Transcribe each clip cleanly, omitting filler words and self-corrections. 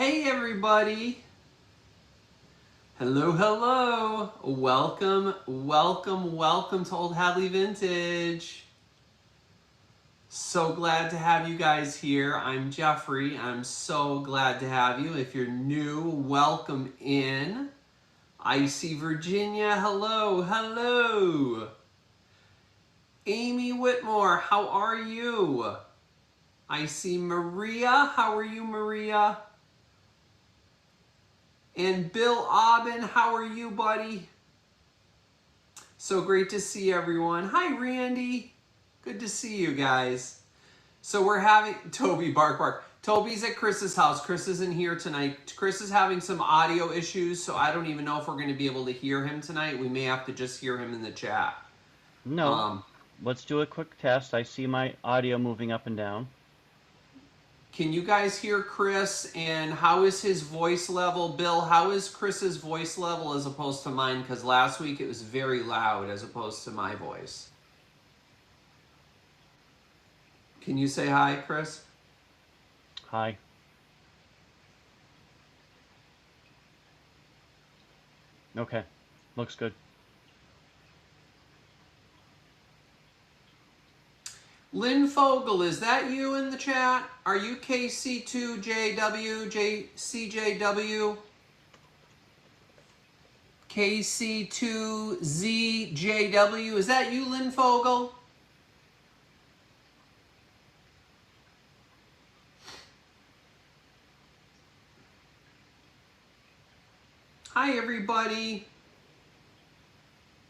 Hey everybody! Hello, hello! Welcome to Olde Hadley Vintage. So glad to have you guys here. I'm Jeffrey. I'm so glad to have you. If you're new, welcome in. I see Virginia. Hello, hello! Amy Whitmore, how are you? I see Maria. How are you, Maria? And Bill Aubin, how are you, buddy? So great to see everyone. Hi, Randy. Good to see you guys. So we're having, Toby, bark, bark. Toby's at Chris's house. Chris isn't here tonight. Chris is having some audio issues, so I don't even know if we're going to be able to hear him tonight. We may have to just hear him in the chat. No. Let's do a quick test. I see my audio moving up and down. Can you guys hear Chris? And how is his voice level? Bill, how is Chris's voice level as opposed to mine? Because last week it was very loud as opposed to my voice. Can you say hi, Chris? Hi. Okay. Looks good. Lynn Fogel, is that you in the chat? Are you KC2JW, CJW? KC2ZJW, is that you, Lynn Fogel? Hi, everybody.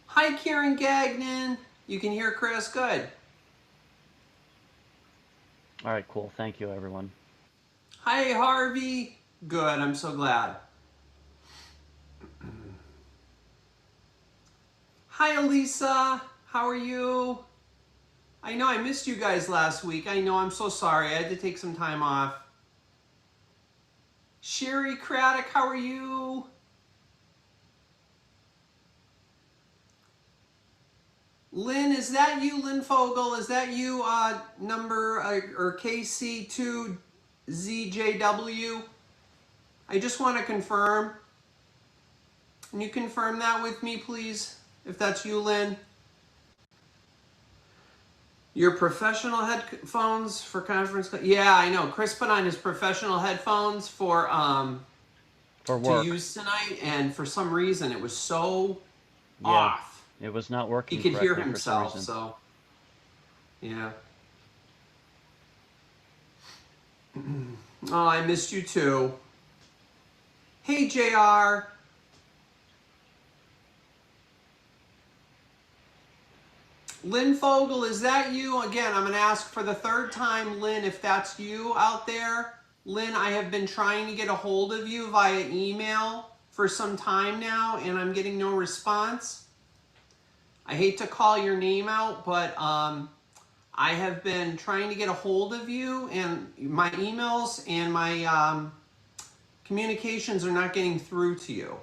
Hi, Karen Gagnon. You can hear Chris? Good. All right, cool. Thank you, everyone. Hi, Harvey. Good, I'm so glad. Hi, Elisa. How are you? I know I missed you guys last week. I know, I'm so sorry. I had to take some time off. Sherry Craddock, how are you? Lynn, is that you, Lynn Fogel? Is that you, number, or KC2ZJW? I just want to confirm. Can you confirm that with me, please? If that's you, Lynn. Your professional headphones for conference? Yeah, I know. Chris put on his professional headphones for work to use tonight, and for some reason it was so off. It was not working. He could hear himself, for some reason. so yeah. Oh, I missed you too. Hey, JR. Lynn Fogel, is that you? Again, I'm going to ask for the third time, Lynn, if that's you out there. Lynn, I have been trying to get a hold of you via email for some time now, and I'm getting no response. I hate to call your name out, but I have been trying to get a hold of you, and my emails and my communications are not getting through to you.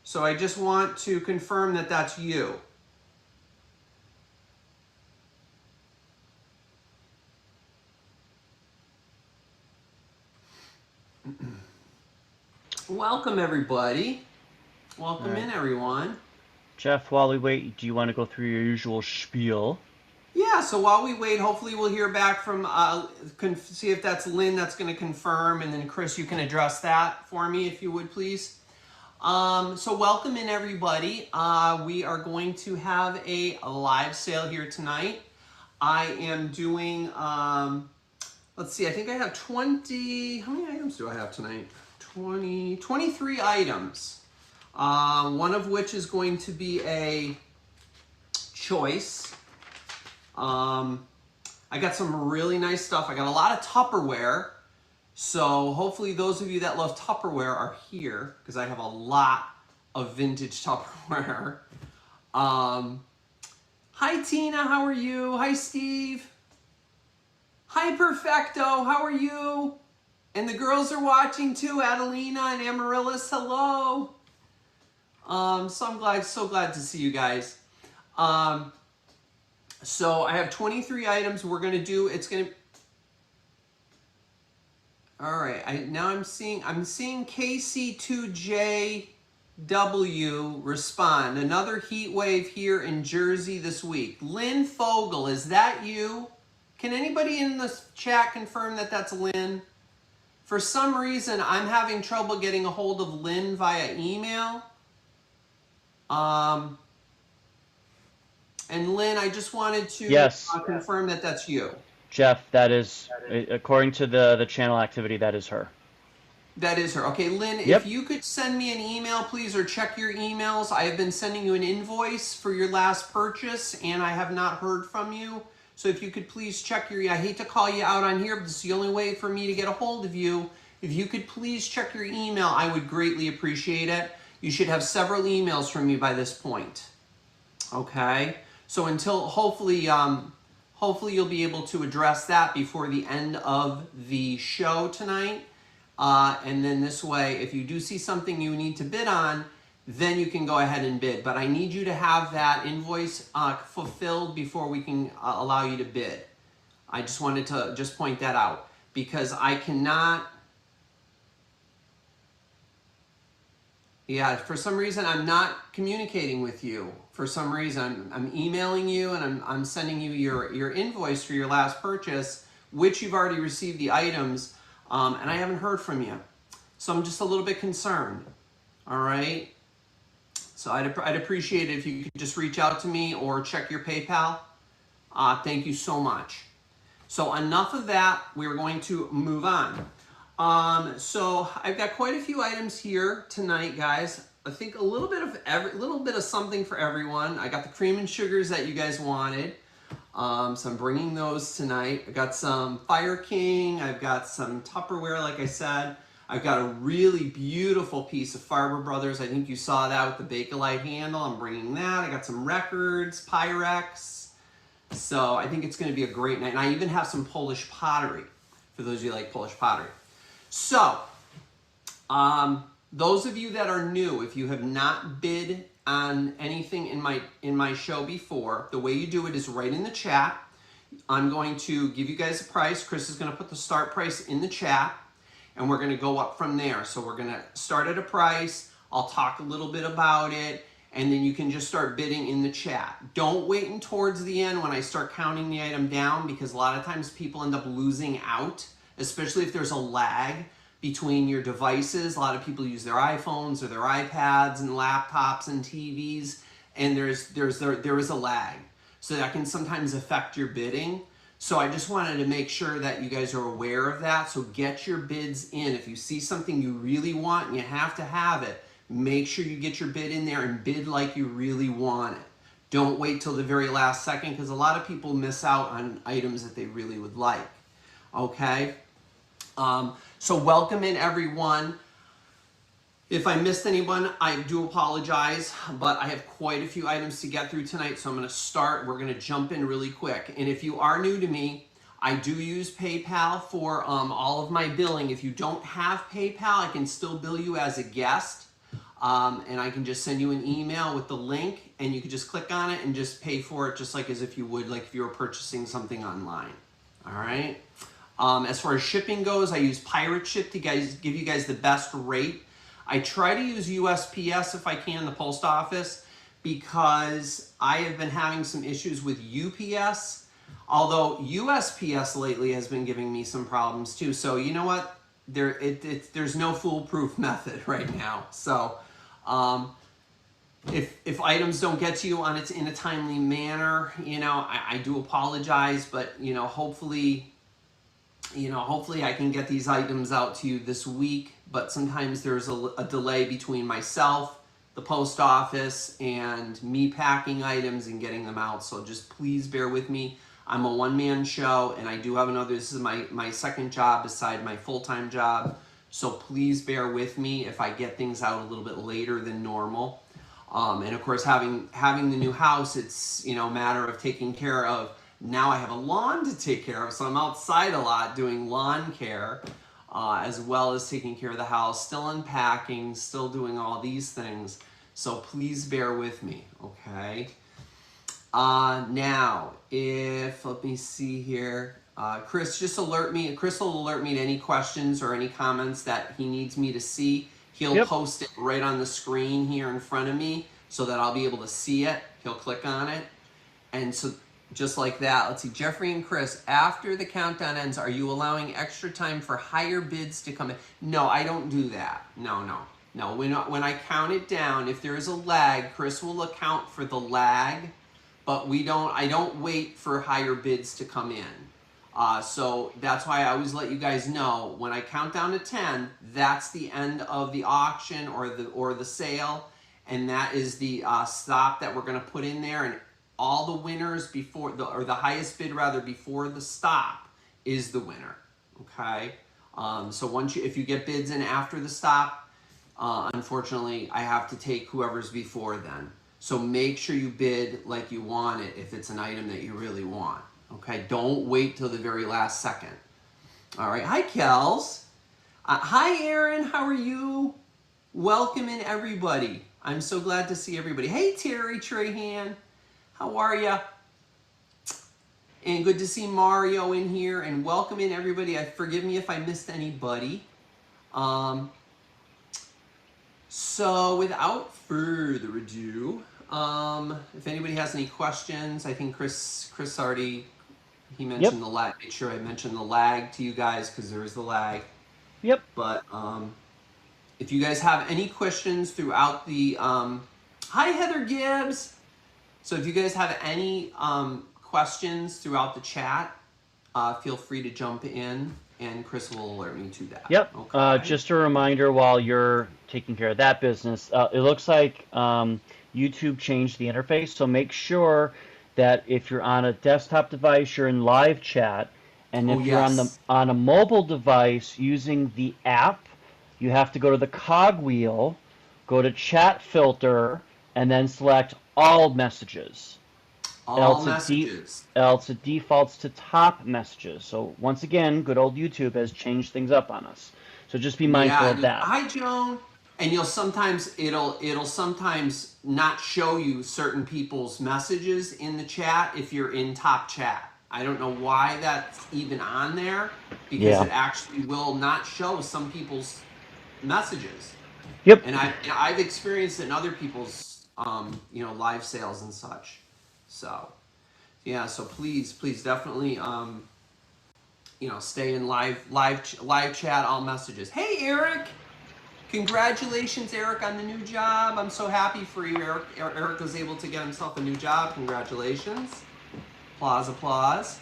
So I just want to confirm that that's you. Welcome, everybody. Welcome in, everyone. Jeff, while we wait, do you want to go through your usual spiel? Yeah, so while we wait, hopefully we'll hear back from, see if that's Lynn that's going to confirm, and then Chris, you can address that for me if you would, please. So welcome in, everybody. We are going to have a live sale here tonight. I am doing, let's see, I think I have 20, how many items do I have tonight? 23 items. One of which is going to be a choice. I got some really nice stuff. I got a lot of Tupperware. So hopefully those of you that love Tupperware are here, because I have a lot of vintage Tupperware. Hi Tina, how are you? Hi Steve. Hi Perfecto, how are you? And the girls are watching too, Adelina and Amaryllis, hello. So I'm so glad to see you guys. So I have 23 items we're going to do. All right. I'm seeing KC2JW respond. Another heat wave here in Jersey this week. Lynn Fogel, is that you? Can anybody in the chat confirm that that's Lynn? For some reason, I'm having trouble getting a hold of Lynn via email. And Lynn, I just wanted to Yes, confirm that that's you. Jeff, that is, according to the channel activity, that is her. That is her. Okay, Lynn, if Yep. you could send me an email, please, or check your emails. I have been sending you an invoice for your last purchase, and I have not heard from you. So if you could please check your, I hate to call you out on here, but this is the only way for me to get a hold of you. If you could please check your email, I would greatly appreciate it. You should have several emails from me by this point. Okay? So until, hopefully you'll be able to address that before the end of the show tonight. And then this way, if you do see something you need to bid on, then you can go ahead and bid. But I need you to have that invoice fulfilled before we can allow you to bid. I just wanted to just point that out because I cannot. Yeah, for some reason I'm not communicating with you. For some reason I'm emailing you and I'm sending you your invoice for your last purchase, which you've already received the items. And I haven't heard from you. So I'm just a little bit concerned. All right. So I'd appreciate it if you could just reach out to me or check your PayPal. Thank you so much. So enough of that. We're going to move on. So I've got quite a few items here tonight, guys. I think a little bit of something for everyone. I got the cream and sugars that you guys wanted. So I'm bringing those tonight. I got some Fire King. I've got some Tupperware, like I said. I've got a really beautiful piece of Farber Brothers. I think you saw that with the Bakelite handle. I'm bringing that. I got some records, Pyrex. So I think it's going to be a great night. And I even have some Polish pottery, for those of you who like Polish pottery. So, those of you that are new, if you have not bid on anything in my show before, the way you do it is right in the chat. I'm going to give you guys a price. Chris is going to put the start price in the chat, and we're going to go up from there. So we're going to start at a price. I'll talk a little bit about it, and then you can just start bidding in the chat. Don't wait until towards the end when I start counting the item down, because a lot of times people end up losing out, especially if there's a lag between your devices. A lot of people use their iPhones or their iPads and laptops and TVs, and there is a lag. So that can sometimes affect your bidding. So I just wanted to make sure that you guys are aware of that. So get your bids in. If you see something you really want and you have to have it, make sure you get your bid in there and bid like you really want it. Don't wait till the very last second, because a lot of people miss out on items that they really would like. Okay? So welcome in, everyone. If I missed anyone, I do apologize, but I have quite a few items to get through tonight, so I'm going to start. We're going to jump in really quick. And if you are new to me, I do use PayPal for all of my billing. If you don't have PayPal, I can still bill you as a guest, and I can just send you an email with the link, and you can just click on it and just pay for it just like as if you would, like if you were purchasing something online. All right? As far as shipping goes, I use Pirate Ship to give you guys the best rate. I try to use USPS if I can, the post office, because I have been having some issues with UPS, although USPS lately has been giving me some problems too. So you know what? There's no foolproof method right now. So if items don't get to you in a timely manner, you know, I do apologize, but you know, hopefully I can get these items out to you this week, but sometimes there's a delay between myself, the post office, and me packing items and getting them out. So just please bear with me. I'm a one-man show, and I do have this is my second job beside my full-time job. So please bear with me if I get things out a little bit later than normal. And of course, having the new house, it's, you know, a matter of taking care of. Now I have a lawn to take care of, so I'm outside a lot doing lawn care, as well as taking care of the house, still unpacking, still doing all these things. So please bear with me, okay? Now, let me see here. Chris, just alert me. Chris will alert me to any questions or any comments that he needs me to see. He'll Yep. post it right on the screen here in front of me so that I'll be able to see it. He'll click on it. And so just like that, let's see, Jeffrey and Chris, after the countdown ends, are you allowing extra time for higher bids to come in? No, I don't do that. No. When I count it down, if there is a lag, Chris will account for the lag, but I don't wait for higher bids to come in. So that's why I always let you guys know when I count down to 10, that's the end of the auction or the sale, and that is the stop that we're going to put in there, and all the winners before the highest bid rather before the stop is the winner. Okay. So if you get bids in after the stop, unfortunately I have to take whoever's before then. So make sure you bid like you want it if it's an item that you really want. Okay, don't wait till the very last second. All right, hi Kels. Hi Aaron, how are you? Welcome in everybody. I'm so glad to see everybody. Hey Terry Trahan, how are ya? And good to see Mario in here, and welcome in everybody. Forgive me if I missed anybody. So without further ado, if anybody has any questions, I think Chris already, he mentioned the lag. Make sure I mention the lag to you guys because there is the lag. Yep. But if you guys have any questions throughout the, hi Heather Gibbs. So if you guys have any questions throughout the chat, feel free to jump in, and Chris will alert me to that. Yep. Okay. Just a reminder while you're taking care of that business, it looks like YouTube changed the interface, so make sure that if you're on a desktop device, you're in live chat, and if you're on a mobile device using the app, you have to go to the cog wheel, go to chat filter, and then select all messages. All messages. Else it defaults to top messages. So once again, good old YouTube has changed things up on us. So just be mindful of that. Hi Joan. And it'll sometimes not show you certain people's messages in the chat if you're in top chat. I don't know why that's even on there, because it actually will not show some people's messages. Yep. And I've experienced it in other people's live sales and such. So yeah, so please definitely stay in live chat, all messages. Hey Eric, congratulations Eric on the new job. I'm so happy for you, Eric. Eric was able to get himself a new job. Congratulations. Applause.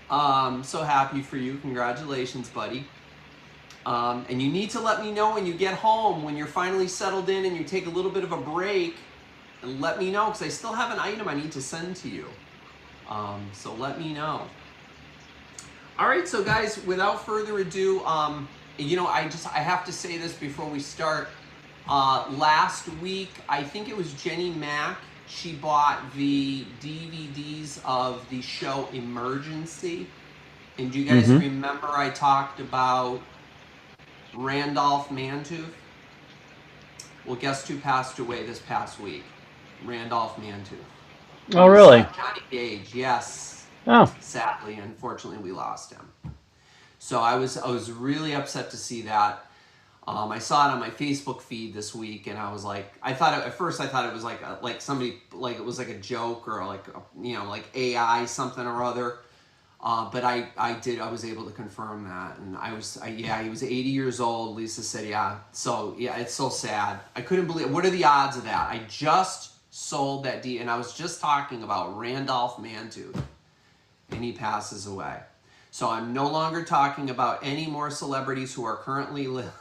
So happy for you. Congratulations, buddy. And you need to let me know when you get home, when you're finally settled in and you take a little bit of a break, and let me know, because I still have an item I need to send to you. So let me know. All right, so guys, without further ado, I have to say this before we start. Last week, I think it was Jenny Mack. She bought the DVDs of the show Emergency. And do you guys remember I talked about Randolph Mantooth? Well, guess who passed away this past week? Randolph Mantooth. Oh, really? Johnny Gage, yes. Oh. Sadly, unfortunately, we lost him. So I was really upset to see that. I saw it on my Facebook feed this week, and I was like, at first I thought it was like somebody, like it was like a joke or like like AI something or other. But I was able to confirm that, and he was 80 years old. Lisa said, yeah. So yeah, it's so sad. I couldn't believe. What are the odds of that? I just sold that and I was just talking about Randolph Mantooth, and he passes away. So I'm no longer talking about any more celebrities who are currently living.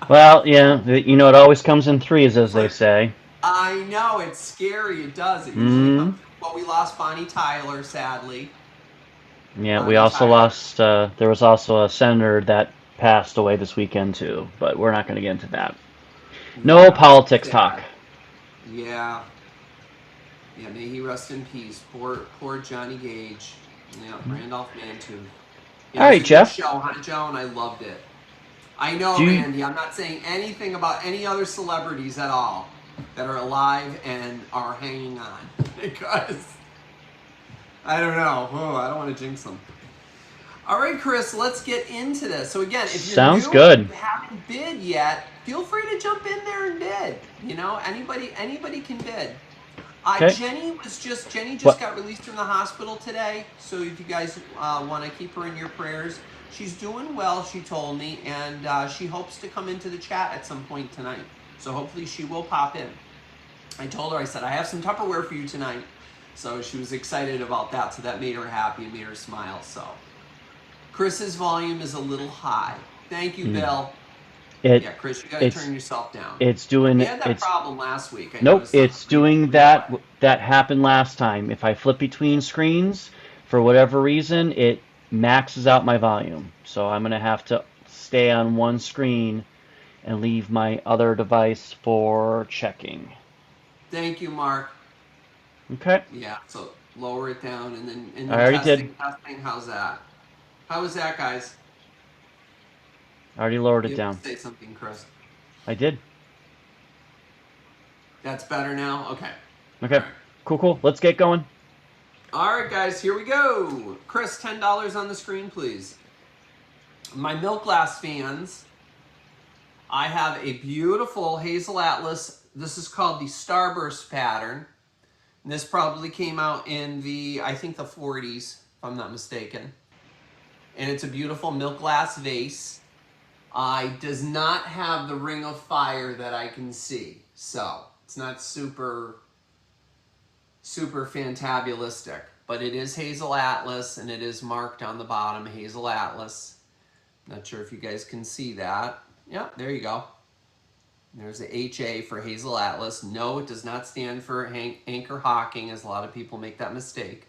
Well, yeah, it always comes in threes, as they say. I know, it's scary. It does. It usually comes. Well, we lost Bonnie Tyler, sadly. Yeah, we also lost. There was also a senator that passed away this weekend too, but we're not going to get into that. No politics talk. Yeah. Yeah, may he rest in peace. Poor Johnny Gage. Yeah, Randolph Mantooth. Yeah, all right, Jeff. Show, huh, Joan? I loved it. I know, Randy. I'm not saying anything about any other celebrities at all that are alive and are hanging on, because I don't know. Oh, I don't want to jinx them. All right, Chris, let's get into this. So again, if you're Sounds new and good. you haven't bid yet, feel free to jump in there and bid. You know, anybody can bid. Okay. Jenny just What? got released from the hospital today. So if you guys want to keep her in your prayers, she's doing well. She told me, and she hopes to come into the chat at some point tonight. So hopefully she will pop in. I told her, I said, I have some Tupperware for you tonight. So she was excited about that. So that made her happy and made her smile. So Chris's volume is a little high. Thank you, Mm. Bill. It Yeah, Chris, you got to it's turn yourself down. it's We doing had that it's problem last week. I nope. noticed on It's the doing replay. that happened last time. If I flip between screens for whatever reason, it maxes out my volume. So I'm gonna have to stay on one screen and leave my other device for checking. Thank you, Mark. Okay. Yeah, so lower it down and I then already did. testing. How's that? How was that, guys? I already lowered it You have down. to say something, Chris. I did. That's better now? Okay. All Okay. right. Cool. Let's get going. All right, guys, here we go. Chris, $10 on the screen, please. My milk glass fans, I have a beautiful Hazel Atlas. This is called the Starburst pattern. And this probably came out in I think the 40s, if I'm not mistaken. And it's a beautiful milk glass vase. It does not have the ring of fire that I can see. So it's not super fantabulistic. But it is Hazel Atlas, and it is marked on the bottom, Hazel Atlas. Not sure if you guys can see that. Yeah, there you go. There's the HA for Hazel Atlas. No, it does not stand for Anchor Hawking, as a lot of people make that mistake.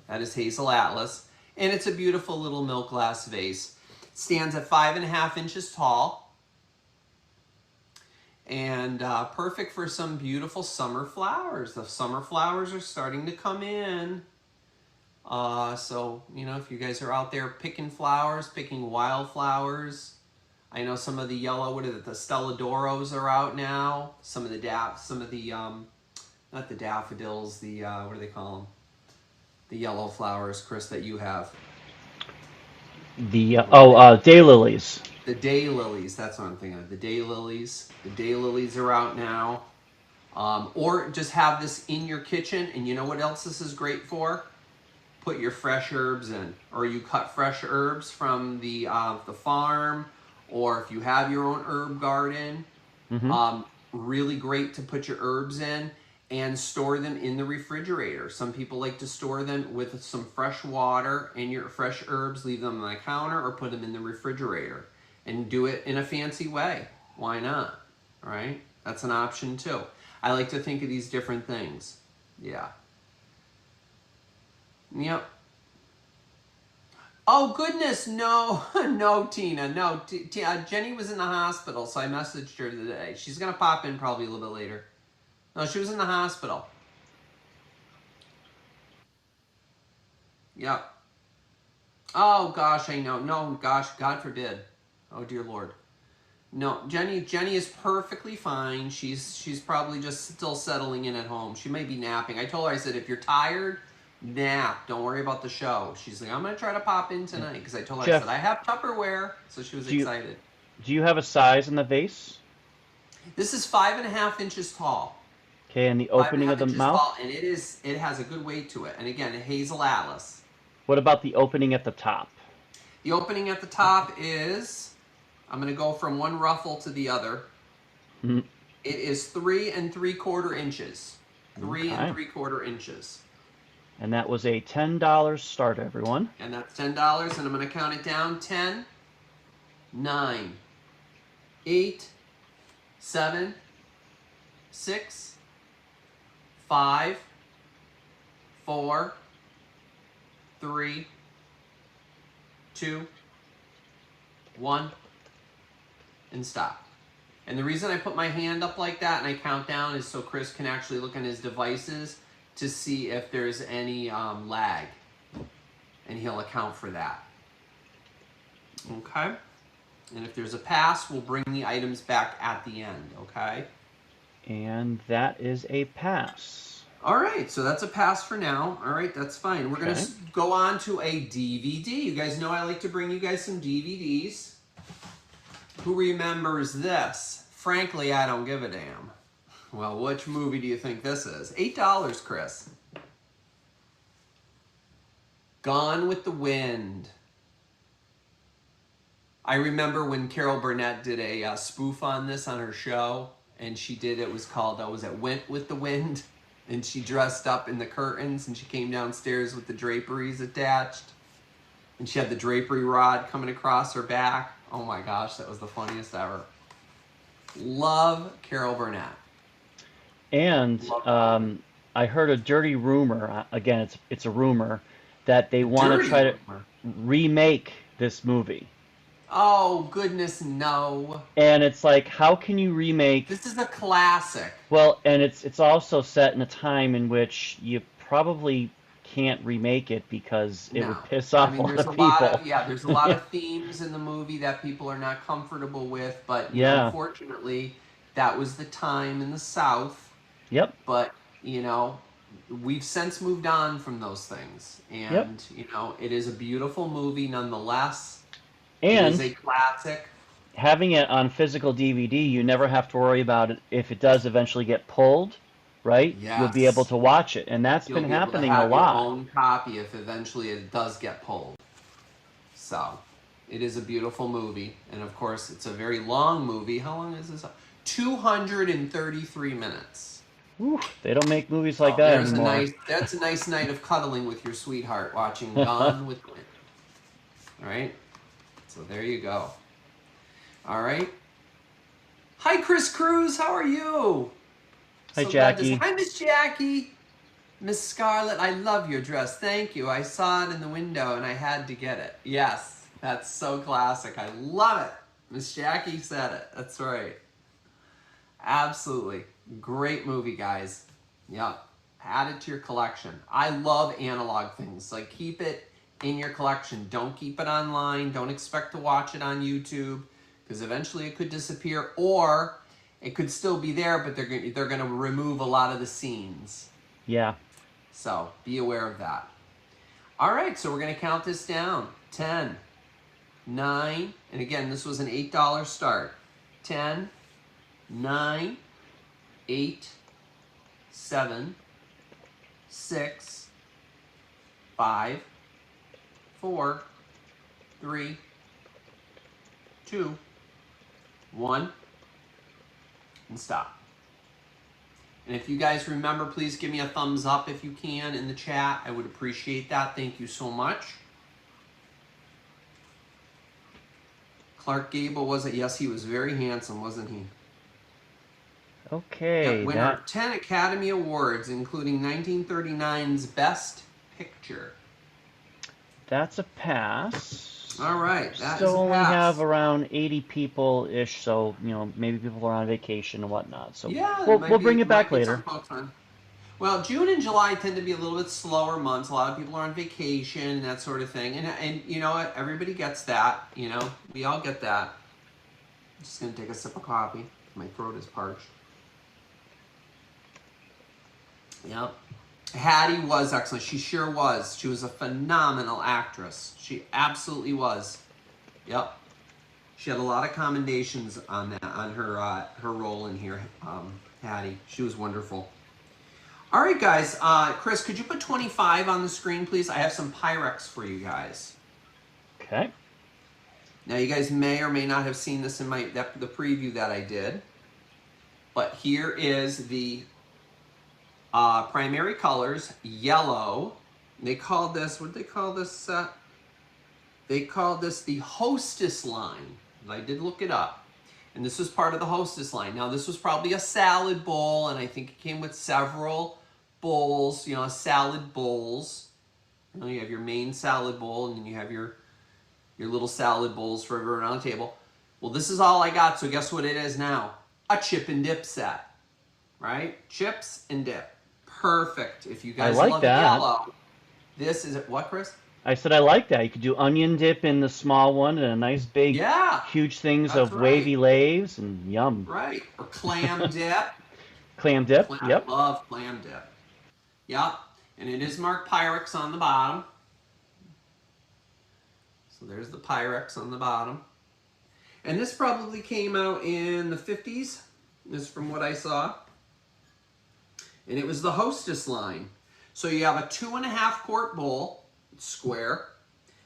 That is Hazel Atlas. And it's a beautiful little milk glass vase. It stands at 5.5 inches tall. And perfect for some beautiful summer flowers. The summer flowers are starting to come in. So, you know, if you guys are out there picking flowers, picking wildflowers, I know some of the yellow, what is it, the Stelladoros are out now. Some of the not the daffodils, the, what do they call them? The yellow flowers, Chris, that you have. The daylilies. The daylilies, that's what I'm thinking of. The daylilies. The daylilies are out now. Or just have this in your kitchen, and you know what else this is great for? Put your fresh herbs in, or you cut fresh herbs from the farm, or if you have your own herb garden, Mm-hmm. really great to put your herbs in and store them in the refrigerator. Some people like to store them with some fresh water and your fresh herbs, leave them on the counter or put them in the refrigerator and do it in a fancy way. Why not? All right? That's an option too. I like to think of these different things. Yeah. Yep. Oh goodness, no, no, Tina, no. Jenny was in the hospital, so I messaged her today. She's gonna pop in probably a little bit later. No, she was in the hospital. Yep. Oh gosh, I know. No, gosh, God forbid. Oh dear Lord. No, Jenny is perfectly fine. She's probably just still settling in at home. She may be napping. I told her, I said, if you're tired, nap. Don't worry about the show. She's like, I'm gonna try to pop in tonight because I told her, I said, Jeff, I have Tupperware, so she was do you excited. do you have a size in the vase? This is 5.5 inches tall. Okay, and the Five and a opening of half the inches mouth? tall, and it has a good weight to it. And again, a Hazel Atlas. What about the opening at the top? The opening at the top is, I'm gonna go from one ruffle to the other. Mhm. It is 3 3/4 inches. Three and Okay. 3/4 inches. And that was a $10 start, everyone. And that's $10, and I'm gonna count it down. 10, 9, 8, 7, 6, 5, 4, 3, 2, 1, and stop. And the reason I put my hand up like that and I count down is so Chris can actually look on his devices to see if there's any lag, and he'll account for that. Okay? And if there's a pass, we'll bring the items back at the end, okay? And that is a pass. All right, so that's a pass for now. All right, that's fine. We're going Okay. to go on to a DVD. You guys know I like to bring you guys some DVDs. Who remembers this? Frankly, I don't give a damn. Well, which movie do you think this is? $8, Chris. Gone with the Wind. I remember when Carol Burnett did a spoof on this on her show, and she did, it was called, was it Went with the Wind? And she dressed up in the curtains, and she came downstairs with the draperies attached. And she had the drapery rod coming across her back. Oh my gosh, that was the funniest ever. Love Carol Burnett. And I heard a dirty rumor. Again, it's a rumor that they want to try to remake this movie. Oh goodness, no. And it's like, how can you remake? This is a classic. Well, and it's also set in a time in which you probably can't remake it because it would piss off a lot of people. There's a lot of themes in the movie that people are not comfortable with, but you know, unfortunately, that was the time in the South. Yep. But, you know, we've since moved on from those things. And, you know, it is a beautiful movie nonetheless. And it is a classic. Having it on physical DVD, you never have to worry about it if it does eventually get pulled, right? Yes. You'll be able to watch it. And that's been happening a lot. Your own copy if eventually it does get pulled. So, it is a beautiful movie. And of course, it's a very long movie. How long is this? 233 minutes. Ooh, they don't make movies like that anymore. That's a nice night of cuddling with your sweetheart, watching Gone with the Wind. All right? So there you go. All right. Hi, Chris Cruz. How are you? Hi, Jackie. Hi, Miss Jackie. Miss Scarlett, I love your dress. Thank you. I saw it in the window and I had to get it. Yes, that's so classic. I love it. Miss Jackie said it. That's right. Absolutely. Great movie, guys. Yep. Add it to your collection. I love analog things. Like, keep it in your collection. Don't keep it online. Don't expect to watch it on YouTube, because eventually it could disappear, or it could still be there, but they're going to remove a lot of the scenes. Yeah. So be aware of that. All right, so we're going to count this down. 10, 9, and again, this was an $8 start. 10, 9, 8, 7, 6, 5, 4, 3, 2, 1, and stop. And if you guys remember, please give me a thumbs up if you can in the chat. I would appreciate that. Thank you so much. Clark Gable, was it? Yes, he was very handsome, wasn't he? Okay. Winner of 10 Academy Awards, including 1939's Best Picture. That's a pass. All right. Still only have around 80 people-ish, so, you know, maybe people are on vacation and whatnot. So yeah, we'll bring it back later. Well, June and July tend to be a little bit slower months. A lot of people are on vacation and that sort of thing. And you know what? Everybody gets that. You know, we all get that. I'm just going to take a sip of coffee. My throat is parched. Yep. Hattie was excellent. She sure was. She was a phenomenal actress. She absolutely was. Yep. She had a lot of commendations on that, on her role in here, Hattie. She was wonderful. All right, guys. Chris, could you put 25 on the screen, please? I have some Pyrex for you guys. Okay. Now, you guys may or may not have seen this in the preview that I did, but here is the primary colors. Yellow. They called this, what did they call this set? They called this the Hostess line. I did look it up. And this was part of the Hostess line. Now, this was probably a salad bowl, and I think it came with several bowls, you know, salad bowls. You know, you have your main salad bowl, and then you have your little salad bowls for everyone around the table. Well, this is all I got, so guess what it is now? A chip and dip set, right? Chips and dip. Perfect. If you guys love yellow, this is what, Chris? I said I like that. You could do onion dip in the small one and a nice big, huge things of wavy lays and yum. Right. Or clam dip. Clam dip, yep. I love clam dip. Yep. And it is marked Pyrex on the bottom. So there's the Pyrex on the bottom. And this probably came out in the 50s, is from what I saw. And it was the Hostess line. So you have a 2.5 quart bowl, it's square.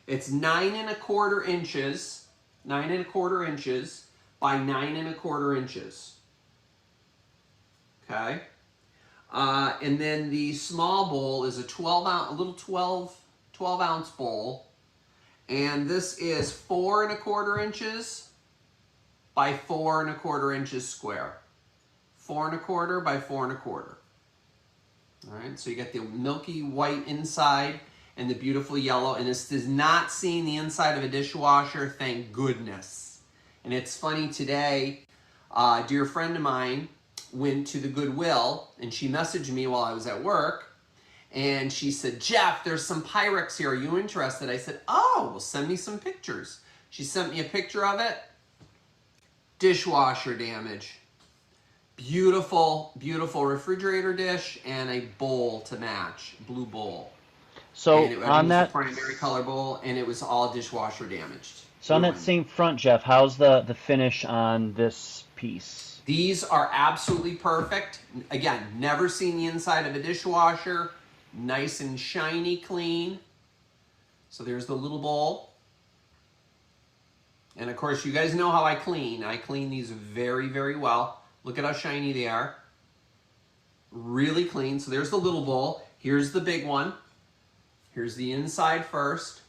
It's 9¼ inches, 9¼ inches by 9¼ inches. Okay. And then the small bowl is a 12 ounce bowl. And this is 4¼ inches by 4¼ inches square. 4¼ by 4¼ All right, so you get the milky white inside and the beautiful yellow, and this does not seem the inside of a dishwasher, thank goodness. And it's funny, today, a dear friend of mine went to the Goodwill, and she messaged me while I was at work, and she said, Jeff, there's some Pyrex here, are you interested? I said, oh, well, send me some pictures. She sent me a picture of it. Dishwasher damage. Beautiful, beautiful refrigerator dish and a bowl to match, blue bowl. So it on was that a primary color bowl, and it was all dishwasher damaged. So on that same front, Jeff, how's the finish on this piece? These are absolutely perfect. Again, never seen the inside of a dishwasher. Nice and shiny, clean. So there's the little bowl. And of course, you guys know how I clean. I clean these very, very well. Look at how shiny they are. Really clean. So there's the little bowl. Here's the big one. Here's the inside first.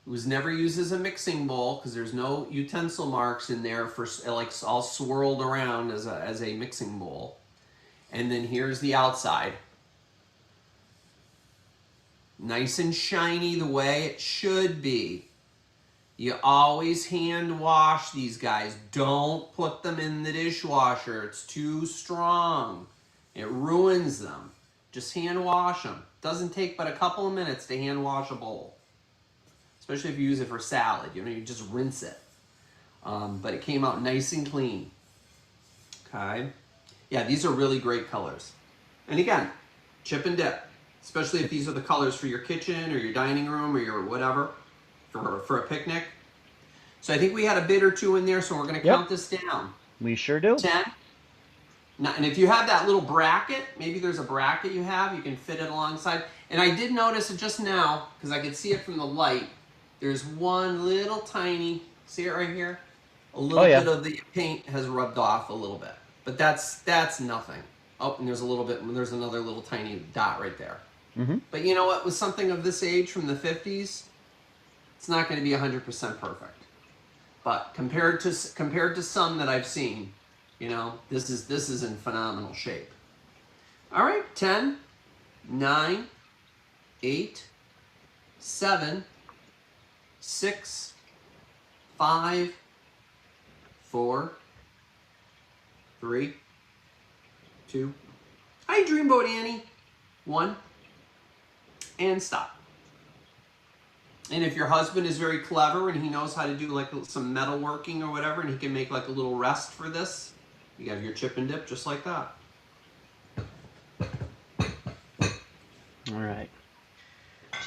It was never used as a mixing bowl because there's no utensil marks in there for like all swirled around as a mixing bowl. And then here's the outside. Nice and shiny the way it should be. You always hand wash these guys. Don't put them in the dishwasher. It's too strong. It ruins them. Just hand wash them. Doesn't take but a couple of minutes to hand wash a bowl. Especially if you use it for salad. You know, you just rinse it. But it came out nice and clean. Okay. Yeah, these are really great colors. And again, chip and dip. Especially if these are the colors for your kitchen or your dining room or your whatever. For a picnic. So I think we had a bid or two in there, so we're going to count this down. We sure do. 10. Now, and if you have that little bracket, maybe there's a bracket you have, you can fit it alongside. And I did notice it just now, because I could see it from the light, there's one little tiny, see it right here? A little bit of the paint has rubbed off a little bit. But that's nothing. Oh, and there's a little bit, there's another little tiny dot right there. Mm-hmm. But you know what? With something of this age from the 50s, it's not going to be 100% perfect. But compared to some that I've seen, you know, this is in phenomenal shape. All right, 10, 9, 8, 7, 6, 5, 4, 3, 2. Hi, Dreamboat Annie. 1, and stop. And if your husband is very clever and he knows how to do like some metalworking or whatever, and he can make like a little rest for this, you have your chip and dip just like that. All right.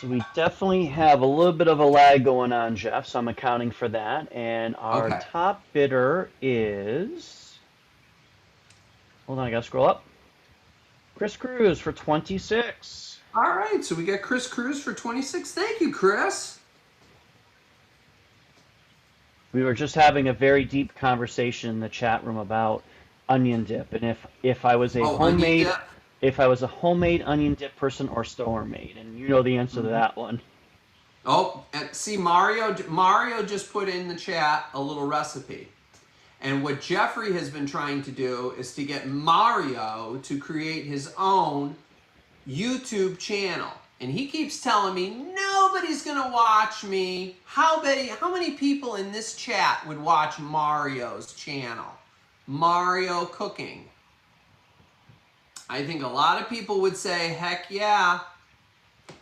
So we definitely have a little bit of a lag going on, Jeff, so I'm accounting for that. And our top bidder is, hold on, I gotta scroll up. Chris Cruz for 26. All right, so we got Chris Cruz for 26. Thank you, Chris. We were just having a very deep conversation in the chat room about onion dip, and if I was a homemade onion dip person or store made, and you know the answer to that one. Oh, and see, Mario just put in the chat a little recipe. And what Jeffrey has been trying to do is to get Mario to create his own YouTube channel. And he keeps telling me, nobody's going to watch me. How many people in this chat would watch Mario's channel? Mario Cooking. I think a lot of people would say, heck yeah.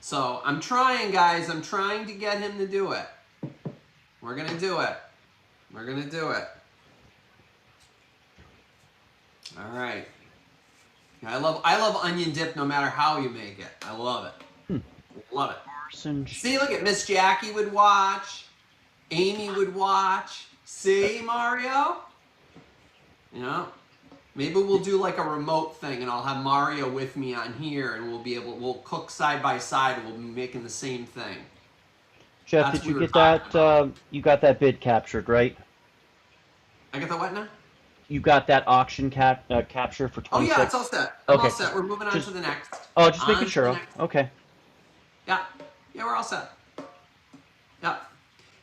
So I'm trying, guys. I'm trying to get him to do it. We're going to do it. We're going to do it. All right. Yeah, I love onion dip no matter how you make it. I love it. Love it. Person See, look at Miss Jackie would watch. Amy would watch. See, Mario? You know? Maybe we'll do like a remote thing and I'll have Mario with me on here and we'll cook side by side and we'll be making the same thing. Jeff, That's did what you we were get talking that? about. You got that bid captured, right? I got the what now? You got that auction capture for Oh yeah, it's all 26. set. I'm all Okay, set. We're moving on to just the next. just making On to the sure. next. Okay. Yeah. Yeah, we're all set. Yeah.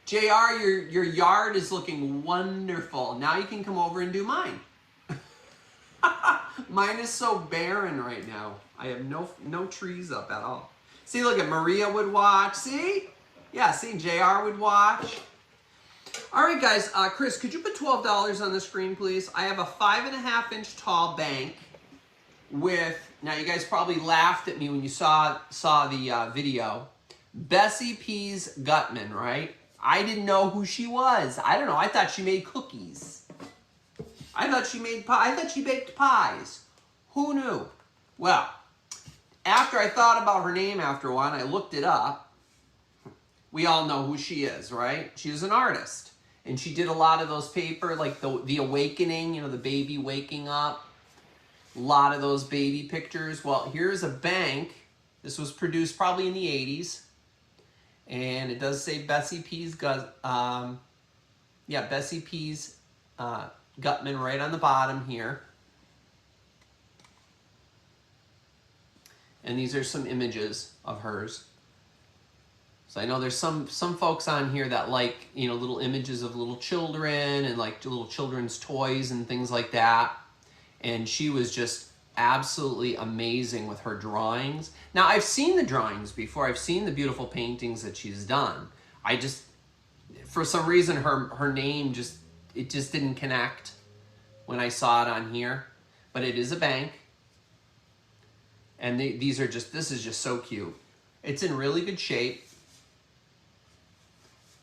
JR, your yard is looking wonderful. Now you can come over and do mine. Mine is so barren right now. I have no trees up at all. See, look at Maria would watch. See? Yeah, see, JR would watch. All right, guys. Chris, could you put $12 on the screen, please? I have a 5.5-inch tall bank with, now you guys probably laughed at me when you saw the video. Bessie Pease Gutman, right? I didn't know who she was. I don't know. I thought she made cookies. I thought she made pie. I thought she baked pies. Who knew? Well, after I thought about her name after a while, I looked it up. We all know who she is, right? She was an artist. And she did a lot of those paper, like the awakening, you know, the baby waking up. A lot of those baby pictures. Well, here's a bank. This was produced probably in the 80s. And it does say Bessie Pease Bessie Pease Gutman right on the bottom here. And these are some images of hers. So I know there's some folks on here that like, you know, little images of little children and like little children's toys and things like that. And she was just absolutely amazing with her drawings. Now, I've seen the drawings before. I've seen the beautiful paintings that she's done. I just, for some reason, her name just didn't connect when I saw it on here. But it is a bank. And this is just so cute. It's in really good shape.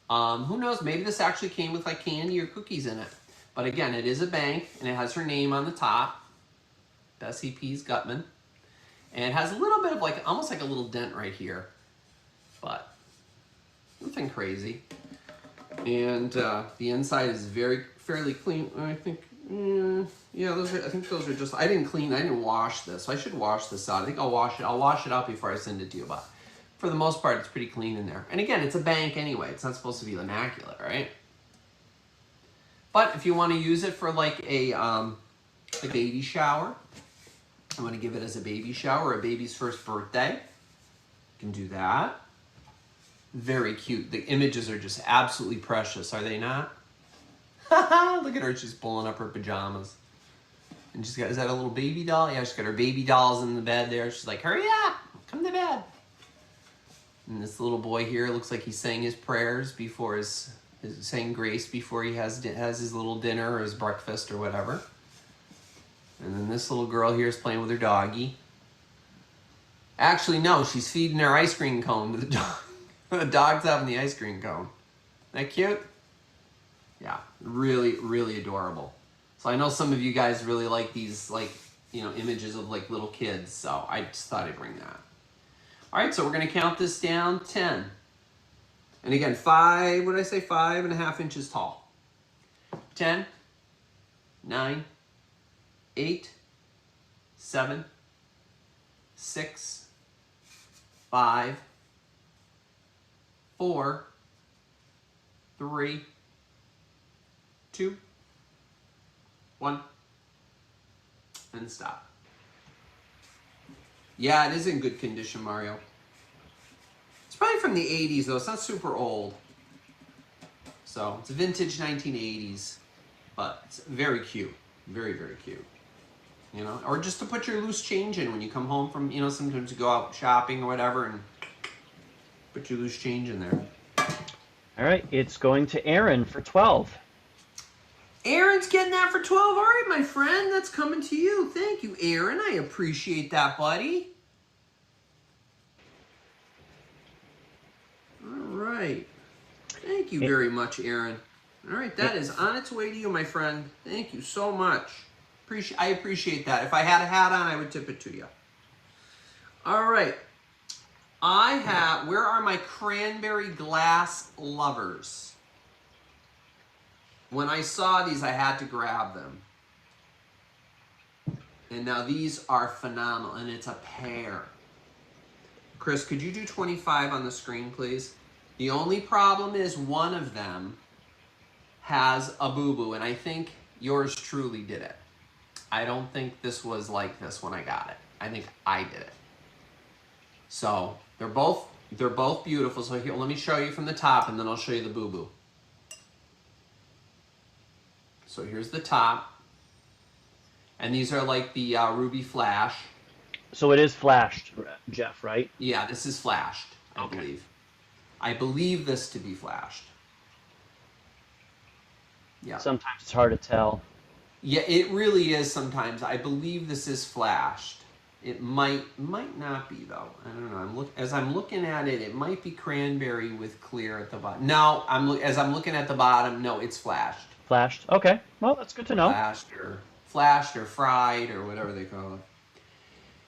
Who knows, maybe this actually came with like candy or cookies in it. But again, it is a bank and it has her name on the top. Bessie Pease Gutman. And it has a little bit of like, almost like a little dent right here. But nothing crazy. And the inside is fairly clean. I think, yeah, I think those are just, I didn't wash this. So I should wash this out. I think I'll wash it out before I send it to you. But for the most part, it's pretty clean in there. And again, it's a bank anyway. It's not supposed to be immaculate, right? But if you want to use it for like a baby shower, I want to give it as a baby shower or a baby's first birthday, you can do that. Very cute. The images are just absolutely precious, are they not? Look at her, she's pulling up her pajamas. And she's got, is that a little baby doll? Yeah, she's got her baby dolls in the bed there. She's like, hurry up, come to bed. And this little boy here looks like he's saying his prayers before saying grace before he has his little dinner or his breakfast or whatever. And then this little girl here is playing with her doggy. Actually, no, she's feeding her ice cream cone to the dog. The dog's having the ice cream cone. Isn't that cute? Yeah, really, really adorable. So I know some of you guys really like these, like, you know, images of like little kids. So I just thought I'd bring that. All right, so we're going to count this down 10. And again, 5.5 inches tall. 10, 9, 8, 7, 6, 5, 4, 3, 2, 1, and stop. Yeah, it is in good condition, Mario. It's probably from the 80s, though. It's not super old. So, it's vintage 1980s. But it's very cute. Very, very cute. You know, or just to put your loose change in when you come home from, you know, sometimes you go out shopping or whatever and put your loose change in there. All right, it's going to Aaron for 12. Aaron's getting that for 12. All right, my friend, that's coming to you. Thank you, Aaron. I appreciate that, buddy. All right. Thank you very much, Aaron. All right, that is on its way to you, my friend. Thank you so much. I appreciate that. If I had a hat on, I would tip it to you. All right. Where are my cranberry glass lovers? When I saw these, I had to grab them. And now these are phenomenal, and it's a pair. Chris, could you do 25 on the screen, please? The only problem is one of them has a boo-boo, and I think yours truly did it. I don't think this was like this when I got it. I think I did it. So they're both beautiful. So here, let me show you from the top, and then I'll show you the boo-boo. So here's the top. And these are like the Ruby Flash. So it is flashed, Jeff, right? Yeah, this is flashed, I believe. I believe this to be flashed. Yeah. Sometimes it's hard to tell. Yeah, it really is sometimes. I believe this is flashed. It might not be though. I don't know. As I'm looking at it, it might be cranberry with clear at the bottom. No, as I'm looking at the bottom, no, it's flashed. Flashed. Okay. Well, that's good to know. Flashed or fried or whatever they call it.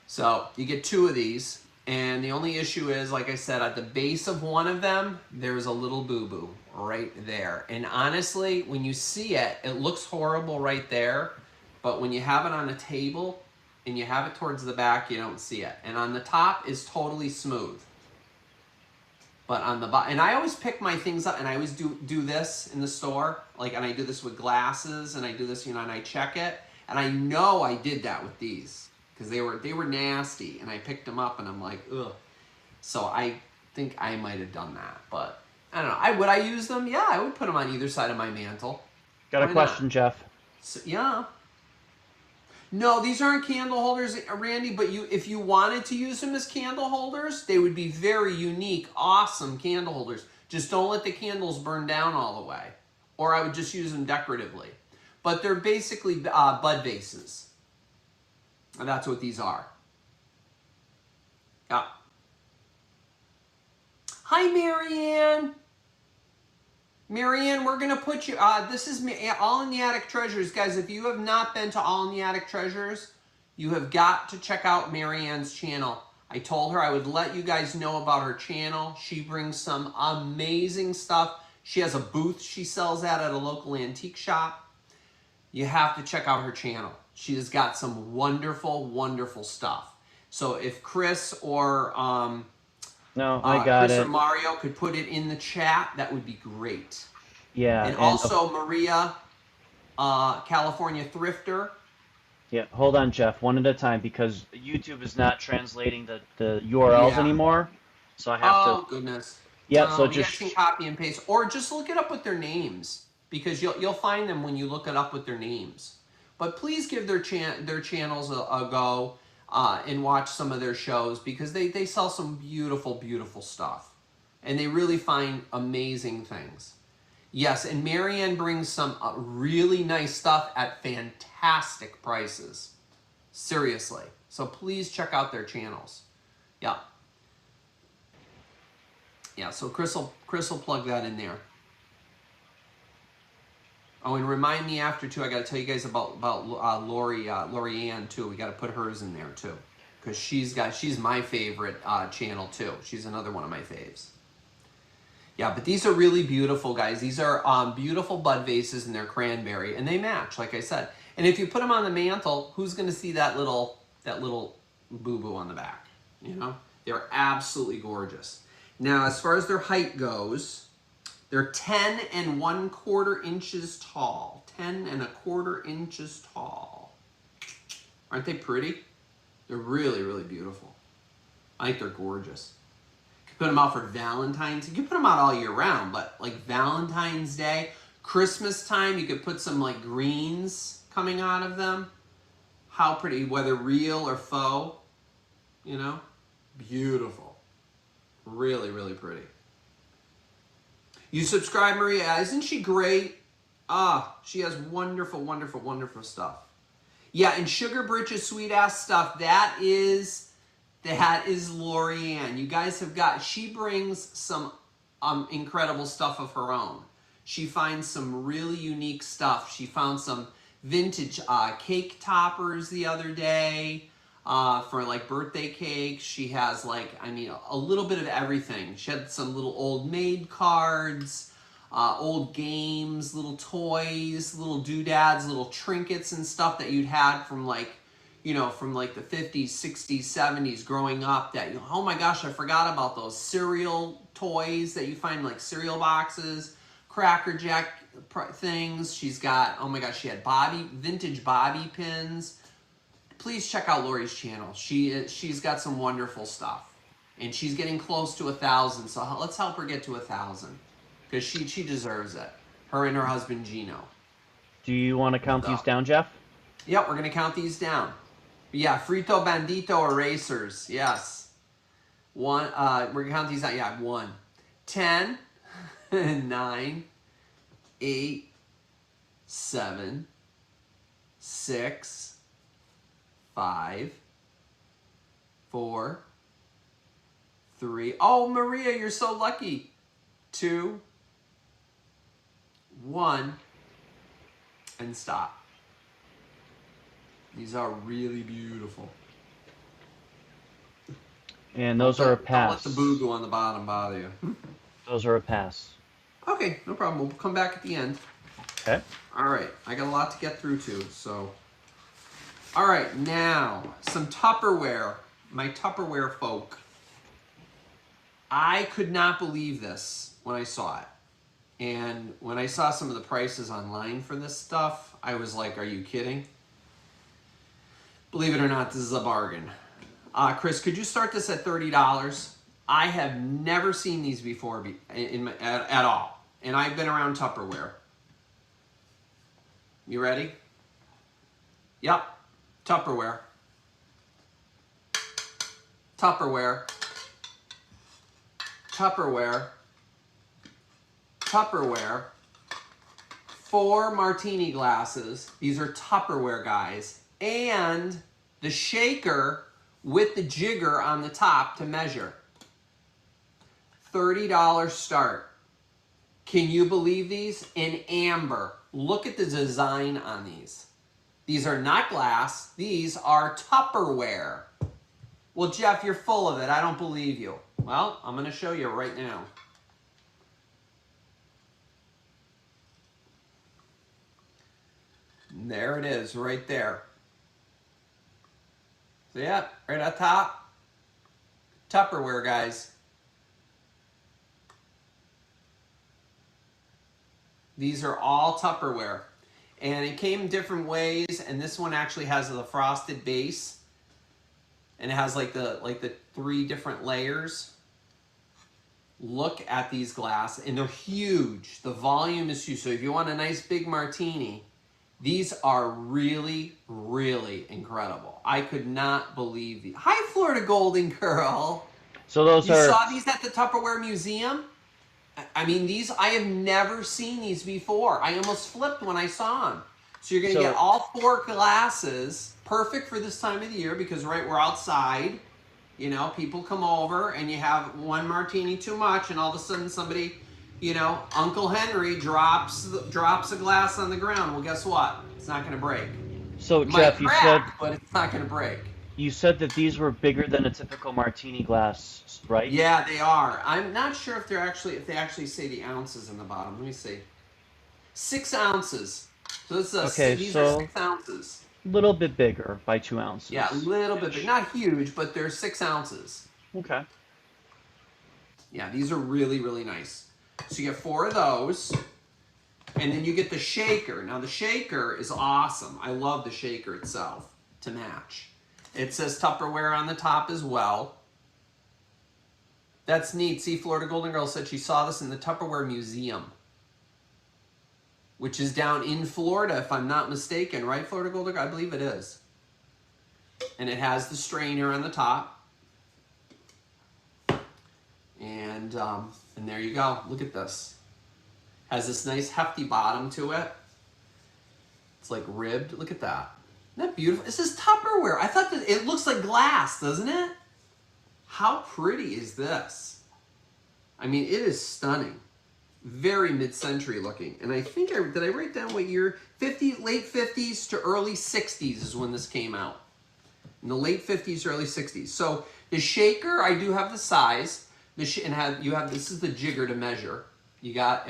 So you get two of these, and the only issue is, like I said, at the base of one of them, there's a little boo-boo right there. And honestly, when you see it, it looks horrible right there, but when you have it on a table and you have it towards the back, you don't see it. And on the top is totally smooth. But on the bottom, and I always pick my things up, and I always do this in the store, and I do this with glasses, and I do this, and I check it, and I know I did that with these, because they were nasty, and I picked them up, and I'm like, ugh. So I think I might have done that, but I don't know. Would I use them? Yeah, I would put them on either side of my mantle. Got a question, Jeff. So, yeah. No, these aren't candle holders, Randy, but if you wanted to use them as candle holders, they would be very unique, awesome candle holders. Just don't let the candles burn down all the way. Or I would just use them decoratively. But they're basically bud vases. And that's what these are. Yeah. Hi, Marianne. Marianne, we're going to put you, this is All in the Attic Treasures. Guys, if you have not been to All in the Attic Treasures, you have got to check out Marianne's channel. I told her I would let you guys know about her channel. She brings some amazing stuff. She has a booth she sells at a local antique shop. You have to check out her channel. She has got some wonderful, wonderful stuff. So if Chris or No, I got Chris it. or Mario could put it in the chat, that would be great. Yeah. And also Maria, California Thrifter. Yeah, hold on, Jeff, one at a time, because YouTube is not translating the URLs anymore. So I have to. Oh, goodness. Yeah, so you just guys can copy and paste, or just look it up with their names, because you'll find them when you look it up with their names. But please give their channels a go. And watch some of their shows, because they sell some beautiful, beautiful stuff. And they really find amazing things. Yes, and Marianne brings some really nice stuff at fantastic prices. Seriously. So please check out their channels. Yeah. Yeah, so Chris will plug that in there. Oh, and remind me after too. I got to tell you guys about Lori Ann too. We got to put hers in there too, because she's my favorite channel too. She's another one of my faves. Yeah, but these are really beautiful, guys. These are beautiful bud vases, and they're cranberry, and they match, like I said. And if you put them on the mantle, who's going to see that little boo-boo on the back? You know, they're absolutely gorgeous. Now, as far as their height goes, they're 10 1/4 inches tall. 10 1/4 inches tall. Aren't they pretty? They're really, really beautiful. I think they're gorgeous. You can put them out for Valentine's. You can put them out all year round, but like Valentine's Day, Christmas time, you could put some like greens coming out of them. How pretty, whether real or faux, you know? Beautiful. Really, really pretty. You subscribe, Maria. Isn't she great? She has wonderful, wonderful, wonderful stuff. Yeah, and Sugar Britches sweet ass stuff. That is Lori Ann. You guys have got. She brings some incredible stuff of her own. She finds some really unique stuff. She found some vintage cake toppers the other day for like birthday cakes. She has like, I mean, a little bit of everything. She had some little old maid cards, old games, little toys, little doodads, little trinkets and stuff that you'd had from like, you know, from like the 50s, 60s, 70s growing up that, oh my gosh, I forgot about those cereal toys that you find in like cereal boxes, Cracker Jack things. She's got, oh my gosh, she had vintage bobby pins. Please check out Lori's channel. She's got some wonderful stuff. And she's getting close to 1,000, so let's help her get to 1,000. Because she deserves it. Her and her husband, Gino. Do you want to count these down, Jeff? Yep, we're going to count these down. Yeah, Frito Bandito erasers. Yes. We're going to count these out. Yeah, 1, 10, 9, 8, 7, 6, 5, 4, 3. Oh, Maria, you're so lucky. 2, 1, and stop. These are really beautiful. And those are a pass. Don't let the boo go on the bottom bother you. Those are a pass. Okay, no problem. We'll come back at the end. Okay. All right, I got a lot to get through too, so. All right, now, some Tupperware. My Tupperware folk. I could not believe this when I saw it. And when I saw some of the prices online for this stuff, I was like, are you kidding? Believe it or not, this is a bargain. Chris, could you start this at $30? I have never seen these before at all. And I've been around Tupperware. You ready? Yep. Tupperware. Tupperware. Tupperware. Tupperware. 4 martini glasses. These are Tupperware, guys. And the shaker with the jigger on the top to measure. $30 start. Can you believe these? In amber. Look at the design on these. These are not glass. These are Tupperware. Well, Jeff, you're full of it. I don't believe you. Well, I'm going to show you right now. There it is, right there. So yeah, right at top. Tupperware, guys. These are all Tupperware. And it came different ways, and this one actually has the frosted base. And it has like the 3 different layers. Look at these glasses, and they're huge. The volume is huge. So if you want a nice big martini, these are really, really incredible. I could not believe these. Hi, Florida Golden Girl. So those you are... saw these at the Tupperware Museum? I mean, these, I have never seen these before. I almost flipped when I saw them. So you're going to get all 4 glasses, perfect for this time of the year because, right, we're outside. You know, people come over and you have 1 martini too much and all of a sudden somebody, you know, Uncle Henry drops a glass on the ground. Well, guess what? It's not going to break. So, It Jeff, might crack, but it's not going to break. You said that these were bigger than a typical martini glass, right? Yeah, they are. I'm not sure if they actually say the ounces in the bottom. Let me see. 6 ounces. So this is these are 6 ounces. A little bit bigger by 2 ounces. Yeah, a little bit big. Not huge, but they're 6 ounces. Okay. Yeah, these are really, really nice. So you get 4 of those, and then you get the shaker. Now the shaker is awesome. I love the shaker itself to match. It says Tupperware on the top as well. That's neat. See, Florida Golden Girl said she saw this in the Tupperware Museum, which is down in Florida, if I'm not mistaken. Right, Florida Golden Girl? I believe it is. And it has the strainer on the top. And there you go. Look at this. Has this nice hefty bottom to it. It's like ribbed. Look at that. Isn't that beautiful? This is Tupperware. I thought that it looks like glass, doesn't it? How pretty is this? I mean, it is stunning. Very mid-century looking. And I think did I write down what year? Late 50s to early 60s is when this came out. In the late 50s, early 60s. So the shaker, I do have the size. This is the jigger to measure. You got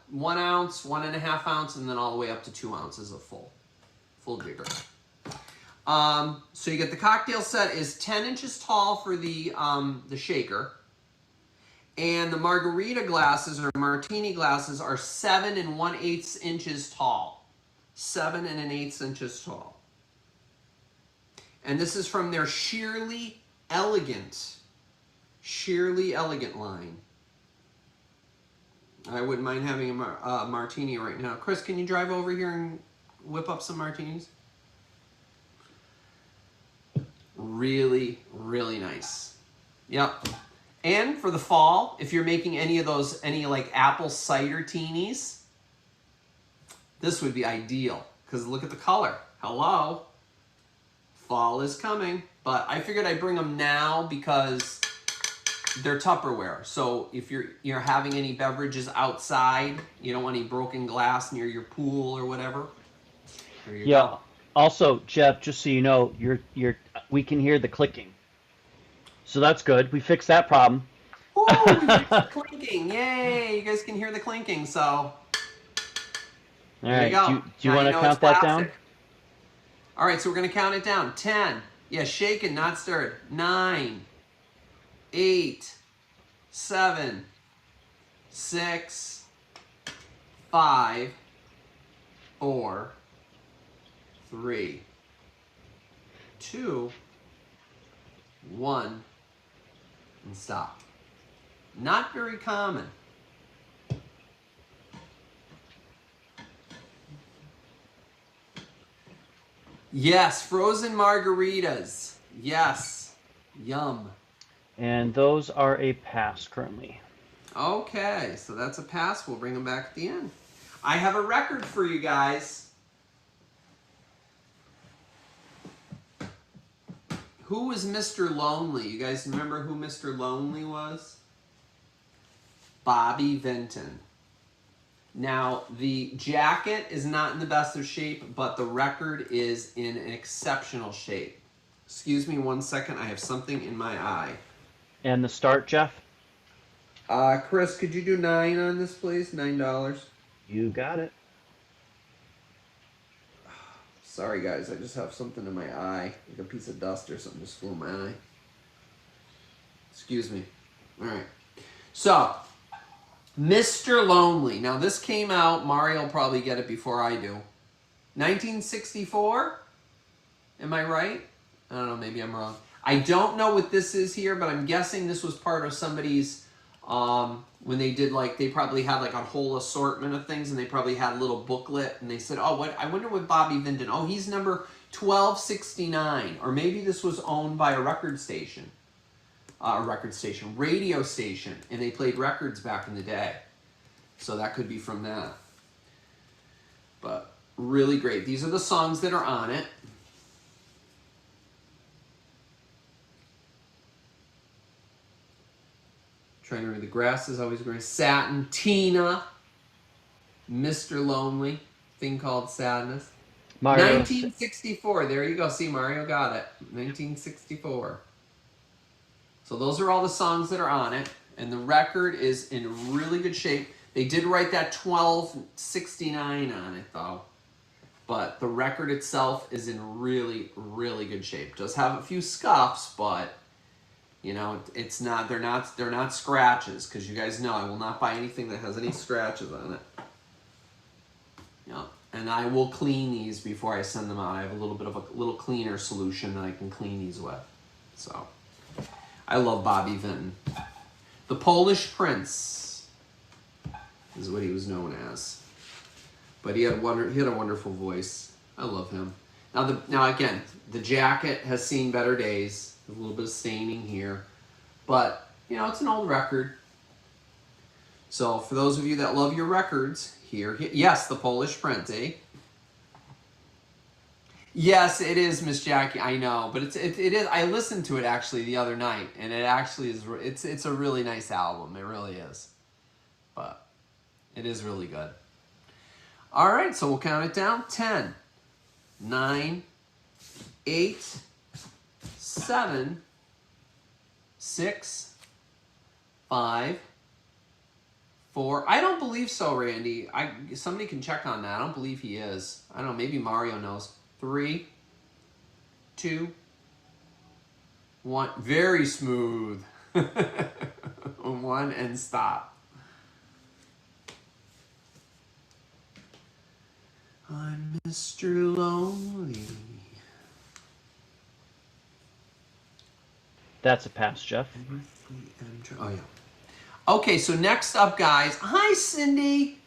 1 ounce, 1.5 ounce, and then all the way up to 2 ounces of full jigger. So you get the cocktail set is 10 inches tall for the shaker. And the margarita glasses or martini glasses are 7 1/8 inches tall. 7 1/8 inches tall. And this is from their Sheerly Elegant line. I wouldn't mind having a martini right now. Chris, can you drive over here and whip up some martinis? Really, really nice. Yep. And for the fall, if you're making any like apple cider teenies, this would be ideal because look at the color. Hello. Fall is coming. But I figured I'd bring them now because they're Tupperware. So if you're having any beverages outside, you don't want any broken glass near your pool or whatever. There you go. Also, Jeff, just so you know, we can hear the clicking. So that's good. We fixed that problem. Ooh, we fixed the clinking. Yay! You guys can hear the clinking, so. All There right. you go. Do you want to count that down? All right, so we're going to count it down. 10. Yeah, shaken, not stirred. 9, 8, 7, 6, 5, 4, 3, 2, 1, and stop. Not very common. Yes, frozen margaritas. Yes. Yum. And those are a pass currently. Okay, so that's a pass. We'll bring them back at the end. I have a record for you guys. Who was Mr. Lonely? You guys remember who Mr. Lonely was? Bobby Vinton. Now, the jacket is not in the best of shape, but the record is in an exceptional shape. Excuse me 1 second. I have something in my eye. And the start, Jeff? Chris, could you do 9 on this, please? $9. You got it. Sorry, guys. I just have something in my eye. Like a piece of dust or something just flew in my eye. Excuse me. All right. So, Mr. Lonely. Now, this came out. Mario will probably get it before I do. 1964? Am I right? I don't know. Maybe I'm wrong. I don't know what this is here, but I'm guessing this was part of somebody's, when they did, like, they probably had, like, a whole assortment of things, and they probably had a little booklet, and they said, oh, what? I wonder what Bobby Vinton, oh, he's number 1269, or maybe this was owned by a radio station, and they played records back in the day. So that could be from that. But really great. These are the songs that are on it. Trying to read. The grass is always green. Satin, Tina, Mr. Lonely, Thing Called Sadness. Mario. 1964. There you go. See, Mario got it. 1964. So those are all the songs that are on it, and the record is in really good shape. They did write that 1269 on it, though. But the record itself is in really, really good shape. Does have a few scuffs, but you know, it's not. They're not scratches, because you guys know I will not buy anything that has any scratches on it. Yeah, and I will clean these before I send them out. I have a little bit of a little cleaner solution that I can clean these with. So, I love Bobby Vinton. The Polish Prince is what he was known as. But he had a wonderful voice. I love him. Now again, the jacket has seen better days. A little bit of staining here, but you know, it's an old record. So for those of you that love your records, yes, the Polish Prince, eh? Yes, it is, Miss Jackie. I know, but it is. I listened to it actually the other night, and it actually is. It's a really nice album. It really is. But It is really good. All right, so we'll count it down. 10, 9, 8, 7, 6, 5, 4. I don't believe so, Randy. Somebody can check on that. I don't believe he is. I don't know. Maybe Mario knows. 3, 2, 1. Very smooth. 1 and stop. I'm Mr. Lonely. That's a pass, Jeff. Oh yeah. Okay, so next up, guys. Hi, Cindy.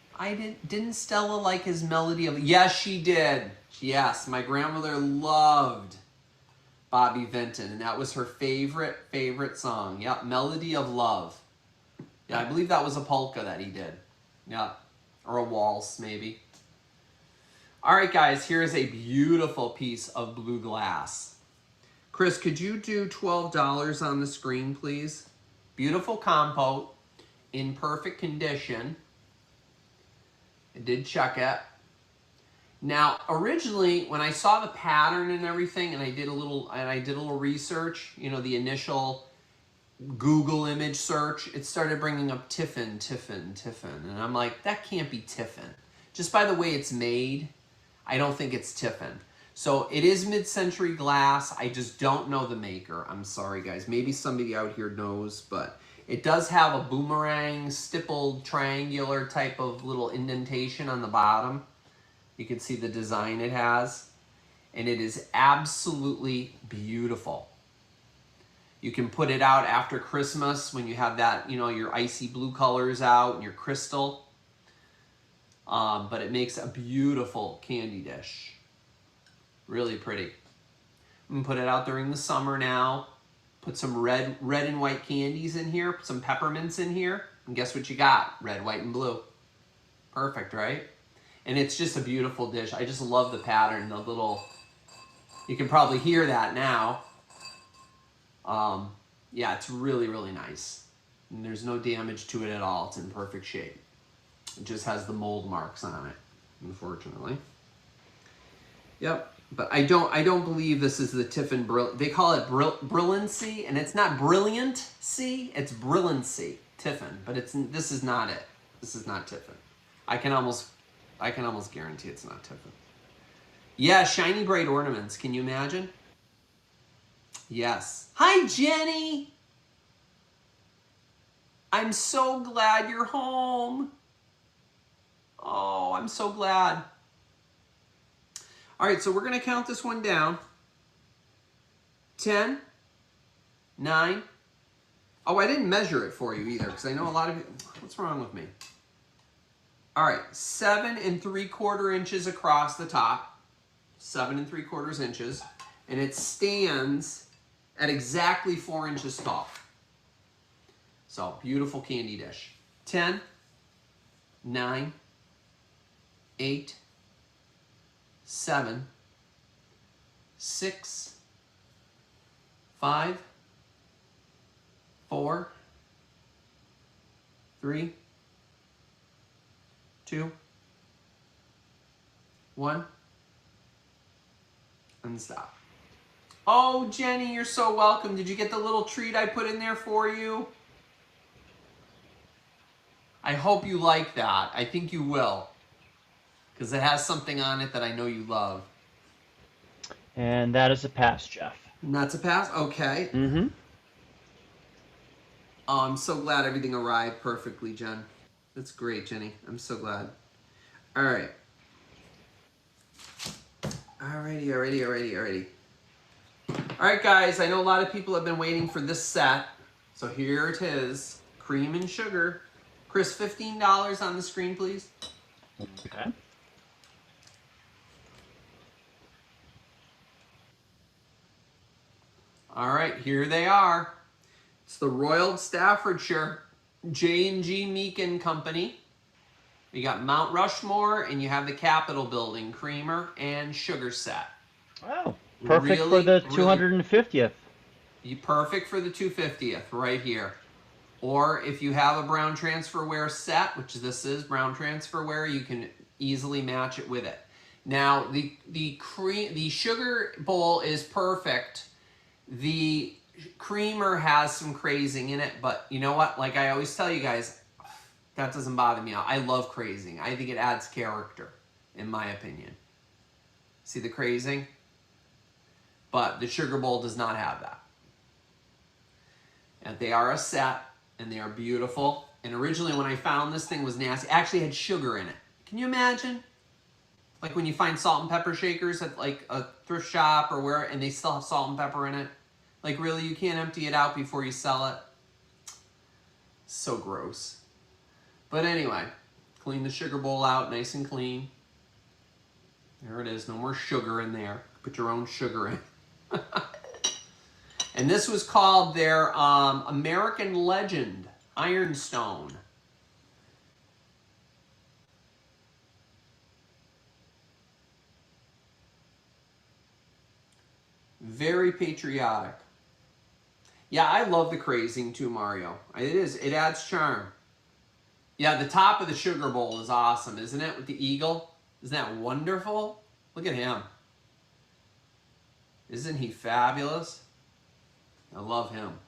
Didn't Stella like his melody of? Yes, she did. Yes, my grandmother loved Bobby Vinton, and that was her favorite song. Yep, Melody of Love. Yeah, I believe that was a polka that he did. Yep, or a waltz maybe. All right, guys. Here is a beautiful piece of blue glass. Chris, could you do $12 on the screen, please? Beautiful compote, in perfect condition. I did check it. Now, originally, when I saw the pattern and everything, and I did a little research, you know, the initial Google image search, it started bringing up Tiffin, and I'm like, that can't be Tiffin. Just by the way it's made, I don't think it's Tiffin. So it is mid-century glass. I just don't know the maker. I'm sorry, guys. Maybe somebody out here knows, but it does have a boomerang, stippled, triangular type of little indentation on the bottom. You can see the design it has, and it is absolutely beautiful. You can put it out after Christmas when you have that, you know, your icy blue colors out and your crystal. But it makes a beautiful candy dish. Really pretty. I'm gonna put it out during the summer now. Put some red and white candies in here. Put some peppermints in here. And guess what you got? Red, white, and blue. Perfect, right? And it's just a beautiful dish. I just love the pattern, the little, you can probably hear that now. Yeah, it's really, really nice. And there's no damage to it at all. It's in perfect shape. It just has the mold marks on it, unfortunately. Yep, but I don't believe this is the Tiffin they call it brilliancy, and it's not brilliancy, it's brilliancy, Tiffin, but this is not it. This is not Tiffin. I can almost guarantee it's not Tiffin. Yeah, shiny bright ornaments. Can you imagine? Yes. Hi, Jenny. I'm so glad you're home. Oh, I'm so glad. All right, so we're going to count this one down. 10, 9. Oh, I didn't measure it for you either, because I know a lot of you. What's wrong with me? All right, 7 3/4 inches across the top. 7 3/4 inches. And it stands at exactly 4 inches tall. So, beautiful candy dish. 10, 9, 8, 7, 6, 5, 4, 3, 2, 1, and stop. Oh, Jenny, you're so welcome. Did you get the little treat I put in there for you? I hope you like that. I think you will, because it has something on it that I know you love. And that is a pass, Jeff. And that's a pass? Okay. Mm-hmm. Oh, I'm so glad everything arrived perfectly, Jen. That's great, Jenny. I'm so glad. All right. Alrighty. All right, guys. I know a lot of people have been waiting for this set. So here it is. Cream and sugar. Chris, $15 on the screen, please. Okay. All right, here they are. It's the Royal Staffordshire J&G Meakin Company. You got Mount Rushmore, and you have the Capitol Building creamer and sugar set. Oh, perfect for the 250th. Perfect for the 250th right here. Or if you have a brown transferware set, which this is brown transferware, you can easily match it with it. Now the sugar bowl is perfect. The creamer has some crazing in it, but you know what? Like I always tell you guys, that doesn't bother me. I love crazing. I think it adds character, in my opinion. See the crazing? But the sugar bowl does not have that. And they are a set, and they are beautiful. And originally when I found this thing was nasty, it actually had sugar in it. Can you imagine? Like when you find salt and pepper shakers at like a thrift shop or where, and they still have salt and pepper in it. Like really, you can't empty it out before you sell it? So gross. But anyway, clean the sugar bowl out nice and clean. There it is, no more sugar in there. Put your own sugar in. And this was called their American Legend Ironstone. Very patriotic. Yeah, I love the crazing too, Mario. It adds charm. Yeah, the top of the sugar bowl is awesome, isn't it? With the eagle. Isn't that wonderful? Look at him. Isn't he fabulous? I love him.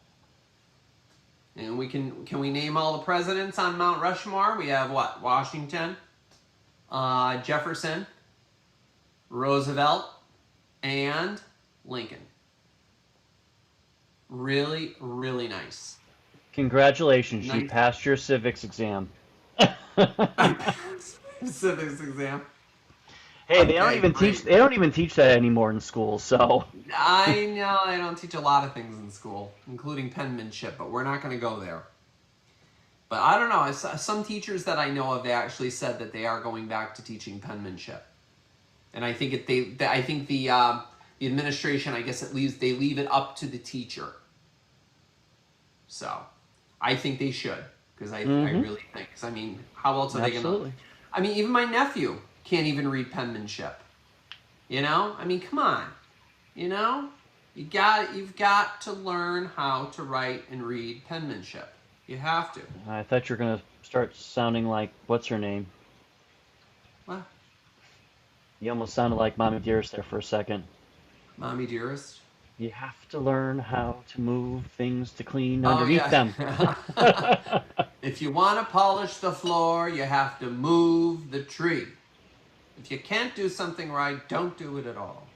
And can we name all the presidents on Mount Rushmore? We have what? Washington, Jefferson, Roosevelt, and Lincoln. Really, really nice. Congratulations, you passed your civics exam. Civics exam. Hey, they don't even teach that anymore in school, so. I know they don't teach a lot of things in school, including penmanship, but we're not going to go there. But I don't know. Some teachers that I know of, they actually said that they are going back to teaching penmanship, and I think the administration, I guess, they leave it up to the teacher. So, I think they should, because I really think. Cause I mean, how else are they going to? I mean, even my nephew can't even read penmanship. You know? I mean, come on. You know? You've got to learn how to write and read penmanship. You have to. I thought you were going to start sounding like, what's her name? What? You almost sounded like Mommy Dearest there for a second. Mommy Dearest? You have to learn how to move things to clean underneath them. If you want to polish the floor, you have to move the tree. If you can't do something right, don't do it at all.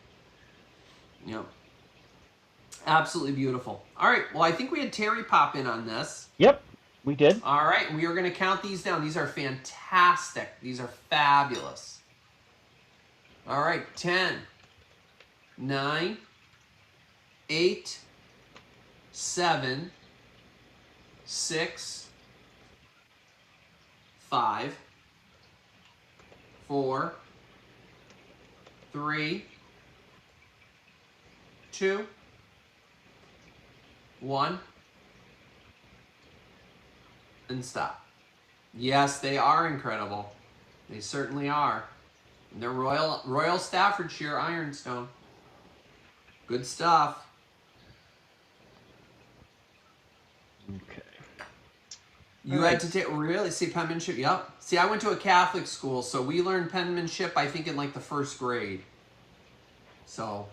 Yep. Absolutely beautiful. All right. Well, I think we had Terry pop in on this. Yep, we did. All right. We are going to count these down. These are fantastic. These are fabulous. All right. 10, 9, 8, 7, 6, 5, 4, 3, 2, 1, and stop. Yes, they are incredible. They certainly are. And they're Royal Staffordshire Ironstone. Good stuff. Okay. You had to take, really? See, penmanship? Yep. See, I went to a Catholic school, so we learned penmanship, I think, in like the first grade. So,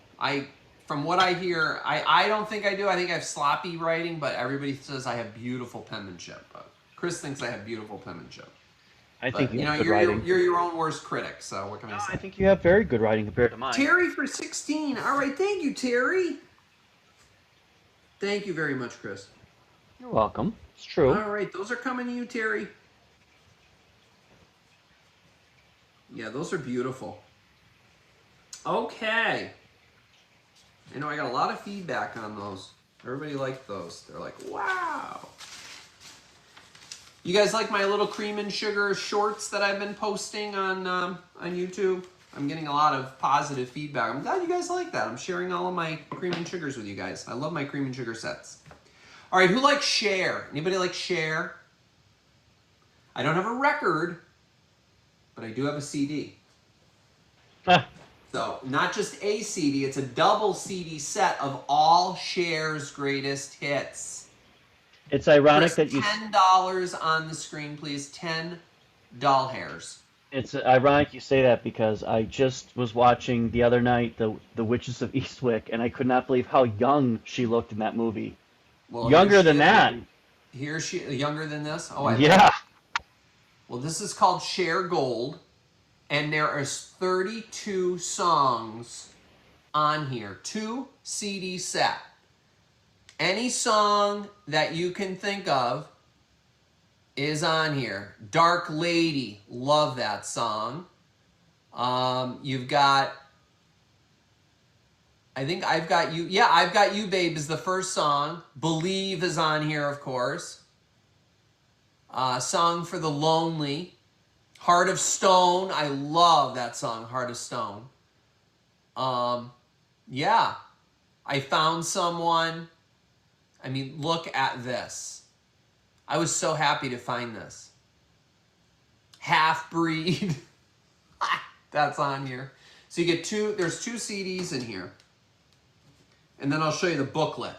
from what I hear, I don't think I do. I think I have sloppy writing, but everybody says I have beautiful penmanship. Chris thinks I have beautiful penmanship. I think you have good writing. You're your own worst critic, so what can I say? I think you have very good writing compared to mine. Terry for 16. All right, thank you, Terry. Thank you very much, Chris. You're welcome. It's true. All right, those are coming to you, Terry. Yeah, those are beautiful. Okay. I know I got a lot of feedback on those. Everybody liked those. They're like, wow. You guys like my little cream and sugar shorts that I've been posting on YouTube? I'm getting a lot of positive feedback. I'm glad you guys like that. I'm sharing all of my cream and sugars with you guys. I love my cream and sugar sets. All right, who likes Cher? Anybody like Cher? I don't have a record, but I do have a CD. So, not just a CD, it's a double CD set of all Cher's greatest hits. It's ironic Chris, that you. $10 on the screen, please. 10 doll hairs. It's ironic you say that because I just was watching the other night the Witches of Eastwick, and I could not believe how young she looked in that movie. Well, here Younger she than is that. looking. Here she younger than this. Oh, I bet. Yeah. Well, this is called Share Gold, and there are 32 songs on here. 2 CD set. Any song that you can think of is on here. Dark Lady, love that song. You've got, I think I've Got You. Yeah, I've Got You, Babe is the first song. Believe is on here, of course. Song for the Lonely. Heart of Stone, I love that song, Heart of Stone. Yeah, I Found Someone. I mean, look at this. I was so happy to find this. Half Breed. That's on here. So you get there's 2 CDs in here. And then I'll show you the booklet.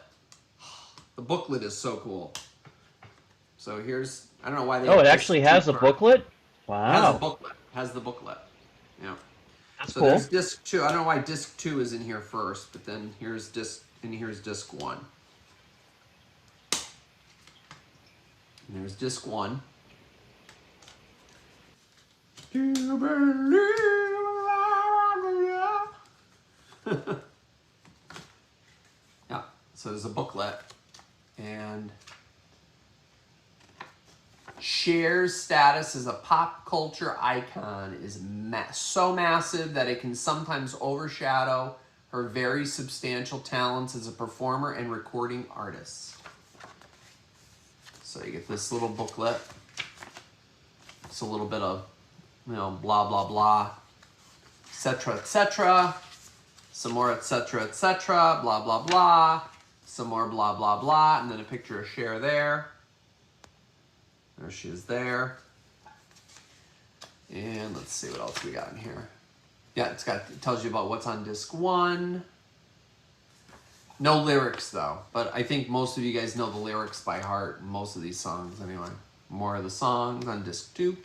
The booklet is so cool. So here's, I don't know why they Oh, have it disc actually 2 has a first. booklet? Has a Wow. booklet. Has the booklet. Yeah. That's So cool. there's disc 2. I don't know why disc 2 is in here first, but then here's disc 1. And there's disc 1. Do you believe? Yeah. So there's a booklet, and Cher's status as a pop culture icon is so massive that it can sometimes overshadow her very substantial talents as a performer and recording artist. So you get this little booklet. It's a little bit of, blah, blah, blah, etc., etc. Some more, etc., etc., blah, blah, blah. Some more, blah, blah, blah. And then a picture of Cher there. There she is there. And let's see what else we got in here. Yeah, it tells you about what's on disc 1. No lyrics though, but I think most of you guys know the lyrics by heart in most of these songs anyway. More of the songs on disc 2.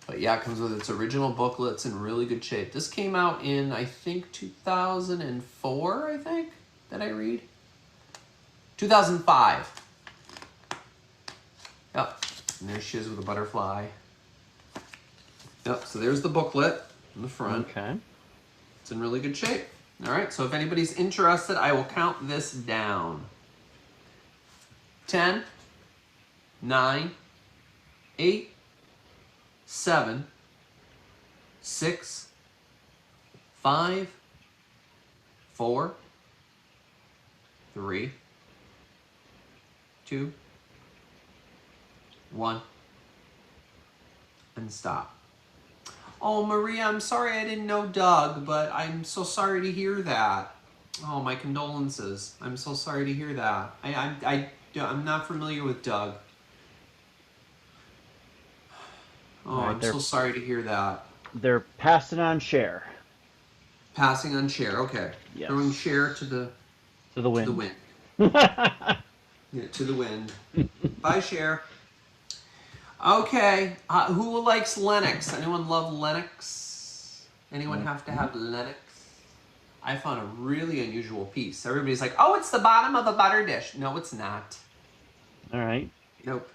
But yeah, it comes with its original booklet. It's in really good shape. This came out in, I think, 2004, I think. Did I read? 2005. Yep, and there she is with a butterfly. Yep, so there's the booklet in the front. Okay. It's in really good shape. All right, so if anybody's interested, I will count this down. 10, 9, 8, 7, 6, 5, 4, 3, 2, 1, and stop. Oh, Maria, I'm sorry I didn't know Doug, but I'm so sorry to hear that. Oh, my condolences. I'm so sorry to hear that. I'm not familiar with Doug. Oh, Right, I'm so sorry to hear that. They're passing on Cher. Passing on Cher, okay. Yes. Throwing Cher to the wind. To the wind. Yeah, to the wind. Bye, Cher. Okay, who likes Lennox? Anyone love Lennox? Anyone have to have Lennox? I found a really unusual piece. Everybody's like, oh, it's the bottom of a butter dish. No, it's not. All right. Nope.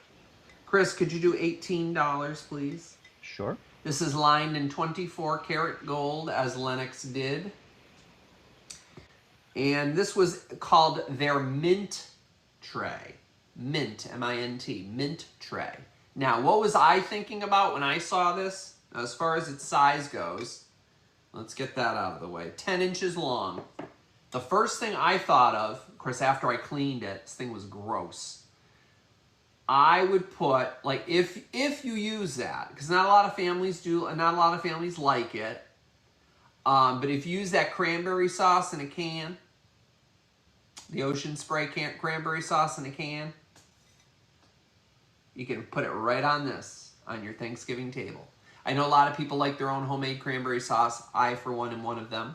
Chris, could you do $18, please? Sure. This is lined in 24 karat gold, as Lennox did. And this was called their mint tray. Mint, M-I-N-T, mint tray. Now, what was I thinking about when I saw this? As far as its size goes, let's get that out of the way. 10 inches long. The first thing I thought of course, after I cleaned it, this thing was gross. I would put, like, if you use that, because not a lot of families do, and not a lot of families like it, but if you use that cranberry sauce in a can, the Ocean Spray cranberry sauce in a can, you can put it right on this, on your Thanksgiving table. I know a lot of people like their own homemade cranberry sauce. I, for one, am one of them.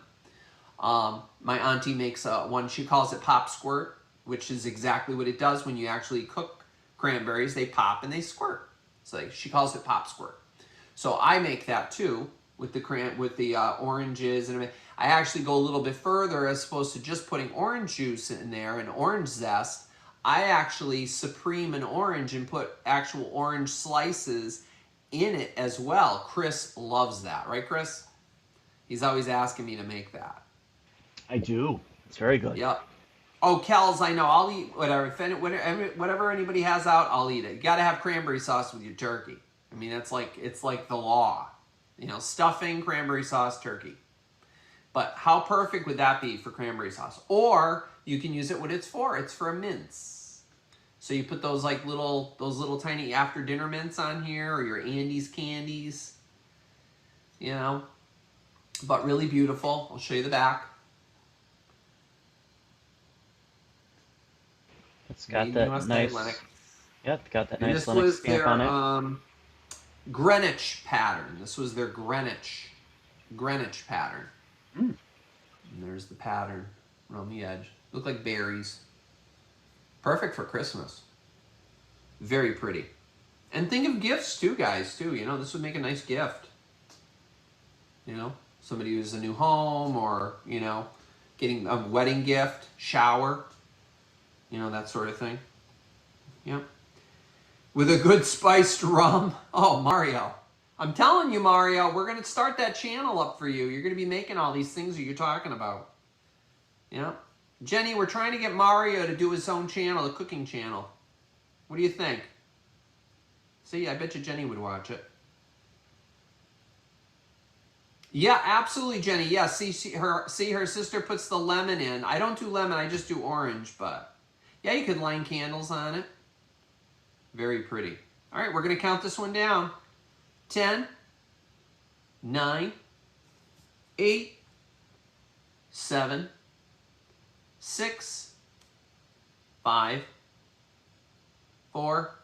My auntie makes one, she calls it Pop Squirt. which is exactly what it does when you actually cook cranberries. They pop and they squirt. It's like, she calls it pop squirt. So I make that too with the oranges, and I actually go a little bit further. As opposed to just putting orange juice in there and orange zest, I actually supreme an orange and put actual orange slices in it as well. Chris loves that, right, Chris? He's always asking me to make that. I do. It's very good. Yep. Oh, Kells, I know. I'll eat whatever. Whatever anybody has out, I'll eat it. You got to have cranberry sauce with your turkey. I mean, it's like the law. You know, stuffing, cranberry sauce, turkey. But how perfect would that be for cranberry sauce? Or you can use it what it's for. It's for a mince. So you put those little tiny after dinner mints on here, or your Andes candies. You know, but really beautiful. I'll show you the back. It's got that nice. Yep, got that nice Linux stamp on it. Greenwich pattern. This was their Greenwich pattern. And there's the pattern around the edge. Look like berries. Perfect for Christmas. Very pretty. And think of gifts too, guys, too. You know, this would make a nice gift. You know, somebody who's a new home, or, you know, getting a wedding gift, shower, you know, that sort of thing. Yep. With a good spiced rum. Oh, Mario. I'm telling you, Mario, we're going to start that channel up for you. You're going to be making all these things that you're talking about. Yeah. Jenny, we're trying to get Mario to do his own channel, a cooking channel. What do you think? See, I bet you Jenny would watch it. Yeah, absolutely, Jenny. Yeah, see her sister puts the lemon in. I don't do lemon, I just do orange, but yeah, you could line candles on it. Very pretty. All right, we're going to count this one down. 10, 9, 8, 7, 6, 5, 4,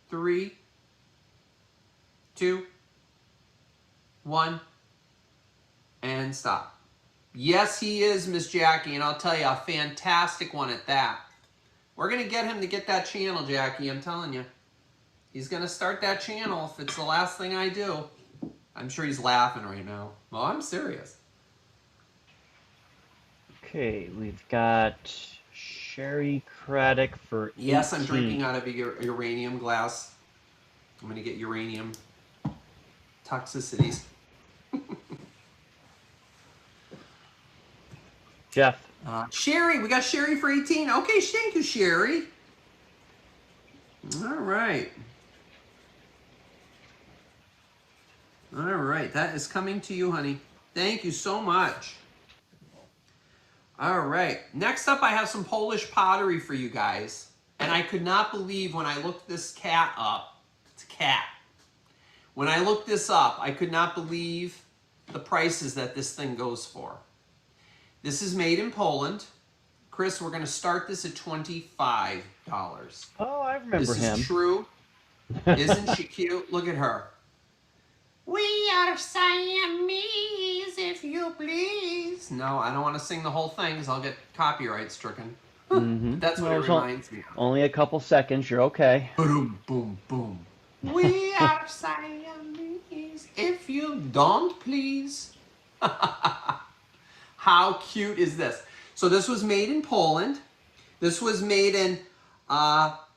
3, 2, 1, and stop. Yes, he is, Miss Jackie, and I'll tell you, a fantastic one at that. We're going to get him to get that channel, Jackie, I'm telling you. He's going to start that channel if it's the last thing I do. I'm sure he's laughing right now. Well, I'm serious. Okay, we've got Sherry Craddock for 18. Yes, I'm drinking out of a uranium glass. I'm going to get uranium toxicities. Jeff. Sherry, we got Sherry for 18. Okay, thank you, Sherry. All right. All right, that is coming to you, honey. Thank you so much. All right, next up I have some Polish pottery for you guys. And I could not believe when I looked this cat up. It's a cat. When I looked this up, I could not believe the prices that this thing goes for. This is made in Poland. Chris, we're going to start this at $25. Oh, I remember him. This is true. Isn't she cute? Look at her. We are Siamese, if you please. No, I don't want to sing the whole thing because I'll get copyright stricken. That's what it reminds me of. Only a couple seconds, you're okay. Boom, boom, boom. We are Siamese, if you don't please. How cute is this? So this was made in Poland. This was made in Bolesławiec,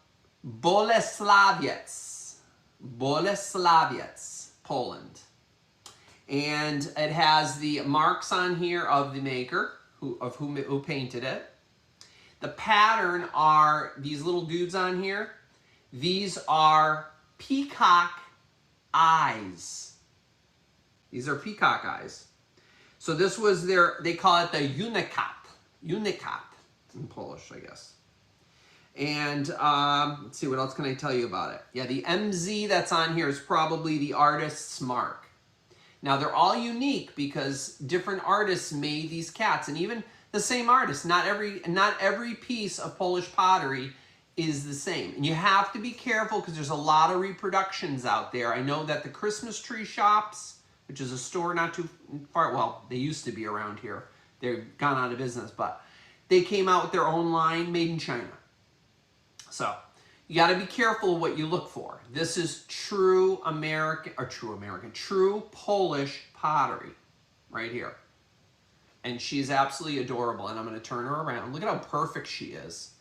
Poland. And it has the marks on here of the maker, who painted it. The pattern are these little dudes on here. These are peacock eyes. These are peacock eyes. So this was they call it the unikat in Polish, I guess. And let's see, what else can I tell you about it? Yeah, the MZ that's on here is probably the artist's mark. Now, they're all unique because different artists made these cats, and even the same artist. Not every piece of Polish pottery is the same. And you have to be careful because there's a lot of reproductions out there. I know that the Christmas tree shops, which is a store not too far, well, they used to be around here. They've gone out of business, but they came out with their own line made in China. So you got to be careful what you look for. This is true Polish pottery right here. And she's absolutely adorable. And I'm going to turn her around. Look at how perfect she is.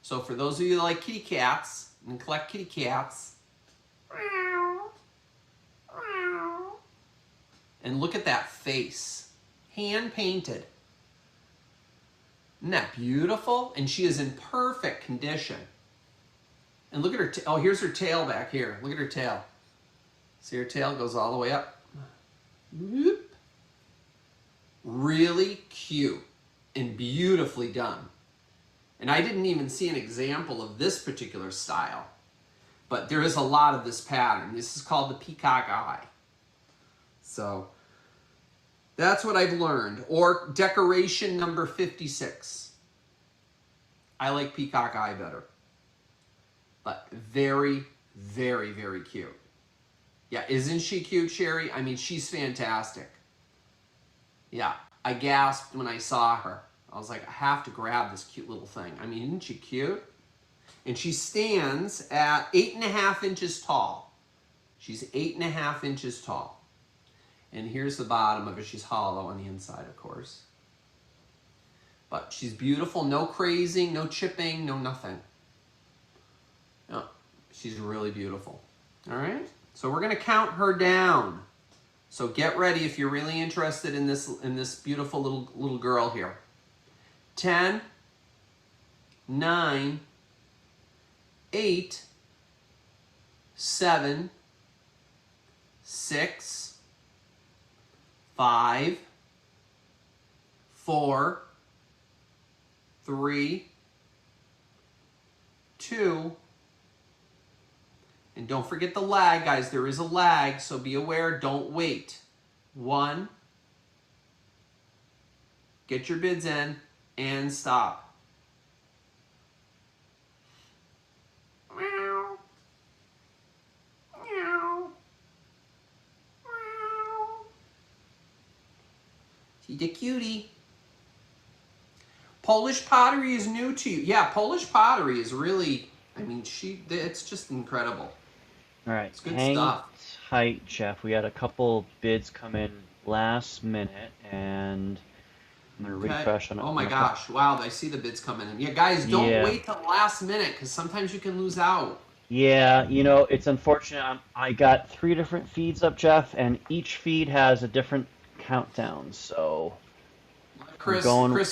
So for those of you that like kitty cats and collect kitty cats, and look at that face, hand painted. Isn't that beautiful? And she is in perfect condition. And look at her, oh, here's her tail back here. Look at her tail. See her tail goes all the way up. Whoop. Really cute and beautifully done. And I didn't even see an example of this particular style, but there is a lot of this pattern. This is called the peacock eye. So that's what I've learned. Or decoration number 56. I like peacock eye better. But very, very, very cute. Yeah, isn't she cute, Sherry? I mean, she's fantastic. Yeah, I gasped when I saw her. I was like, I have to grab this cute little thing. I mean, isn't she cute? And she stands at 8.5 inches tall. She's 8.5 inches tall. And here's the bottom of it. She's hollow on the inside, of course. But she's beautiful. No crazing, no chipping, no nothing. No, she's really beautiful. All right? So we're going to count her down. So get ready if you're really interested in this beautiful little girl here. 10, 9, 8, 7, 6, 5, 4, 3, 2, and don't forget the lag, guys. There is a lag, so be aware. Don't wait. 1. Get your bids in and stop. Meow. Meow. Meow. See the cutie. Polish pottery is new to you. Yeah, Polish pottery is really, I mean, it's just incredible. All right, it's good hang stuff. tight, Jeff. We had a couple bids come in last minute, and I'm gonna refresh on it. Oh my gosh! Wow, I see the bids coming in. Yeah, guys, don't wait till the last minute because sometimes you can lose out. Yeah, you know, it's unfortunate. I got 3 different feeds up, Jeff, and each feed has a different countdown. So Chris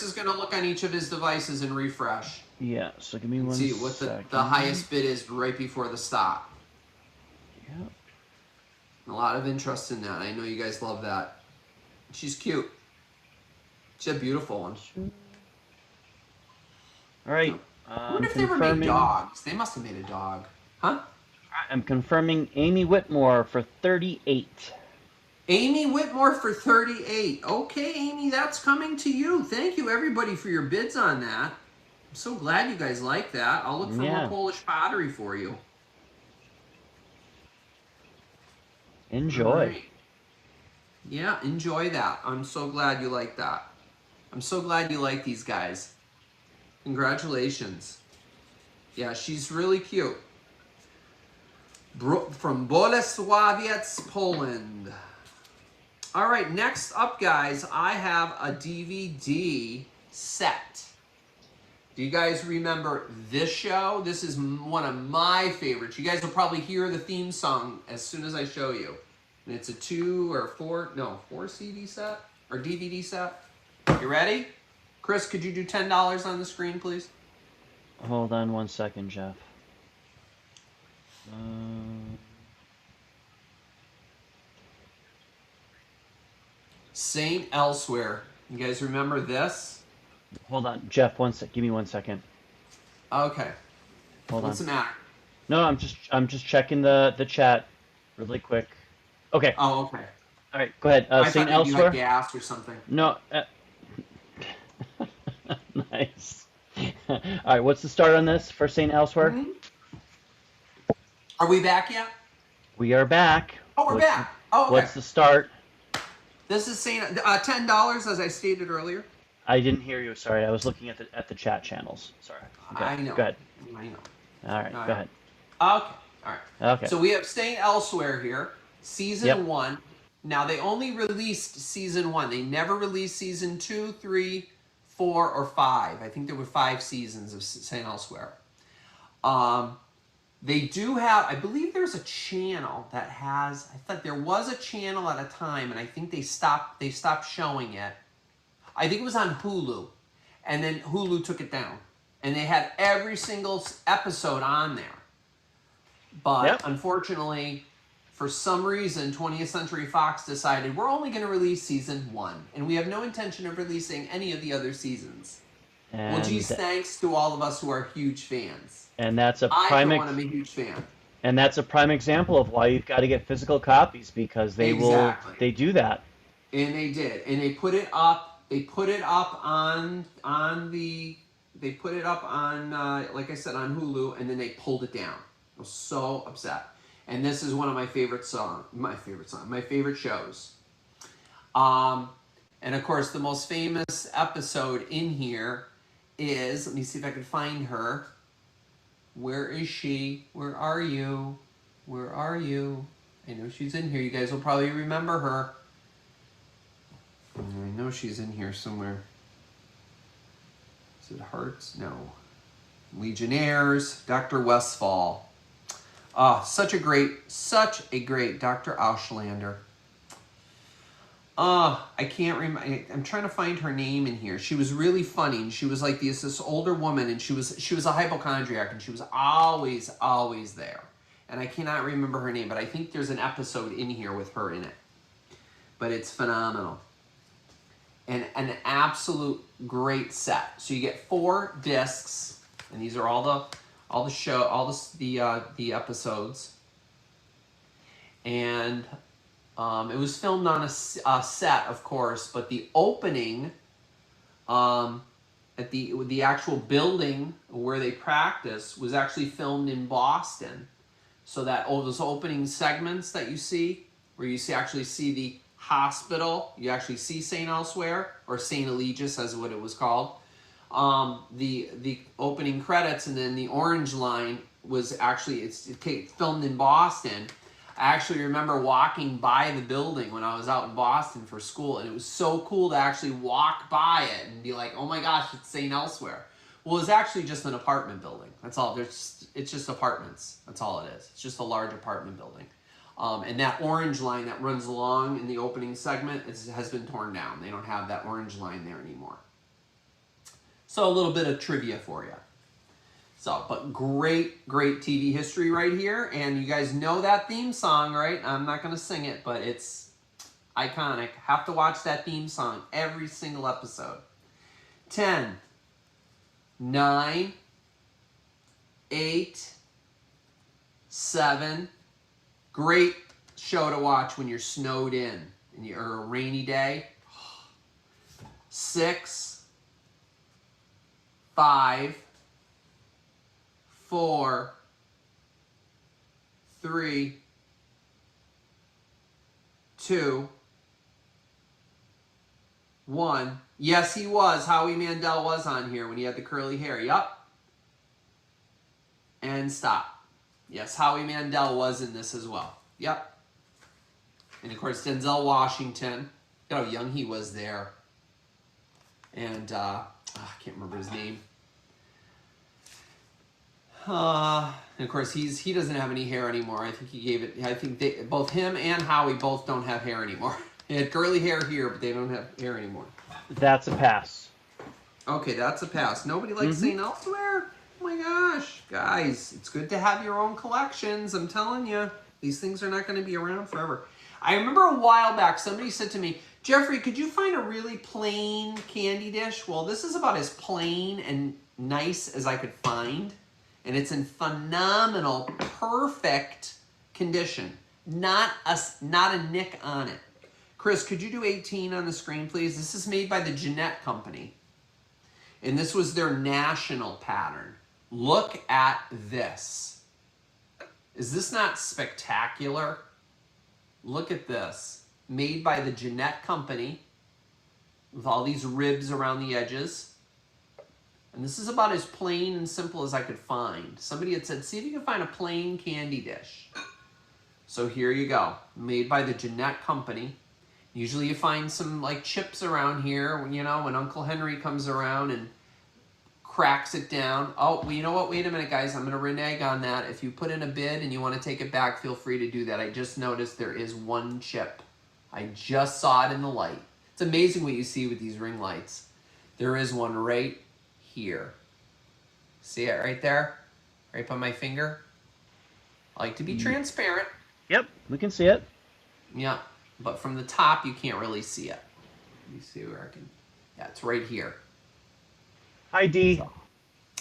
is gonna look on each of his devices and refresh. Yeah. So give me one second. See what the highest bid is right before the stop. Yeah. A lot of interest in that. I know you guys love that. She's cute. She's a beautiful one. All right. I wonder if they ever made dogs. They must have made a dog. Huh? I'm confirming Amy Whitmore for 38. Amy Whitmore for 38. Okay, Amy, that's coming to you. Thank you, everybody, for your bids on that. I'm so glad you guys like that. I'll look for more Polish pottery for you. Enjoy. Right. Yeah, enjoy that. I'm so glad you like that. I'm so glad you like these guys. Congratulations. Yeah, she's really cute. From Bolesławiec, Poland. All right, next up, guys, I have a DVD set. Do you guys remember this show? This is one of my favorites. You guys will probably hear the theme song as soon as I show you. And it's a 4 CD set or DVD set. You ready? Chris, could you do $10 on the screen, please? Hold on one second, Jeff. Saint Elsewhere. You guys remember this? Hold on, Jeff. Give me 1 second. Okay. Hold What's on. the matter? No, I'm just checking the chat really quick. Okay. Oh, okay. All right, go ahead. Saint Elsewhere. You had gas or something. No. Nice. All right, what's the start on this for Saint Elsewhere? Mm-hmm. Are we back yet? We are back. Oh, we're back. Oh, okay. What's the start? This is Saint $10, as I stated earlier. I didn't hear you. Sorry, I was looking at the chat channels. Sorry. Okay, I know. go ahead. I know. All right, All go right. ahead. Okay. All right. Okay. So we have Staying Elsewhere here, Yep. season 1. Now they only released season 1. They never released season 2, 3, 4, or 5. I think there were 5 seasons of Staying Elsewhere. Um, they do have, I believe there's a channel that has, I thought there was a channel at a time, and I think they stopped showing it. I think it was on Hulu, and then Hulu took it down, and they had every single episode on there. But Yep. unfortunately, for some reason, 20th Century Fox decided we're only going to release season 1, and we have no intention of releasing any of the other seasons. Well, geez, And thanks to all of us who are huge fans. and that's a I, for prime one, am a huge fan. and that's a prime example of why you've got to get physical copies because Exactly. they do that. And they did. And they put it up. They put it up They put it up on, like I said, on Hulu, and then they pulled it down. I was so upset. And this is one of my favorite shows. And of course, the most famous episode in here is, let me see if I can find her. Where is she? Where are you? Where are you? I know she's in here. You guys will probably remember her. I know she's in here somewhere. Is it Hearts? No. Legionnaires. Dr. Westfall. Such a great Dr. Auslander. I can't remember. I'm trying to find her name in here. She was really funny. And she was like this older woman, and she was a hypochondriac, and she was always there. And I cannot remember her name, but I think there's an episode in here with her in it. But it's phenomenal. And an absolute great set. So you get 4 discs, and these are all the episodes. And it was filmed on a set, of course, but the opening at the actual building where they practice was actually filmed in Boston. So that those opening segments that you see, where you actually see the hospital, you actually see St. Elsewhere, or St. Eligius as what it was called. The opening credits, and then the orange line was actually filmed in Boston. I actually remember walking by the building when I was out in Boston for school, and it was so cool to actually walk by it and be like, oh my gosh, it's St. Elsewhere. Well, it's actually just an apartment building. That's all. It's just apartments. That's all it is. It's just a large apartment building. And that orange line that runs along in the opening segment has been torn down. They don't have that orange line there anymore. So a little bit of trivia for you. So, but great TV history right here. And you guys know that theme song, right? I'm not going to sing it, but it's iconic. Have to watch that theme song every single episode. 10, 9, 8, 7. Great show to watch when you're snowed in or a rainy day. 6, 5, 4, 3, 2, 1. Yes, he was. Howie Mandel was on here when he had the curly hair. Yup. And stop. Yes, Howie Mandel was in this as well. Yep. And of course, Denzel Washington. Look how young he was there. And I can't remember his name. And of course, he doesn't have any hair anymore. I think he gave it. I think both him and Howie both don't have hair anymore. They had curly hair here, but they don't have hair anymore. That's a pass. Okay, that's a pass. Nobody likes St. Elsewhere? Oh my gosh. Guys, it's good to have your own collections. I'm telling you, these things are not going to be around forever. I remember a while back, somebody said to me, Jeffrey, could you find a really plain candy dish? Well, this is about as plain and nice as I could find. And it's in phenomenal, perfect condition. Not a nick on it. Chris, could you do 18 on the screen, please? This is made by the Jeanette Company. And this was their national pattern. Look at this. Is this not spectacular? Look at this. Made by the Jeanette Company. with all these ribs around the edges. And this is about as plain and simple as I could find. Somebody had said, see if you can find a plain candy dish. So here you go, made by the Jeanette Company. Usually you find some like chips around here, you know, when Uncle Henry comes around and cracks it down. Oh, well, you know what? Wait a minute, guys. I'm going to renege on that. If you put in a bid and you want to take it back, feel free to do that. I just noticed there is one chip. I just saw it in the light. It's amazing what you see with these ring lights. There is one right here. See it right there? Right by my finger? I like to be transparent. Yep, we can see it. Yeah, but from the top, you can't really see it. Let me see where I can... Yeah, it's right here. Hi, Dee. So,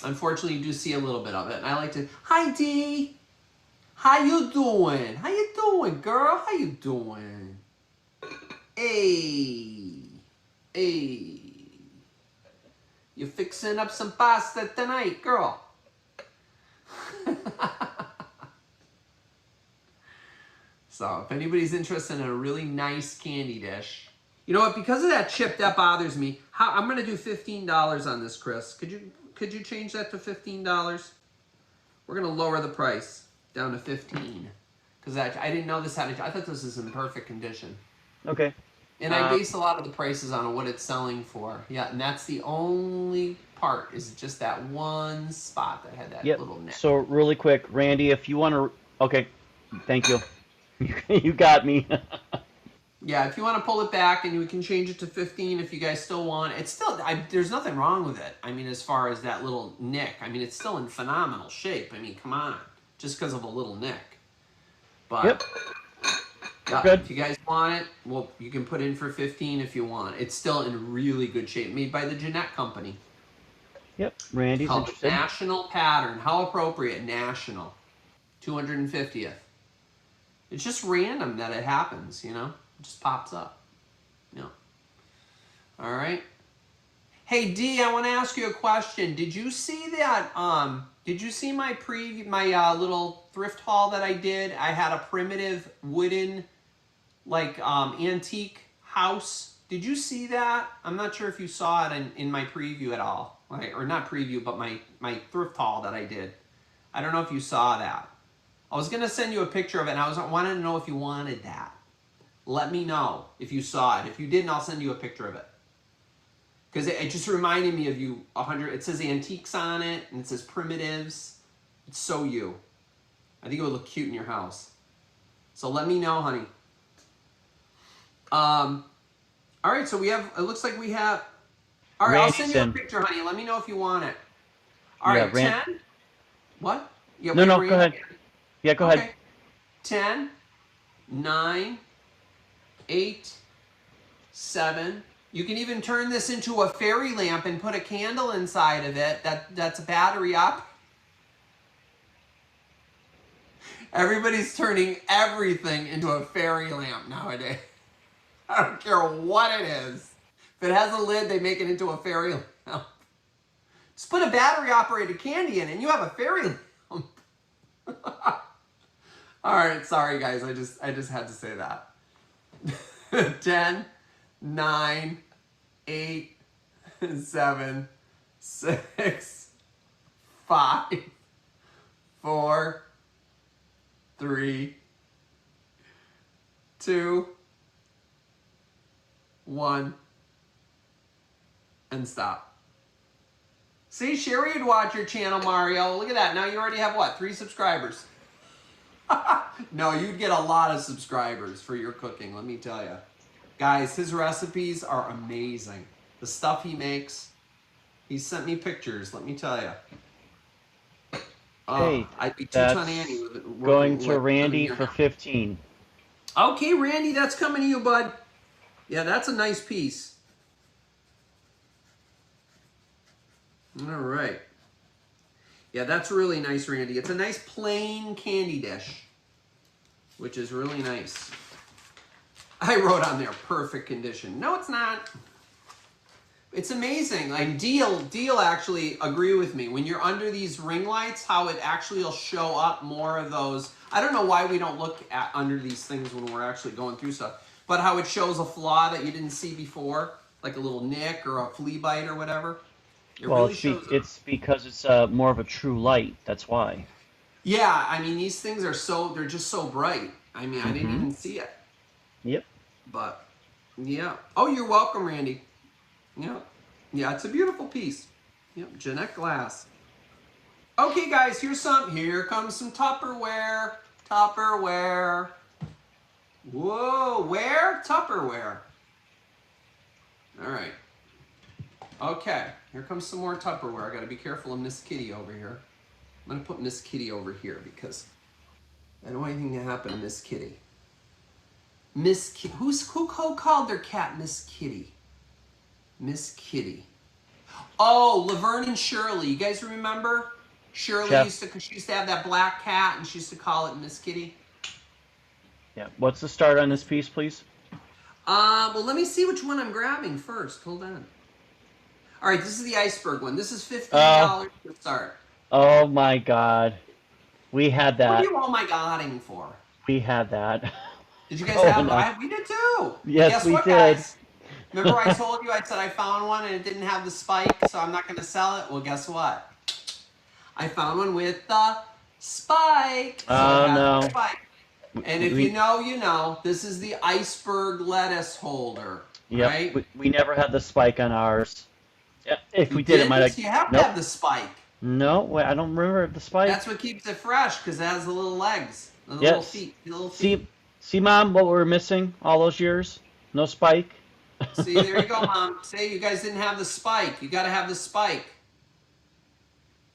unfortunately, you do see a little bit of it. And I like to... Hi, Dee. How you doing? How you doing, girl? How you doing? Hey. Hey. You fixing up some pasta tonight, girl? So, if anybody's interested in a really nice candy dish, you know what? Because of that chip, that bothers me. I'm going to do $15 on this, Chris. Could you change that to $15? We're going to lower the price down to $15 because I didn't know this had. I thought this was in perfect condition. Okay. And I base a lot of the prices on what it's selling for. Yeah, and that's the only part is just that one spot that had that little nick. So really quick, Randy, if you want to, okay, thank you. You got me. Yeah, if you want to pull it back and we can change it to 15 if you guys still want. It's still, there's nothing wrong with it. I mean, as far as that little nick, I mean, it's still in phenomenal shape. I mean, come on, just because of a little nick. But yeah, good. If you guys want it, well, you can put in for 15 if you want. It's still in really good shape, made by the Jeanette Company. Yep, Randy's Called interested. National Pattern. How appropriate, national. 250th. It's just random that it happens, you know? It just pops up. You know? All right. Hey, Dee, I want to ask you a question. Did you see that, did you see my little thrift haul that I did? I had a primitive wooden, like, antique house. Did you see that? I'm not sure if you saw it in my preview at all. Or not preview, but my thrift haul that I did. I don't know if you saw that. I was going to send you a picture of it, and I wanted to know if you wanted that. Let me know if you saw it. If you didn't, I'll send you a picture of it. Because it just reminded me of you 100. It says antiques on it, and it says primitives. It's so you. I think it would look cute in your house. So let me know, honey. All right, so we have, it looks like we have, all right, I'll send you a picture, honey. Let me know if you want it. All right, 10. What? Yeah, no, go ahead. Yeah, go ahead. 10, 9, 8, 7. You can even turn this into a fairy lamp and put a candle inside of it. That's a battery up. Everybody's turning everything into a fairy lamp nowadays. I don't care what it is. If it has a lid, they make it into a fairy lamp. Just put a battery-operated candy in it, and you have a fairy lamp. All right, sorry guys, I just had to say that. 10, 9, 8, 7, 6, 5, 4, 3, 2, 1, and stop. See, Sherry would watch your channel, Mario. Look at that. Now you already have what? 3 subscribers. No, you'd get a lot of subscribers for your cooking, let me tell you. Guys, his recipes are amazing. The stuff he makes, he sent me pictures, let me tell you. Hey, I'd be two-ton Annie with it. Going to Randy for 15. Okay, Randy, that's coming to you, bud. Yeah, that's a nice piece. All right. Yeah, that's really nice, Randy. It's a nice plain candy dish, which is really nice. I wrote on there, perfect condition. No, it's not. It's amazing. Like Deal actually agree with me. When you're under these ring lights, how it actually will show up more of those. I don't know why we don't look at under these things when we're actually going through stuff, but how it shows a flaw that you didn't see before. like a little nick or a flea bite or whatever. It Well, really shows up. it's because it's more of a true light. That's why. Yeah, I mean these things are they're just so bright. I mean I didn't Mm-hmm. even see it, Yep. but yeah. Oh, you're welcome, Randy. Yeah, yeah, it's a beautiful piece. Yep, Jeanette Glass. Okay, guys, here comes some Tupperware. Tupperware. Whoa, where? Tupperware. All right. Okay, here comes some more Tupperware. I got to be careful of Miss Kitty over here. I'm going to put Miss Kitty over here because I don't want anything to happen to Miss Kitty. Miss Kitty. Who called their cat Miss Kitty? Miss Kitty. Oh, Laverne and Shirley. You guys remember? Shirley Jeff. she used to have that black cat, and she used to call it Miss Kitty. Yeah. What's the start on this piece, please? Well, let me see which one I'm grabbing first. Hold on. All right, this is the iceberg one. This is $15 to start. Oh my God. We had What are that. you oh my godding for? We had that. Did you guys Going on. have? We did too. Yes, Guess we what, did. guys? Remember I told you I said I found one and it didn't have the spike, so I'm not going to sell it? Well, guess what? I found one with the spike. So Oh it has no. the spike. And if you know, you know. This is the iceberg lettuce holder, Yep. right? We never had the spike on ours. Yeah, if we did, it Didn't? might have. You have to Nope. have the spike. No, wait, I don't remember the spike. That's what keeps it fresh because it has the little legs, the little Yes. feet, the little feet. See, Mom, what we were missing all those years? No spike. See, there you go, Mom. Say you guys didn't have the spike. You got to have the spike.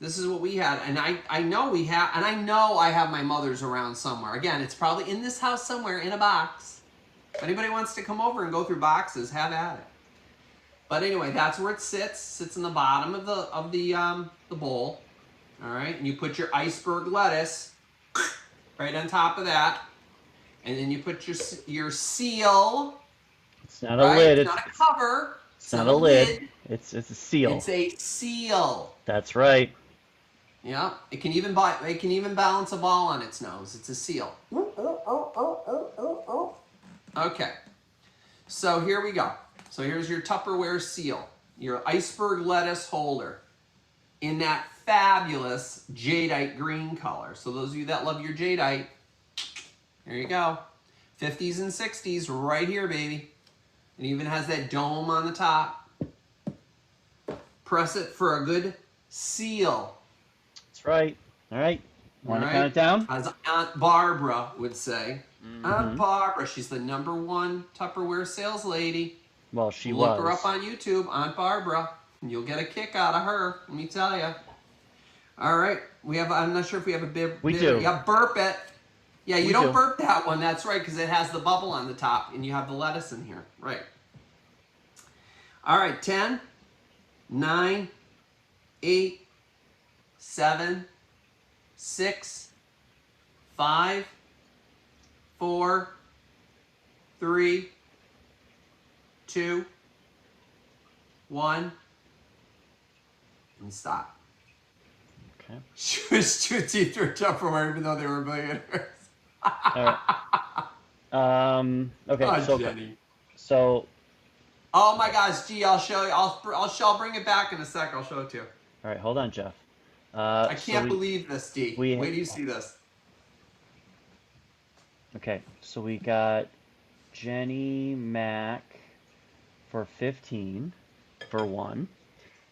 This is what we had, and I know we have, and I know I have my mother's around somewhere. Again, it's probably in this house somewhere in a box. If anybody wants to come over and go through boxes, have at it. But anyway, that's where it sits. Sits in the bottom of the bowl. All right, and you put your iceberg lettuce right on top of that, and then you put your seal. It's not a lid. It's not a cover. It's not a lid. It's a seal. It's a seal. That's right. Yeah, it can even balance a ball on its nose. It's a seal. Okay, so here we go. So here's your Tupperware seal, your iceberg lettuce holder, in that fabulous jadeite green color. So those of you that love your jadeite, there you go. 50s and 60s right here, baby. It even has that dome on the top. Press it for a good seal. That's right. All right. Want to count it down? As Aunt Barbara would say. Mm-hmm. Aunt Barbara, she's the #1 Tupperware sales lady. Well, she Look was. her up on YouTube, Aunt Barbara. You'll get a kick out of her, let me tell you. All right, I'm not sure if we have a bib. We do. Yeah, burp it. Yeah, you don't burp that one, that's right, because it has the bubble on the top, and you have the lettuce in here, right. All right, 10, 9, 8, 7, 6, 5, 4, 3, 2, 1, and stop. Okay. She was tootsy through Tupperware even though they were billionaires. All right. Okay. Oh, Jenny. So. Oh my gosh, gee, I'll show you. I'll bring it back in a sec. I'll show it to you. All right, hold on, Jeff. I can't believe this, D. Wait till you see this. Okay, so we got Jenny Mac for 15 for one,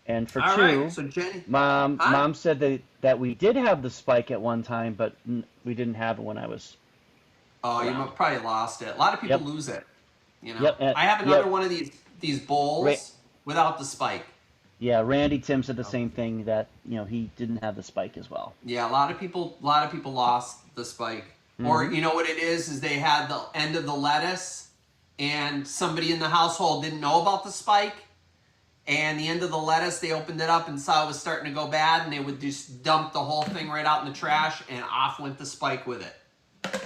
and for all 2. Right, so Jenny, Mom said that we did have the spike at one time, but we didn't have it when I was. Oh, around. You probably lost it. A lot of people lose it. You know, I have another one of these bowls without the spike. Yeah, Randy Tim said the same thing, that he didn't have the spike as well. Yeah, a lot of people lost the spike. Mm-hmm. Or you know what it is they had the end of the lettuce and somebody in the household didn't know about the spike, and the end of the lettuce, they opened it up and saw it was starting to go bad, and they would just dump the whole thing right out in the trash, and off went the spike with it.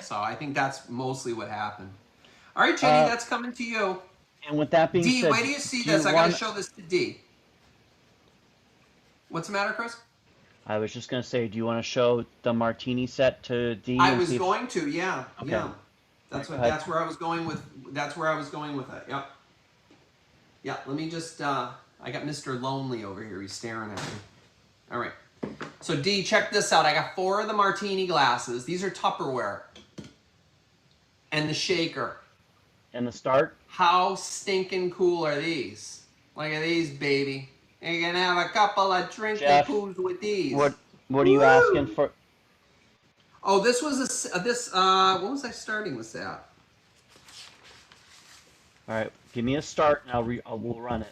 So I think that's mostly what happened. All right, Jenny, that's coming to you. And with that being said, D, wait till you see this. I got to show this to D. What's the matter, Chris? I was just going to say, do you want to show the martini set to D? I was going to, yeah. Okay. Yeah. That's where I was going with it. Yep. Yeah, let me just, I got Mr. Lonely over here. He's staring at me. All right. So D, check this out. I got 4 of the martini glasses. These are Tupperware. And the shaker. And the start? How stinking cool are these? Look at these, baby. You can have a couple of drinkly Jeff, poos with these. what are you asking Woo! for? Oh, this was what was I starting with that? All right, give me a start and we'll run it.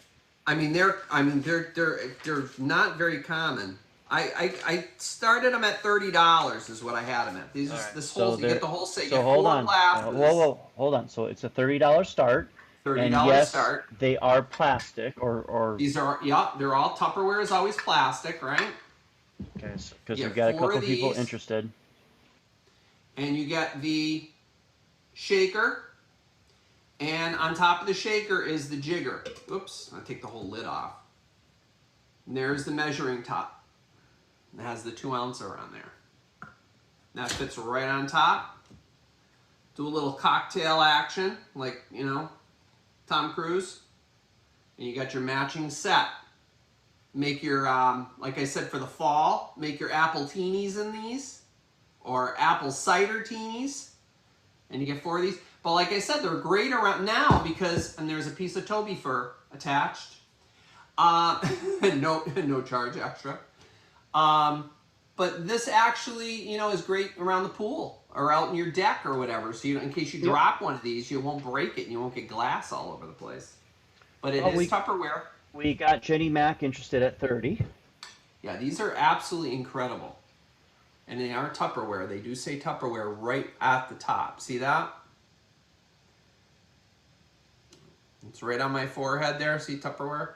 They're not very common. I started them at $30 is what I had them at. These All are right, this so whole you get the whole set. You so get hold 4 on. glasses. Whoa, hold on. So it's a $30 start. And $30 yes, start. they are plastic or These are they're all Tupperware is always plastic, right? okay, because You we've get got a 4 couple of people these. interested. And you get the shaker, and on top of the shaker is the jigger. Oops, I'll take the whole lid off. And there's the measuring top. It has the 2-ouncer on there. That fits right on top. Do a little cocktail action, like, you know, Tom Cruise. And you got your matching set. Make your, like I said, for the fall, make your apple teenies in these. Or apple cider teenies. And you get 4 of these. But like I said, they're great around now because, and there's a piece of Toby fur attached. No charge extra. But this actually, you know, is great around the pool or out in your deck or whatever. So in case you drop one of these, you won't break it and you won't get glass all over the place. But it is Tupperware. We got Jenny Mac interested at 30. Yeah, these are absolutely incredible. And they are Tupperware. They do say Tupperware right at the top. See that? It's right on my forehead there. See Tupperware?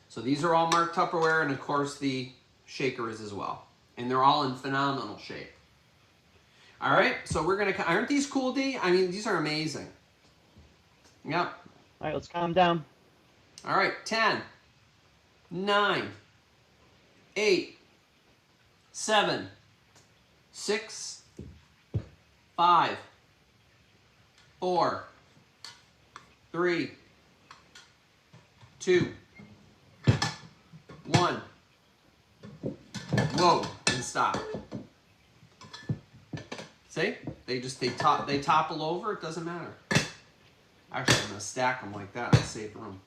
So these are all marked Tupperware, and of course the shaker is as well. And they're all in phenomenal shape. All right, so we're going to... Aren't these cool, D? I mean, these are amazing. Yep. All right, let's calm down. All right, 10, 9, 8, 7, 6, 5, 4, 3, 2, 1. Whoa, and stop. See? They topple over, it doesn't matter. Actually, I'm gonna stack them like that to save room.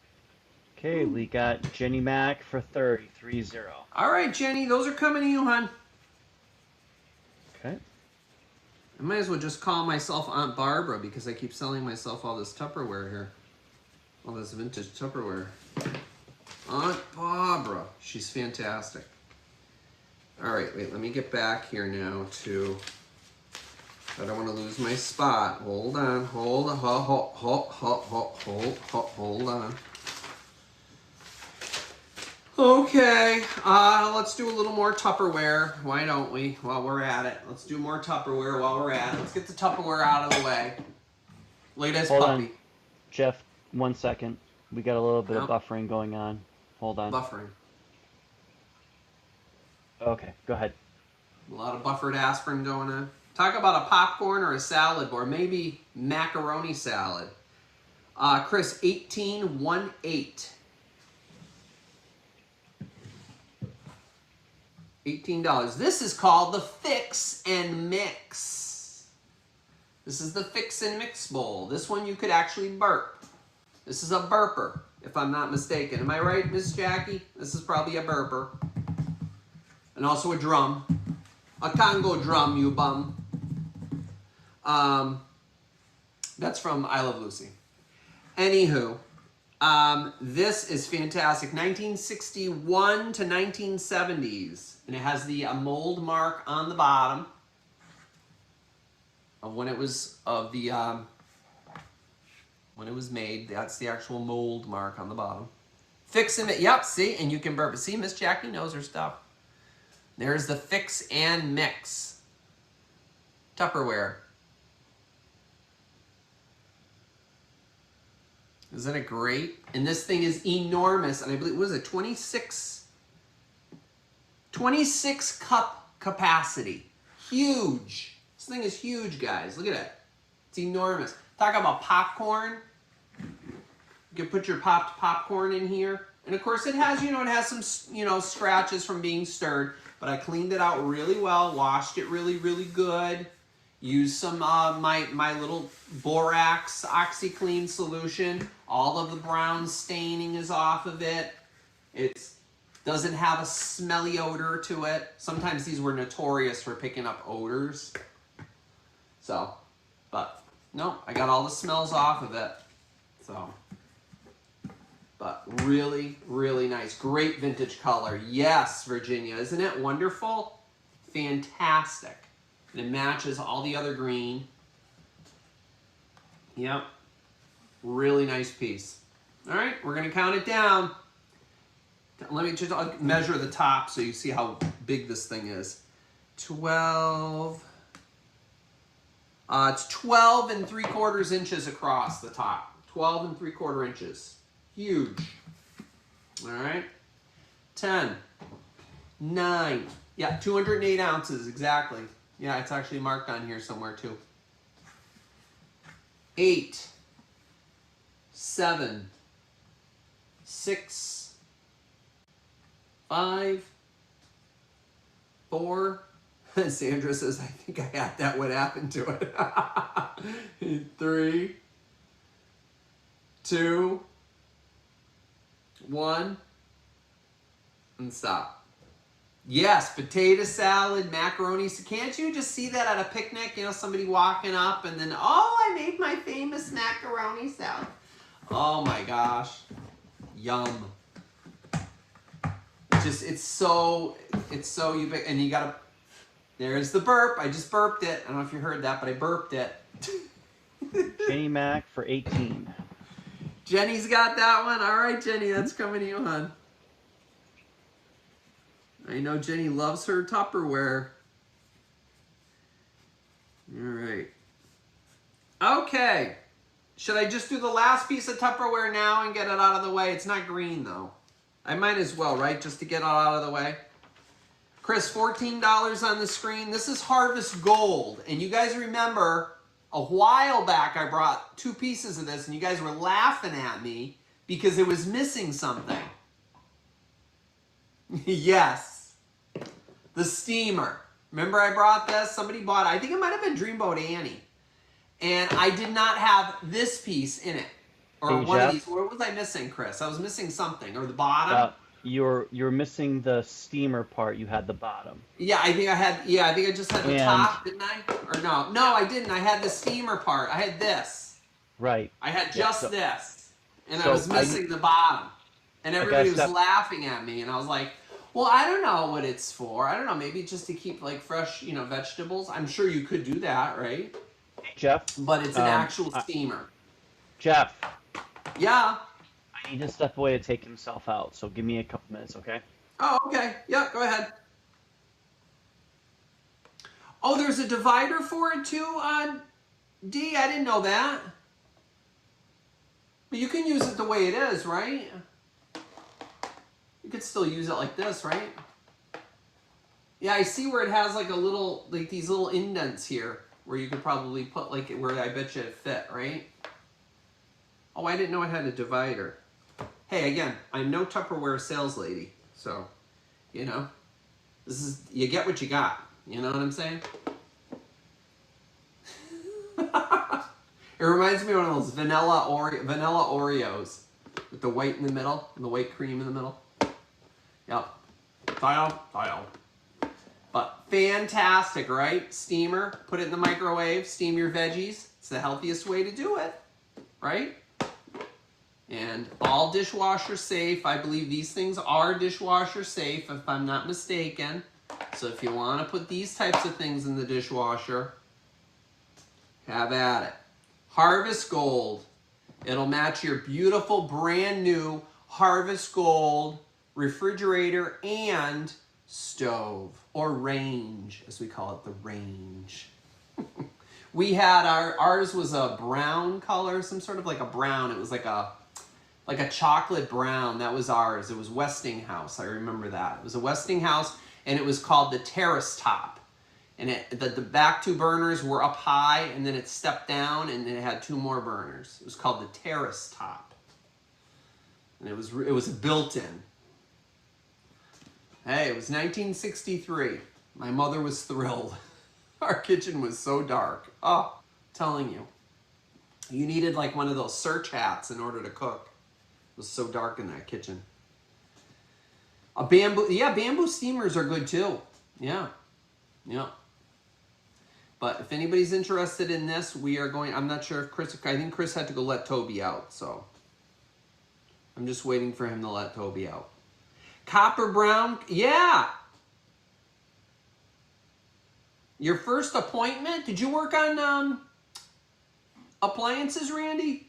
Okay, we got Jenny Mac for 30, 3-0. All right, Jenny, those are coming to you, hon. Okay. I might as well just call myself Aunt Barbara because I keep selling myself all this Tupperware here. All this vintage Tupperware. Aunt Barbara. She's fantastic. All right, wait, let me get back here now to... I don't want to lose my spot. Hold on, hold on. Okay, let's do a little more Tupperware. Why don't we, while we're at it? Let's do more Tupperware while we're at it. Let's get the Tupperware out of the way. Latest Hold puppy. on, Jeff, 1 second. We got a little bit of buffering going on. Hold on. Buffering. Okay, go ahead. A lot of buffered aspirin going on. Talk about a popcorn or a salad or maybe macaroni salad. Chris, 1818. $18. This is called the Fix and Mix. This is the Fix and Mix bowl. This one you could actually burp. This is a burper, if I'm not mistaken. Am I right, Miss Jackie? This is probably a burper. And also a drum. A Congo drum, you bum. That's from I Love Lucy. Anywho, this is fantastic. 1961 to 1970s. And it has the mold mark on the bottom of when it was made. That's the actual mold mark on the bottom. Fix and Mix. Yep, see? And you can burp it. See, Miss Jackie knows her stuff. There's the Fix and Mix. Tupperware. Isn't it great? And this thing is enormous. And I believe, what is it, 26 cup capacity. Huge. This thing is huge, guys. Look at it. It's enormous. Talk about popcorn. You can put your popped popcorn in here. And of course it has, it has some, scratches from being stirred, but I cleaned it out really well, washed it really, really good. Used some, my little borax OxyClean solution. All of the brown staining is off of it. It doesn't have a smelly odor to it. Sometimes these were notorious for picking up odors. So, but no, I got all the smells off of it. So, but really, really nice. Great vintage color. Yes, Virginia. Isn't it wonderful? Fantastic. And it matches all the other green. Yep. Really nice piece. All right, we're going to count it down. Let me just measure the top so you see how big this thing is. 12. It's 12 3/4 inches across the top. 12 3/4 inches. Huge. All right. 10. 9. Yeah, 208 ounces, exactly. Yeah, it's actually marked on here somewhere too. 8. 7. 6. 5. 4. Sandra says, I think I had that. What happened to it? 3. 2. 1. And stop. Yes, potato salad, macaroni. Can't you just see that at a picnic? Somebody walking up and then, oh, I made my famous macaroni salad. Oh my gosh. Yum. It's so ubiquitous. And you gotta, there's the burp. I just burped it. I don't know if you heard that, but I burped it. Jenny Mac for 18. Jenny's got that one. All right, Jenny, that's coming to you, hon. I know Jenny loves her Tupperware. All right. Okay. Should I just do the last piece of Tupperware now and get it out of the way? It's not green, though. I might as well, right? Just to get it out of the way. Chris, $14 on the screen. This is Harvest Gold. And you guys remember, a while back I brought 2 pieces of this, and you guys were laughing at me because it was missing something. Yes. The steamer. Remember I brought this? Somebody bought it. I think it might have been Dreamboat Annie. And I did not have this piece in it. Or hey, one Jeff? of these. What was I missing, Chris? I was missing something. Or the bottom. You're missing the steamer part. You had the bottom. Yeah, I think I just had the top, didn't I? Or no. No, I didn't. I had the steamer part. I had this. Right. I had just this. And I was missing the bottom. And everybody was laughing at me. And I was like, well, I don't know what it's for. I don't know. Maybe just to keep like fresh, vegetables. I'm sure you could do that, right? Hey, Jeff. But it's an actual steamer. Jeff. Yeah. I need to step away to take himself out. So give me a couple minutes, okay? Oh, okay. Yeah, go ahead. Oh, there's a divider for it too, D? I didn't know that. But you can use it the way it is, right? You could still use it like this, right? Yeah, I see where it has like a little, like these little indents here where you could probably put like where I bet you it fit, right? Oh, I didn't know it had a divider. Hey, again, I'm no Tupperware sales lady, so, this is, you get what you got. You know what I'm saying? It reminds me of one of those vanilla Oreos with the white in the middle and the white cream in the middle. Yep. Tile. But fantastic, right? Steamer, put it in the microwave, steam your veggies. It's the healthiest way to do it, right? And all dishwasher safe. I believe these things are dishwasher safe, if I'm not mistaken. So if you want to put these types of things in the dishwasher, have at it. Harvest Gold. It'll match your beautiful brand new Harvest Gold refrigerator and stove, or range, as we call it, the range. We had ours was a brown color, some sort of like a brown. It was like a chocolate brown. That was ours. It was Westinghouse. I remember that. It was a Westinghouse, and it was called the Terrace Top. And the back 2 burners were up high, and then it stepped down, and then it had 2 more burners. It was called the Terrace Top. and it was built-in. Hey, it was 1963. My mother was thrilled. Our kitchen was so dark. Oh, telling you. You needed like one of those search hats in order to cook. It was so dark in that kitchen. Bamboo steamers are good too. Yeah. But if anybody's interested in this, I'm not sure if I think Chris had to go let Toby out, so I'm just waiting for him to let Toby out. Copper brown, yeah. Your first appointment? Did you work on appliances, Randy?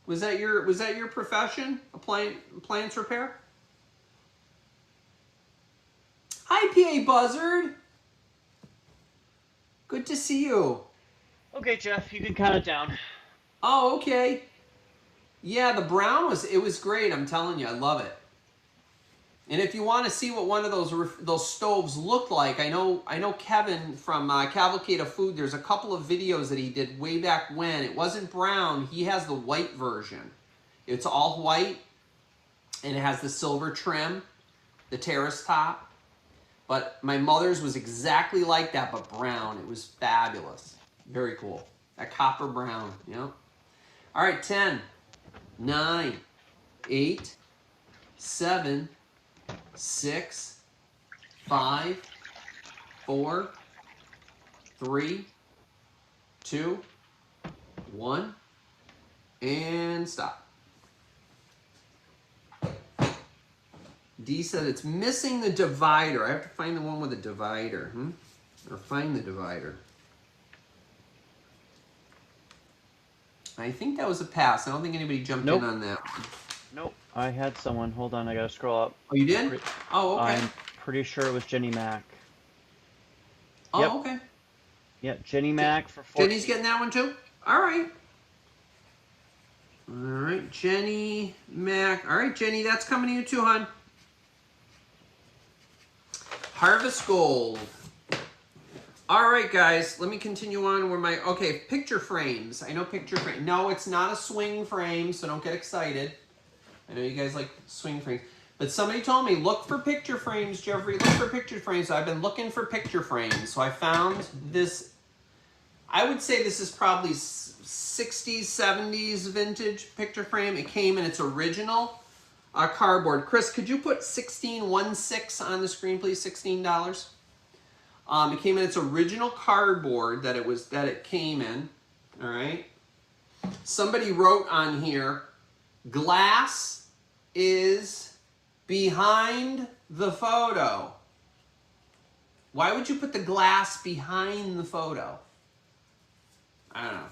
Was that your profession? Appliance repair? Hi, PA Buzzard. Good to see you. Okay, Jeff, you can count it down. Oh, okay. Yeah, the brown was great. I'm telling you, I love it. And if you want to see what one of those stoves looked like, I know Kevin from Cavalcade of Food. There's a couple of videos that he did way back when. It wasn't brown. He has the white version. It's all white, and it has the silver trim, the terrace top. But my mother's was exactly like that, but brown. It was fabulous. Very cool. That copper brown. Yeah. All right, 10, 9, 8, 7, 6, 5, 4, 3, 2, 1, and stop. D said it's missing the divider. I have to find the one with the divider. Or find the divider. I think that was a pass. I don't think anybody jumped in on that one. Nope. I had someone. Hold on, I gotta scroll up. Oh, you did? Oh, okay. I'm pretty sure it was Jenny Mac. Oh, yep. Okay. Yep, Jenny Mac for 14. Jenny's getting that one too? All right. All right, Jenny Mac. All right, Jenny, that's coming to you too, hon. Harvest Gold. All right, guys, let me continue on where okay, picture frames. I know picture frame. No, it's not a swing frame, so don't get excited. I know you guys like swing frames. But somebody told me, look for picture frames, Jeffrey, look for picture frames. So I've been looking for picture frames. So I found this, I would say this is probably 60s, 70s vintage picture frame. It came in its original cardboard. Chris, could you put 1616 on the screen, please? $16. It came in its original cardboard that it came in. All right. Somebody wrote on here, glass is behind the photo. Why would you put the glass behind the photo? I don't know.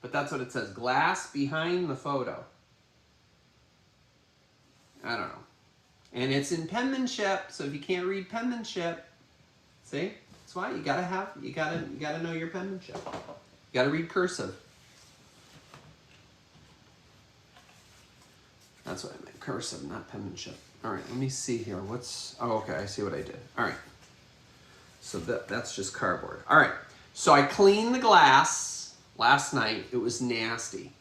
But that's what it says. Glass behind the photo. I don't know. And it's in penmanship, so if you can't read penmanship, see? That's why you gotta know your penmanship. You gotta read cursive. That's what I meant, cursive, not penmanship. All right, let me see here. Oh, okay, I see what I did. All right. So that's just cardboard. All right, so I cleaned the glass last night. It was nasty.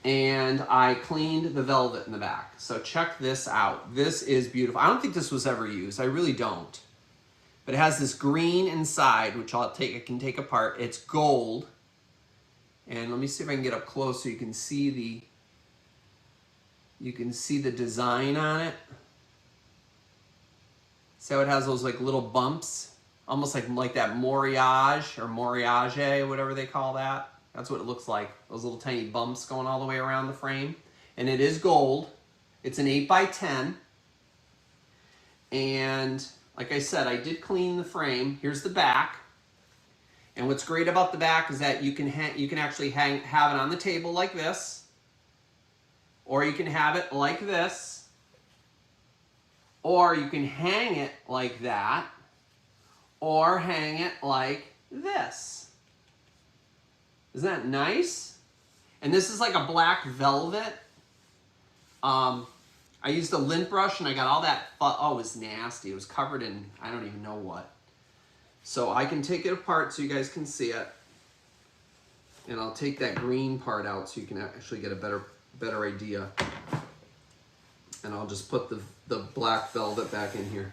And I cleaned the velvet in the back. So check this out. This is beautiful. I don't think this was ever used. I really don't. But it has this green inside, which I can take apart. It's gold. And let me see if I can get up close so you can see the design on it. So it has those like little bumps, almost like that moriage or moriage, whatever they call that. That's what it looks like. Those little tiny bumps going all the way around the frame. And it is gold. It's an 8x10. And like I said, I did clean the frame. Here's the back. And what's great about the back is that you can actually have it on the table like this. Or you can have it like this. Or you can hang it like that. Or hang it like this. Isn't that nice? And this is like a black velvet. I used a lint brush and I got all that, oh, it was nasty. It was covered in, I don't even know what. So I can take it apart so you guys can see it. And I'll take that green part out so you can actually get a better idea. And I'll just put the black velvet back in here.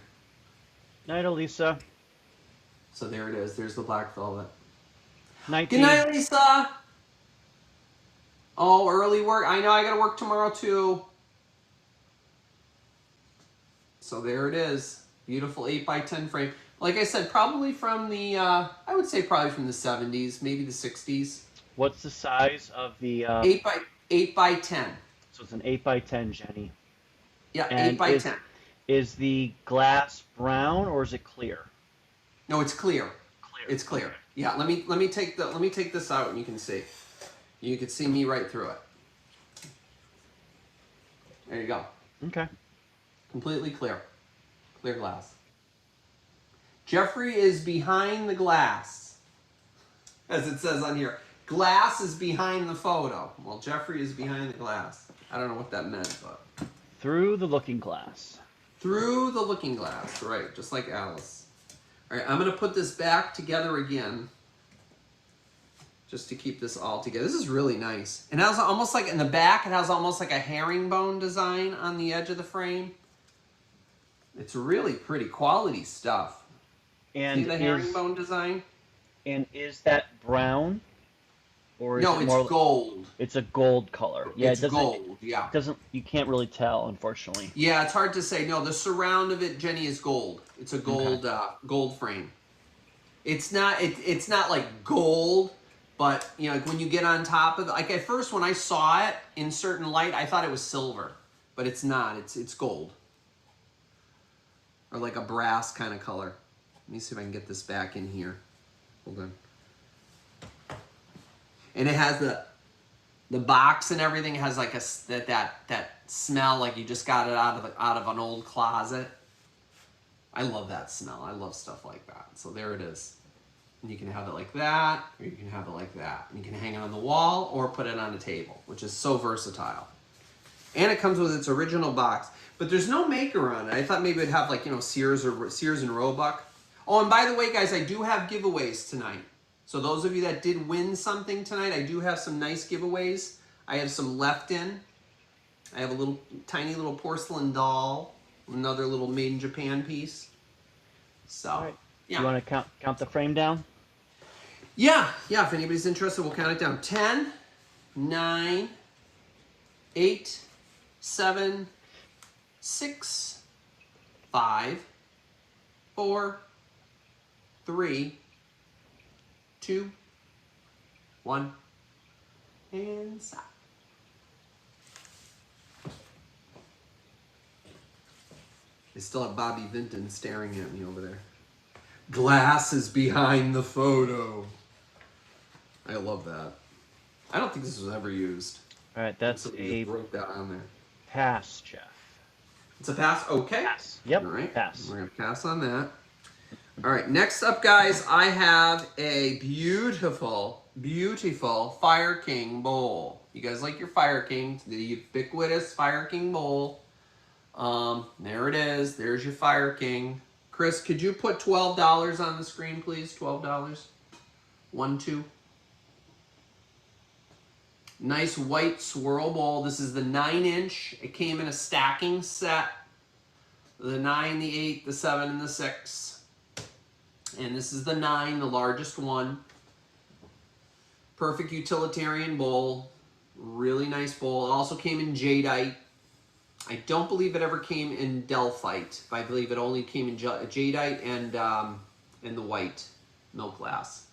Night, Elisa. So there it is. There's the black velvet. Night, Good Dee. night, Lisa. Oh, early work. I know I got to work tomorrow too. So there it is. Beautiful 8x10 frame. Like I said, probably from the, I would say probably from the 70s, maybe the 60s. What's the size of the... 8x10. So it's an 8x10, Jenny. Yeah, And 8x10. Is the glass brown or is it clear? No, it's clear. Clear. It's clear. Okay. Yeah, let me take this out and you can see. You can see me right through it. There you go. Okay. Completely clear. Clear glass. Jeffrey is behind the glass. As it says on here. Glass is behind the photo. Well, Jeffrey is behind the glass. I don't know what that meant, but... Through the looking glass. Through the looking glass. Right, just like Alice. All right, I'm going to put this back together again. Just to keep this all together. This is really nice. And it has almost like in the back, it has almost like a herringbone design on the edge of the frame. It's really pretty quality stuff. And see the herringbone design? And is that brown? Or is No, it it's more gold. It's a gold color. Yeah, it's gold, yeah. You can't really tell, unfortunately. Yeah, it's hard to say. No, the surround of it, Jenny, is gold. It's a gold gold frame. It's not like gold, but you know, like when you get on top of it, like at first when I saw it in certain light, I thought it was silver, but it's not. It's gold. Or like a brass kind of color. Let me see if I can get this back in here. Hold on. And it has the box and everything has like that smell like you just got it out of an old closet. I love that smell. I love stuff like that. So there it is. And you can have it like that, or you can have it like that. And you can hang it on the wall or put it on a table, which is so versatile. And it comes with its original box. But there's no maker on it. I thought maybe it'd have like, you know, Sears and Roebuck. Oh, and by the way, guys, I do have giveaways tonight. So those of you that did win something tonight, I do have some nice giveaways. I have some left in. I have a tiny little porcelain doll, another little made in Japan piece. So, right. yeah. You want to count the frame down? Yeah. If anybody's interested, we'll count it down. 10, 9, 8, 7, 6, 5, 4, 3, 2, 1, and stop. I still have Bobby Vinton staring at me over there. Glass is behind the photo. I love that. I don't think this was ever used. All right, that's Somebody a just wrote that on there. pass, Jeff. It's a pass? Okay. Pass. Yep, All right. pass. We're going to pass on that. All right, next up, guys, I have a beautiful, beautiful Fire King bowl. You guys like your Fire King, the ubiquitous Fire King bowl. There it is. There's your Fire King. Chris, could you put $12 on the screen, please? $12. 1, 2. Nice white swirl bowl. This is the 9-inch. It came in a stacking set. The 9, the 8, the 7, and the 6. And this is the 9, the largest one. Perfect utilitarian bowl. Really nice bowl. It also came in jadeite. I don't believe it ever came in delphite. I believe it only came in jadeite and the white milk glass.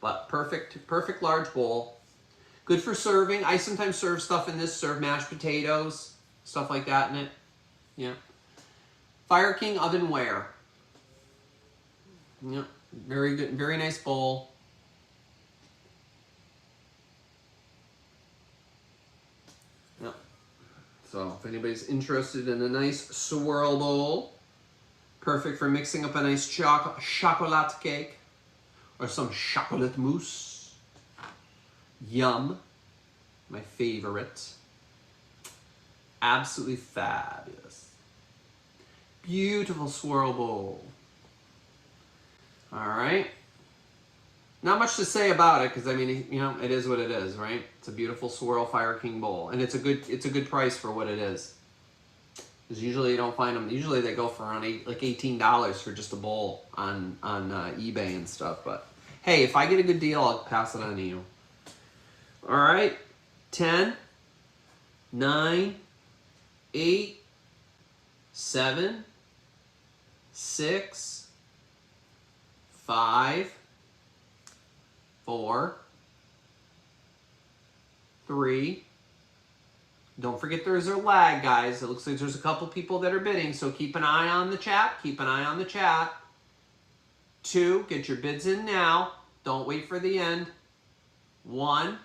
But perfect large bowl. Good for serving. I sometimes serve stuff in this. Serve mashed potatoes, stuff like that in it. Yeah. Fire King ovenware. Yep, very good, very nice bowl. Yep. So if anybody's interested in a nice swirl bowl, perfect for mixing up a nice chocolate cake or some chocolate mousse. Yum, my favorite. Absolutely fabulous. Beautiful swirl bowl. All right. Not much to say about it because I mean, you know, it is what it is, right? It's a beautiful swirl Fire King bowl, and it's a good price for what it is. Because usually you don't find them. Usually they go for around like $18 for just a bowl on eBay and stuff. But hey, if I get a good deal, I'll pass it on to you. All right, 10, 9, 8, 7, 6, 5, 4, 3. Don't forget there's a lag, guys. It looks like there's a couple people that are bidding, so keep an eye on the chat. Keep an eye on the chat. 2, get your bids in now. Don't wait for the end. 1.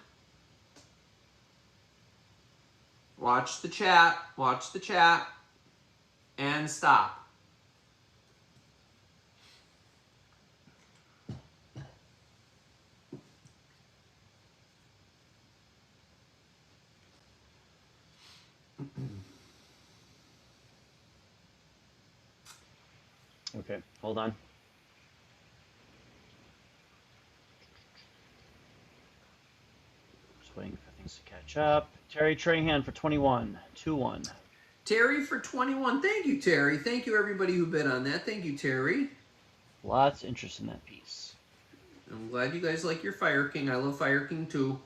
Watch the chat. Watch the chat. And stop. Okay, hold on. Just waiting for things to catch up. Terry Trahan for 21, 2-1. Terry for 21. Thank you, Terry. Thank you, everybody who bid on that. Thank you, Terry. Lots of interest in that piece. I'm glad you guys like your Fire King. I love Fire King too.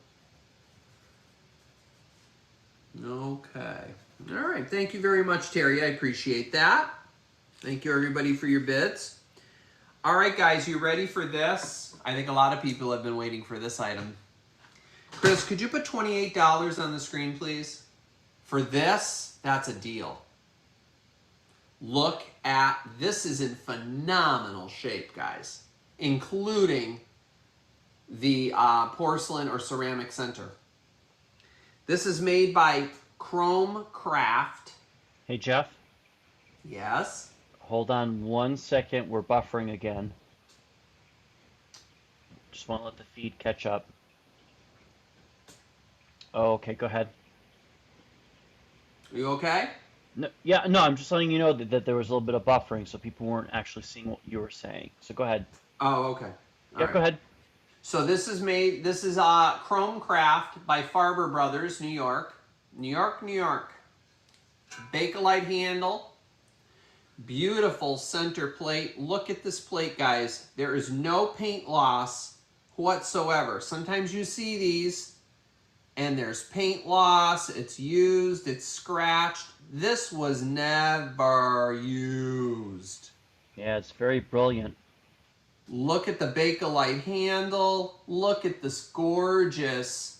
Okay. All right. Thank you very much, Terry. I appreciate that. Thank you, everybody, for your bids. All right, guys, you ready for this? I think a lot of people have been waiting for this item. Chris, could you put $28 on the screen, please? For this, that's a deal. Look at, this is in phenomenal shape, guys, including the porcelain or ceramic center. This is made by Chrome Craft. Hey, Jeff? Yes? Hold on 1 second. We're buffering again. Just want to let the feed catch up. Oh, okay, go ahead. Are you okay? No, yeah, no, I'm just letting you know that there was a little bit of buffering, so people weren't actually seeing what you were saying. So go ahead. Oh, okay. All right. Go ahead. So this is Chrome Craft by Farber Brothers, New York. New York, New York. Bakelite handle. Beautiful center plate. Look at this plate, guys. There is no paint loss whatsoever. Sometimes you see these and there's paint loss. It's used. It's scratched. This was never used. Yeah, it's very brilliant. Look at the Bakelite handle. Look at this gorgeous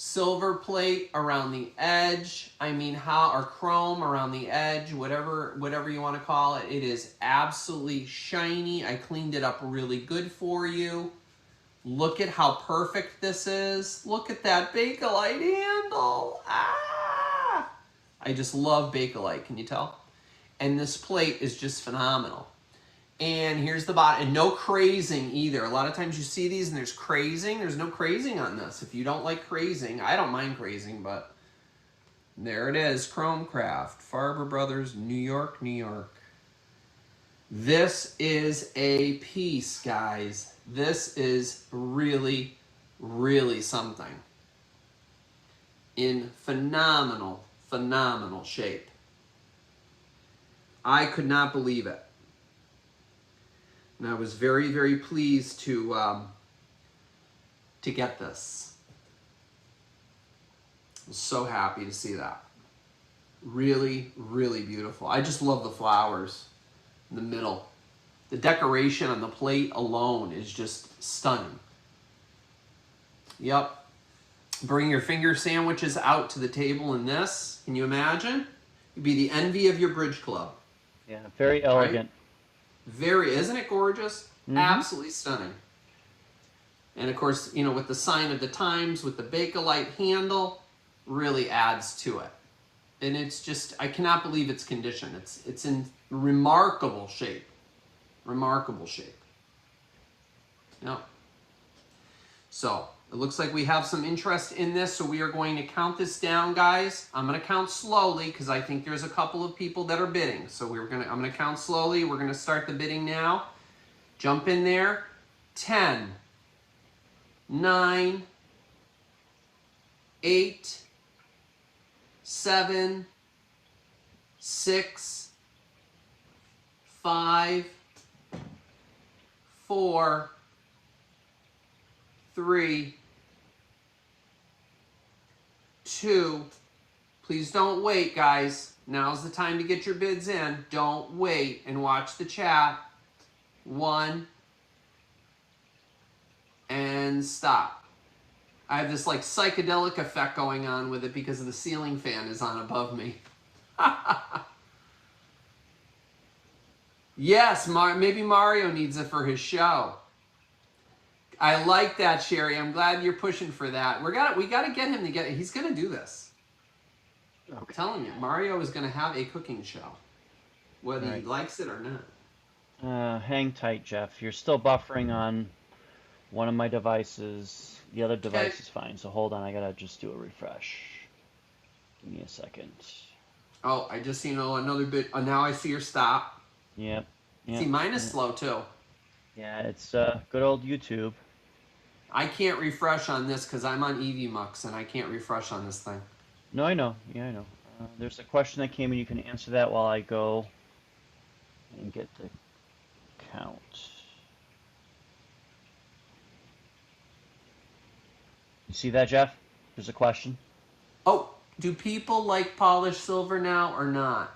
silver plate around the edge. I mean, or chrome around the edge, whatever you want to call it. It is absolutely shiny. I cleaned it up really good for you. Look at how perfect this is. Look at that Bakelite handle. Ah! I just love Bakelite, can you tell? And this plate is just phenomenal. And here's the bottom, and no crazing either. A lot of times you see these and there's crazing. There's no crazing on this. If you don't like crazing, I don't mind crazing, but there it is, Chrome Craft, Farber Brothers, New York, New York. This is a piece, guys. This is really, really something. In phenomenal, phenomenal shape. I could not believe it. And I was very, very pleased to get this. I was so happy to see that. Really, really beautiful. I just love the flowers in the middle. The decoration on the plate alone is just stunning. Yep. Bring your finger sandwiches out to the table in this. Can you imagine? You'd be the envy of your bridge club. Yeah, very elegant. Right? Isn't it gorgeous? Mm-hmm. Absolutely stunning. And of course, you know, with the sign of the times, with the Bakelite handle, really adds to it. And it's just, I cannot believe its condition. It's in remarkable shape. Remarkable shape. Yep. So, it looks like we have some interest in this, so we are going to count this down, guys. I'm going to count slowly because I think there's a couple of people that are bidding. So I'm going to count slowly. We're going to start the bidding now. Jump in there. 10, 9, 8, 7, 6, 5, 4, 3, 2. Please don't wait, guys. Now's the time to get your bids in. Don't wait and watch the chat. 1, and stop. I have this like psychedelic effect going on with it because the ceiling fan is on above me. Yes, maybe Mario needs it for his show. I like that, Sherry. I'm glad you're pushing for that. We got to get him to get it. He's going to do this. Okay. I'm telling you, Mario is going to have a cooking show, whether he likes it or not. Hang tight, Jeff. You're still buffering on one of my devices. The other device is fine. So hold on. I got to just do a refresh. Give me a second. Oh, I just seen another bit. Now I see your stop. Yep. See, mine is slow too. Yeah, it's good old YouTube. I can't refresh on this because I'm on EVMux and I can't refresh on this thing. No, I know. Yeah, I know. There's a question that came in. You can answer that while I go and get the count. You see that, Jeff? There's a question. Oh, do people like polished silver now or not?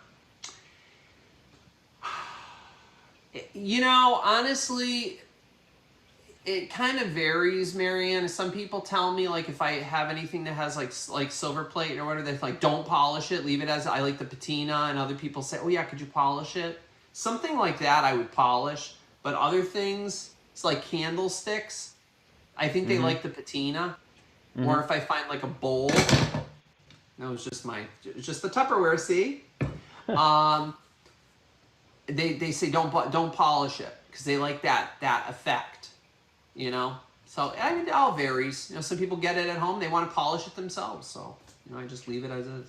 You know, honestly, it kind of varies, Marianne. Some people tell me, like, if I have anything that has, like silver plate or whatever, they're like, don't polish it, leave it as, I like the patina. And other people say, oh, yeah, could you polish it? Something like that I would polish. But other things, it's like candlesticks. I think they like the patina. Or if I find, like, a bowl. No, it's just the Tupperware, see? They say don't polish it because they like that effect, you know. So I mean, it all varies. You know, some people get it at home; they want to polish it themselves. So you know, I just leave it as is.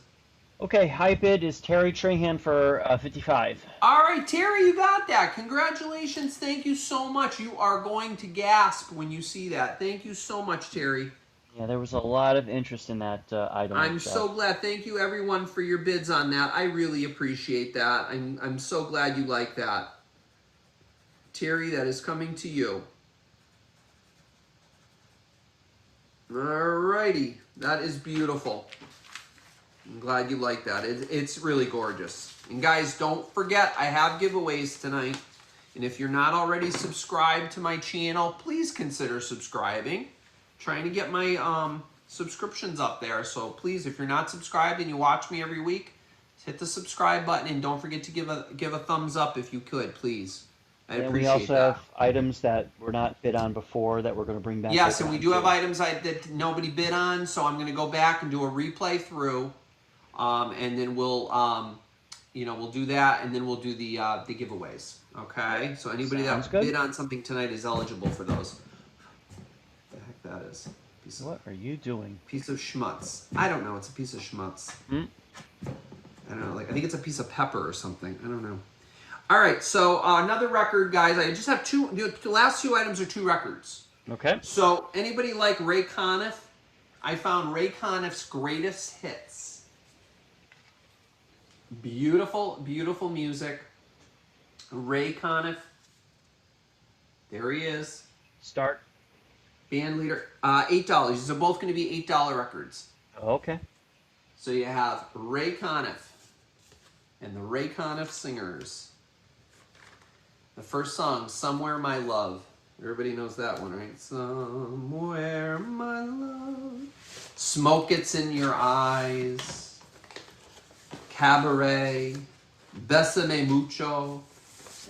Okay, high bid is Terry Trahan for 55. All right, Terry, you got that. Congratulations! Thank you so much. You are going to gasp when you see that. Thank you so much, Terry. Yeah, there was a lot of interest in that item. I'm so glad. Thank you, everyone, for your bids on that. I really appreciate that. I'm so glad you like that. Terry, that is coming to you. All righty. That is beautiful. I'm glad you like that. It's really gorgeous. And guys, don't forget, I have giveaways tonight. And if you're not already subscribed to my channel, please consider subscribing. Trying to get my subscriptions up there. So please, if you're not subscribed and you watch me every week, hit the subscribe button and don't forget to give a thumbs up if you could, please. I appreciate that. We also have items that were not bid on before that we're going to bring back. Yes, and we do have items that nobody bid on, so I'm going to go back and do a replay through, and then we'll we'll do that, and then we'll do the giveaways. Okay, so anybody that bid on something tonight is eligible for those. That is. What are you doing? Piece of schmutz. I don't know. It's a piece of schmutz. I don't know. Like I think it's a piece of pepper or something. I don't know. All right. So another record, guys. I just have two. The last two items are two records. Okay. So anybody like Ray Conniff? I found Ray Conniff's greatest hits. Beautiful, beautiful music. Ray Conniff. There he is. Start. Band leader, $8. These are both going to be $8 records. Okay. So you have Ray Conniff and the Ray Conniff Singers. The first song, Somewhere My Love. Everybody knows that one, right? Somewhere My Love. Smoke Gets in Your Eyes. Cabaret. Besame Mucho.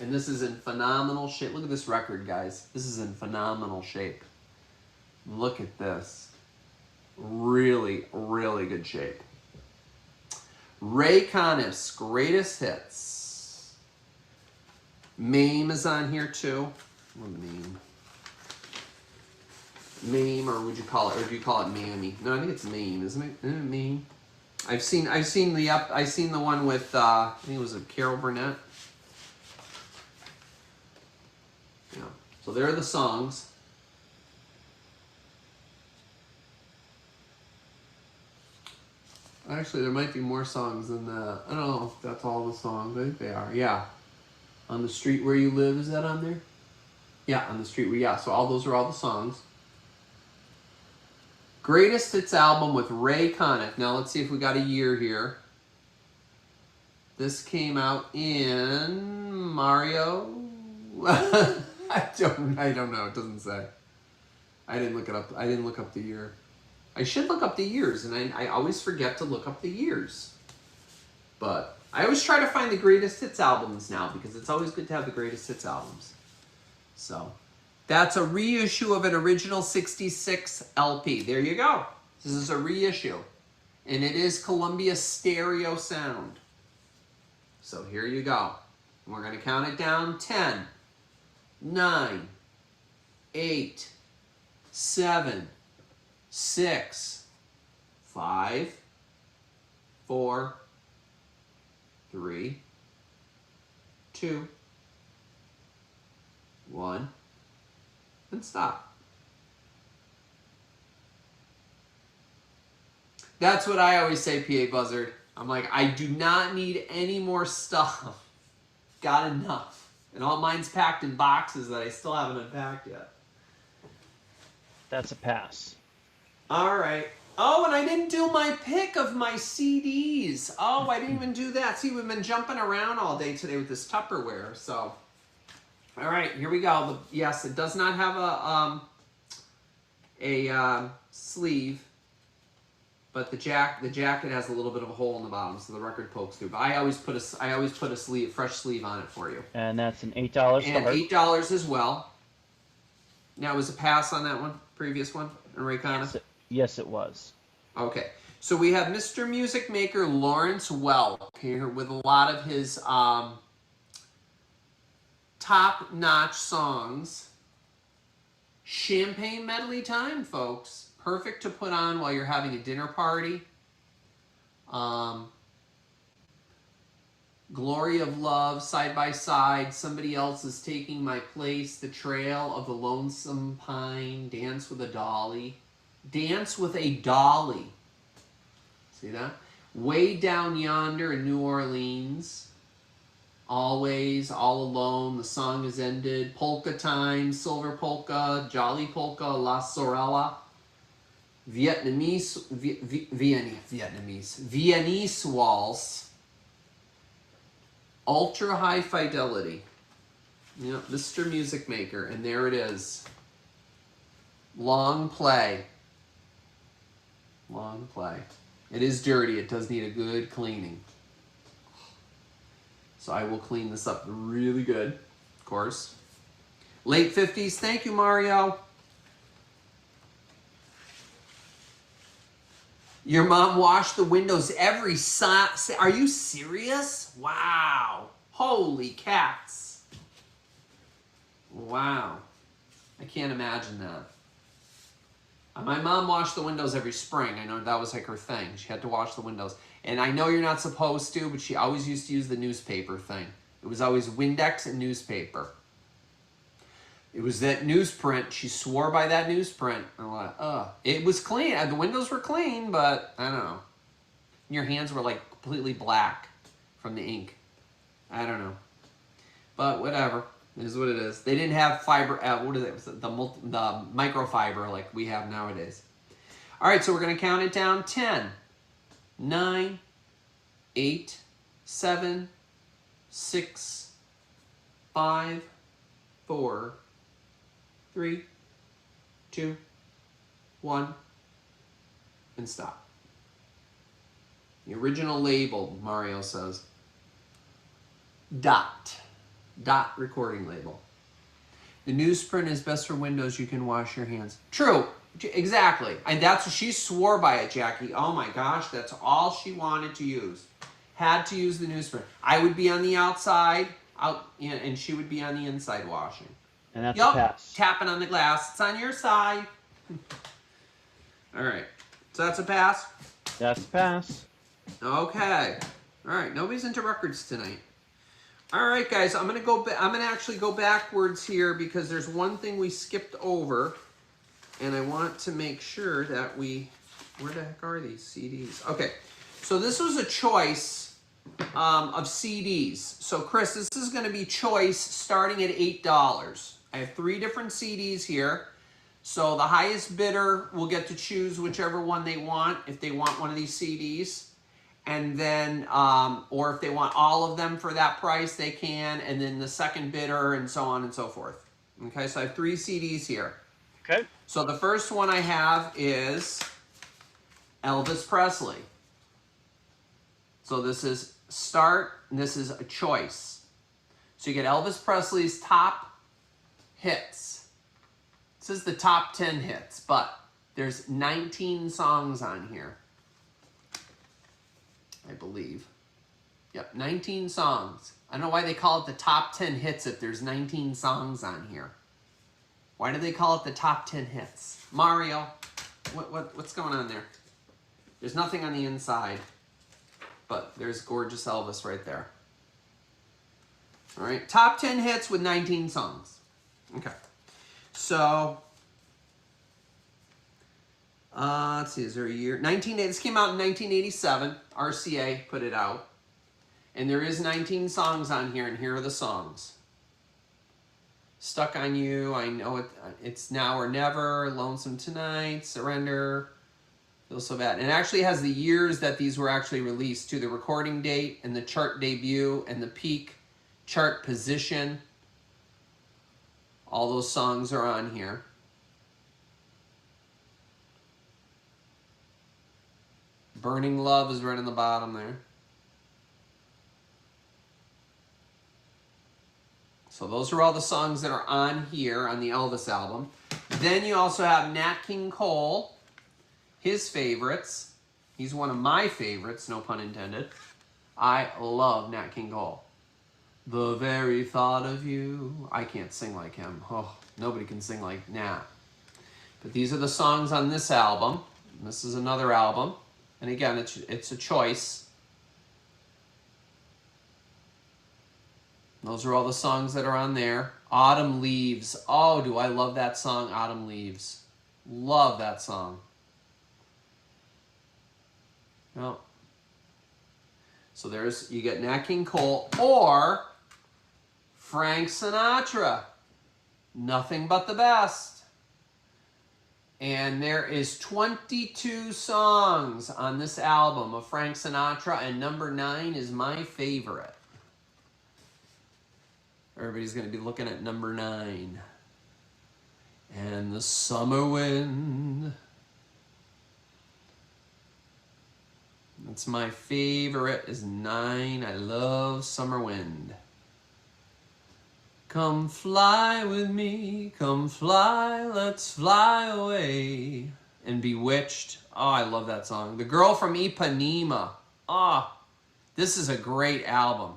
And this is in phenomenal shape. Look at this record, guys. This is in phenomenal shape. Look at this. Really, really good shape. Ray Conniff's greatest hits. Mame is on here too. What Mame? Mame, or would you call it, or do you call it Mammy? No, I think it's Mame, isn't it? Isn't it Mame? I've seen the one with I think it was Carol Burnett. Yeah. So there are the songs. Actually, there might be more songs than that. I don't know if that's all the songs. I think they are. Yeah. On the Street Where You Live, is that on there? Yeah, On the Street Where, yeah. So all those are all the songs. Greatest Hits album with Ray Conniff. Now let's see if we got a year here. This came out in Mario. I don't know. It doesn't say. I didn't look it up. I didn't look up the year. I should look up the years, and I always forget to look up the years. But I always try to find the greatest hits albums now because it's always good to have the greatest hits albums. So that's a reissue of an original 66 LP. There you go. This is a reissue. And it is Columbia stereo sound. So here you go. We're going to count it down. 10, 9, 8, 7, 6, 5, 4, 3, 2, 1, and stop. That's what I always say, PA Buzzard. I'm like, I do not need any more stuff. Got enough. And all mine's packed in boxes that I still haven't unpacked yet. That's a pass. All right. Oh, and I didn't do my pick of my CDs. Oh, I didn't even do that. See, we've been jumping around all day today with this Tupperware. So, all right, here we go. Yes, it does not have a sleeve, but the jacket has a little bit of a hole in the bottom, so the record pokes through. But I always put a fresh sleeve on it for you. And that's an $8 start. And $8 as well. Now, was a pass on that one, previous one, and Ray Conniff? Yes, it was. Okay, so we have Mr. Music Maker Lawrence Welk here with a lot of his top-notch songs. Champagne medley time, folks. Perfect to put on while you're having a dinner party. Glory of Love, Side by Side, Somebody Else is Taking My Place, The Trail of the Lonesome Pine, Dance with a Dolly. Dance with a Dolly. See that? Way Down Yonder in New Orleans. Always, All Alone, The Song Has Ended, Polka Time, Silver Polka, Jolly Polka, La Sorella. Viennese Waltz. Ultra High Fidelity. You know, Mr. Music Maker, and there it is. Long Play. Long Play. It is dirty. It does need a good cleaning. So I will clean this up really good, of course. Late 50s. Thank you, Mario. Your mom washed the windows every Are you serious? Wow. Holy cats. Wow. I can't imagine that. My mom washed the windows every spring. I know that was like her thing. She had to wash the windows. And I know you're not supposed to, but she always used to use the newspaper thing. It was always Windex and newspaper. It was that newsprint. She swore by that newsprint. I'm like, ugh. It was clean. The windows were clean, but I don't know. Your hands were like completely black from the ink. I don't know. But whatever. It is what it is. They didn't have fiber, what is it? The microfiber like we have nowadays. All right, so we're going to count it down. 10, 9, 8, 7, 6, 5, 4, 3, 2, 1, and stop. The original label, Mario says. Dot recording label. The newsprint is best for windows. You can wash your hands. True. Exactly. And that's what she swore by it, Jackie. Oh my gosh, that's all she wanted to use. Had to use the newsprint. I would be on the outside, and she would be on the inside washing. And that's a pass. Tapping on the glass. It's on your side. All right. So that's a pass? That's a pass. Okay. All right. Nobody's into records tonight. All right, guys. I'm gonna actually go backwards here because there's one thing we skipped over, and I want to make sure that where the heck are these CDs? Okay. So this was a choice of CDs. So Chris, this is going to be choice starting at $8. I have 3 different CDs here. So the highest bidder will get to choose whichever one they want, if they want one of these CDs. And then, or if they want all of them for that price, they can. And then the second bidder, and so on and so forth. Okay, so I have 3 CDs here. Okay. So the first one I have is Elvis Presley. So this is start, and this is a choice. So you get Elvis Presley's top hits. This is the top 10 hits, but there's 19 songs on here, I believe. Yep, 19 songs. I don't know why they call it the top 10 hits if there's 19 songs on here. Why do they call it the top 10 hits? Mario, what's going on there? There's nothing on the inside, but there's gorgeous Elvis right there. All right, top 10 hits with 19 songs. Okay, so let's see, is there a year? This came out in 1987. RCA put it out. And there is 19 songs on here, and here are the songs. Stuck on You, I Know It, It's Now or Never, Lonesome Tonight, Surrender, Feel So Bad. And it actually has the years that these were actually released, to the recording date and the chart debut and the peak chart position. All those songs are on here. Burning Love is right on the bottom there. So those are all the songs that are on here on the Elvis album. Then you also have Nat King Cole, his favorites. He's one of my favorites, no pun intended. I love Nat King Cole. The very thought of you. I can't sing like him. Oh, nobody can sing like Nat. But these are the songs on this album. This is another album. And again, it's a choice. Those are all the songs that are on there. Autumn Leaves. Oh, do I love that song, Autumn Leaves. Love that song. No. So you get Nat King Cole or Frank Sinatra. Nothing But the Best. And there is 22 songs on this album of Frank Sinatra, and number 9 is my favorite. Everybody's going to be looking at number 9. And the Summer Wind. That's my favorite, is 9. I love Summer Wind. Come fly with me, come fly, let's fly away. And Bewitched. Oh, I love that song. The Girl from Ipanema. Oh, this is a great album,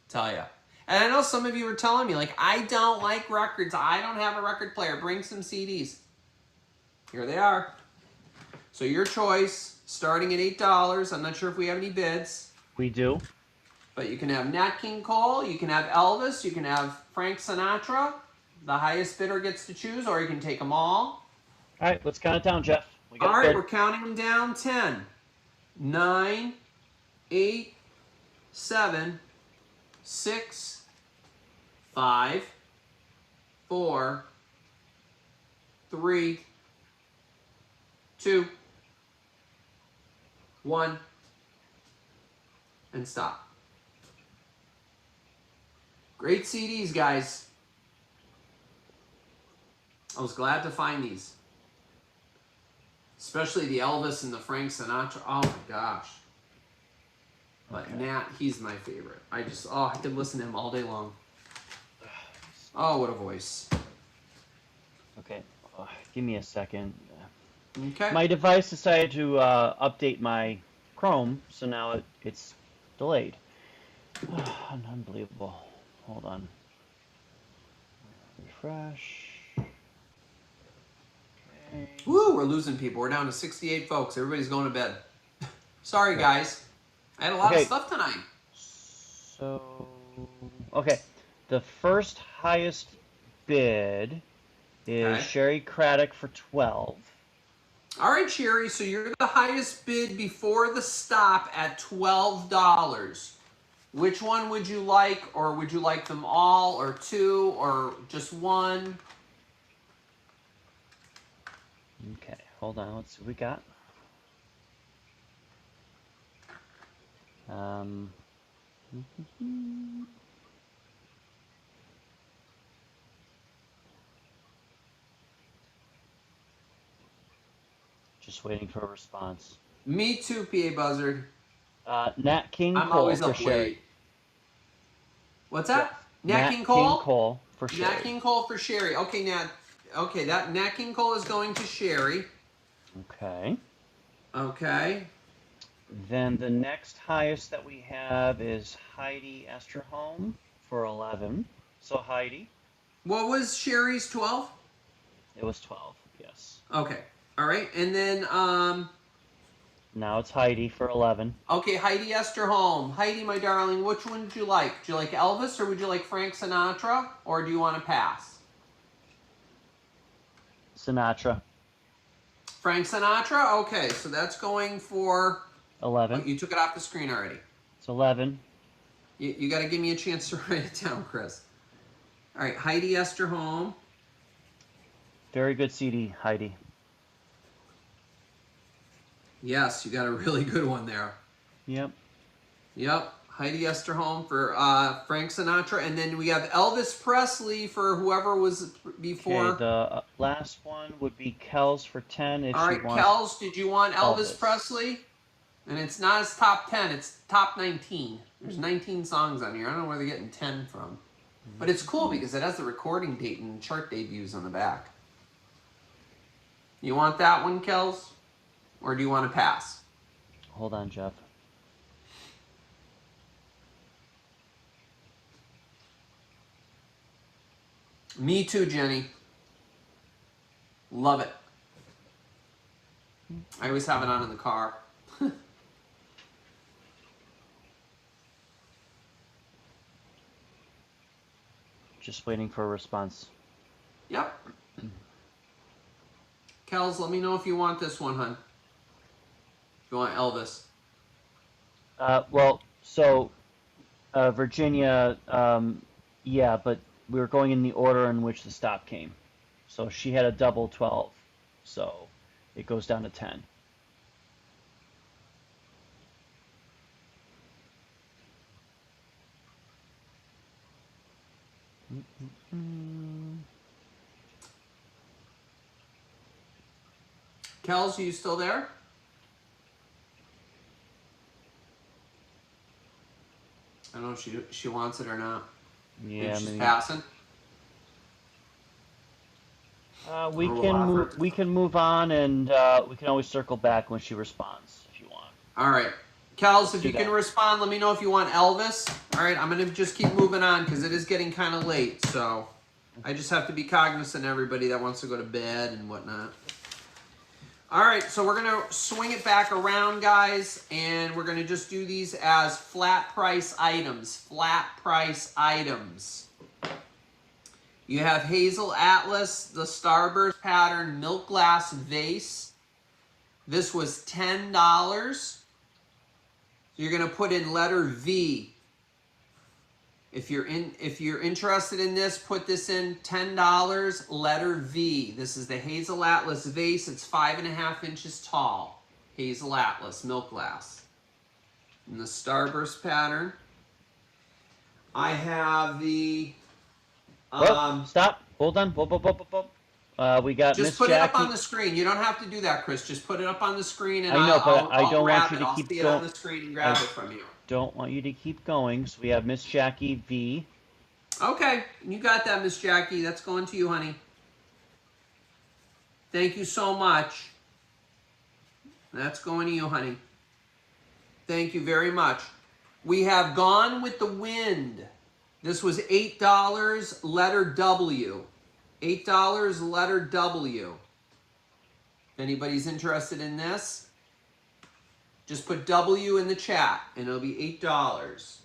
tell ya. And I know some of you were telling me, like, I don't like records. I don't have a record player. Bring some CDs. Here they are. So your choice, starting at $8. I'm not sure if we have any bids. We do. But you can have Nat King Cole, you can have Elvis, you can have Frank Sinatra. The highest bidder gets to choose, or you can take them all. All right, let's count it down, Jeff. All right, we're counting them down. 10, 9, 8, 7, 6, 5, 4, 3, 2, 1, and stop. Great CDs, guys. I was glad to find these. Especially the Elvis and the Frank Sinatra. Oh my gosh. But okay. Nat, he's my favorite. I could listen to him all day long. Oh, what a voice. Okay, give me a second. Okay. My device decided to update my Chrome, so now it's delayed. Unbelievable. Hold on. Refresh. Okay. Woo, we're losing people. We're down to 68 folks. Everybody's going to bed. Sorry, guys. I had a lot of stuff tonight. So, okay. The first highest bid is Sherry Craddock for 12. All right, Sherry, so you're the highest bid before the stop at $12. Which one would you like, or would you like them all, or two, or just one? Okay, hold on. Let's see what we got. Um, just waiting for a response. Me too, PA Buzzard. Nat King I'm Cole always for up Sherry. late. What's Yes. that? Nat Nat King King Cole? Cole for Nat Sherry. King Cole for Sherry. Okay, Nat. Okay, that Nat King Cole is going to Sherry. Okay. Okay. Then the next highest that we have is Heidi Esterholm for 11. So Heidi, What was Sherry's 12? it was 12. Yes. Okay. All right. And then Now it's Heidi for 11. okay, Heidi Esterholm. Heidi, my darling, which one would you like? Do you like Elvis or would you like Frank Sinatra, or do you want to pass? Sinatra, Frank Sinatra? Okay, so that's going for... Oh, 11. you took it off the screen already. It's 11. You got to give me a chance to write it down, Chris. All right, Heidi Esterholm. Very good CD, Heidi. Yes, you got a really good one there. Yep. Yep, Heidi Esterholm for Frank Sinatra. And then we have Elvis Presley for whoever was before. Okay, the last one would be Kells for 10 if All she right, wants Kels, did you want Elvis Elvis. Presley? And it's not his top 10, it's top 19. There's 19 songs on here. I don't know where they're getting 10 from. But it's cool because it has the recording date and chart debuts on the back. You want that one, Kels? Or do you want to pass? Hold on, Jeff. Me too, Jenny. Love it. I always have it on in the car. Just waiting for a response. Yep. Kels, let me know if you want this one, hun. If you want Elvis. Well, so Virginia, yeah, but we were going in the order in which the stop came. So she had a double 12. So it goes down to 10. Kels, are you still there? I don't know if she wants it or not. Yeah, Maybe she's maybe. passing. We can move on, and we can always circle back when she responds if you want. All right. Kels, if do you can that. respond, let me know if you want Elvis. All right, I'm going to just keep moving on because it is getting kind of late. So I just have to be cognizant of everybody that wants to go to bed and whatnot. All right, so we're going to swing it back around, guys, and we're going to just do these as flat price items. Flat price items. You have Hazel Atlas, the Starburst pattern milk glass vase. This was $10. You're going to put in letter V. If you're interested in this, put this in $10, letter V. This is the Hazel Atlas vase. It's 5.5 inches tall. Hazel Atlas milk glass. In the Starburst pattern. I have the Stop. Hold on. Whoop, whoop, whoop, whoop, whoop. We got just Miss put Jackie. it up on the screen. You don't have to do that, Chris. Just put it up on the screen, and I know, but I I'll don't grab want you it. to I'll keep see it going. on the screen and grab it from you. Don't want you to keep going. So we have Miss Jackie V. Okay, you got that, Miss Jackie. That's going to you, honey. Thank you so much. That's going to you, honey. Thank you very much. We have Gone with the Wind. This was $8, letter W. $8, letter W. If anybody's interested in this, just put W in the chat, and it'll be $8.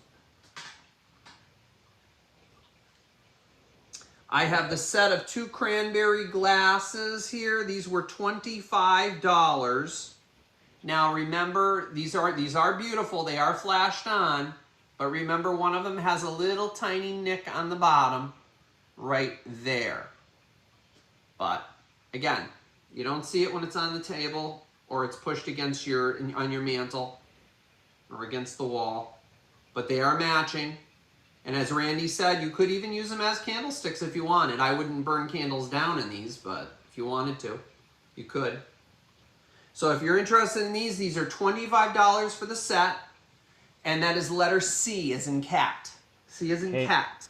I have the set of 2 cranberry glasses here. These were $25. Now remember, these are beautiful. They are flashed on, but remember one of them has a little tiny nick on the bottom right there. But again, you don't see it when it's on the table or it's pushed against on your mantle or against the wall, but they are matching. And as Randy said, you could even use them as candlesticks if you wanted. I wouldn't burn candles down in these, but if you wanted to, you could. So if you're interested in these are $25 for the set, and that is letter C as in cat. C as in cat.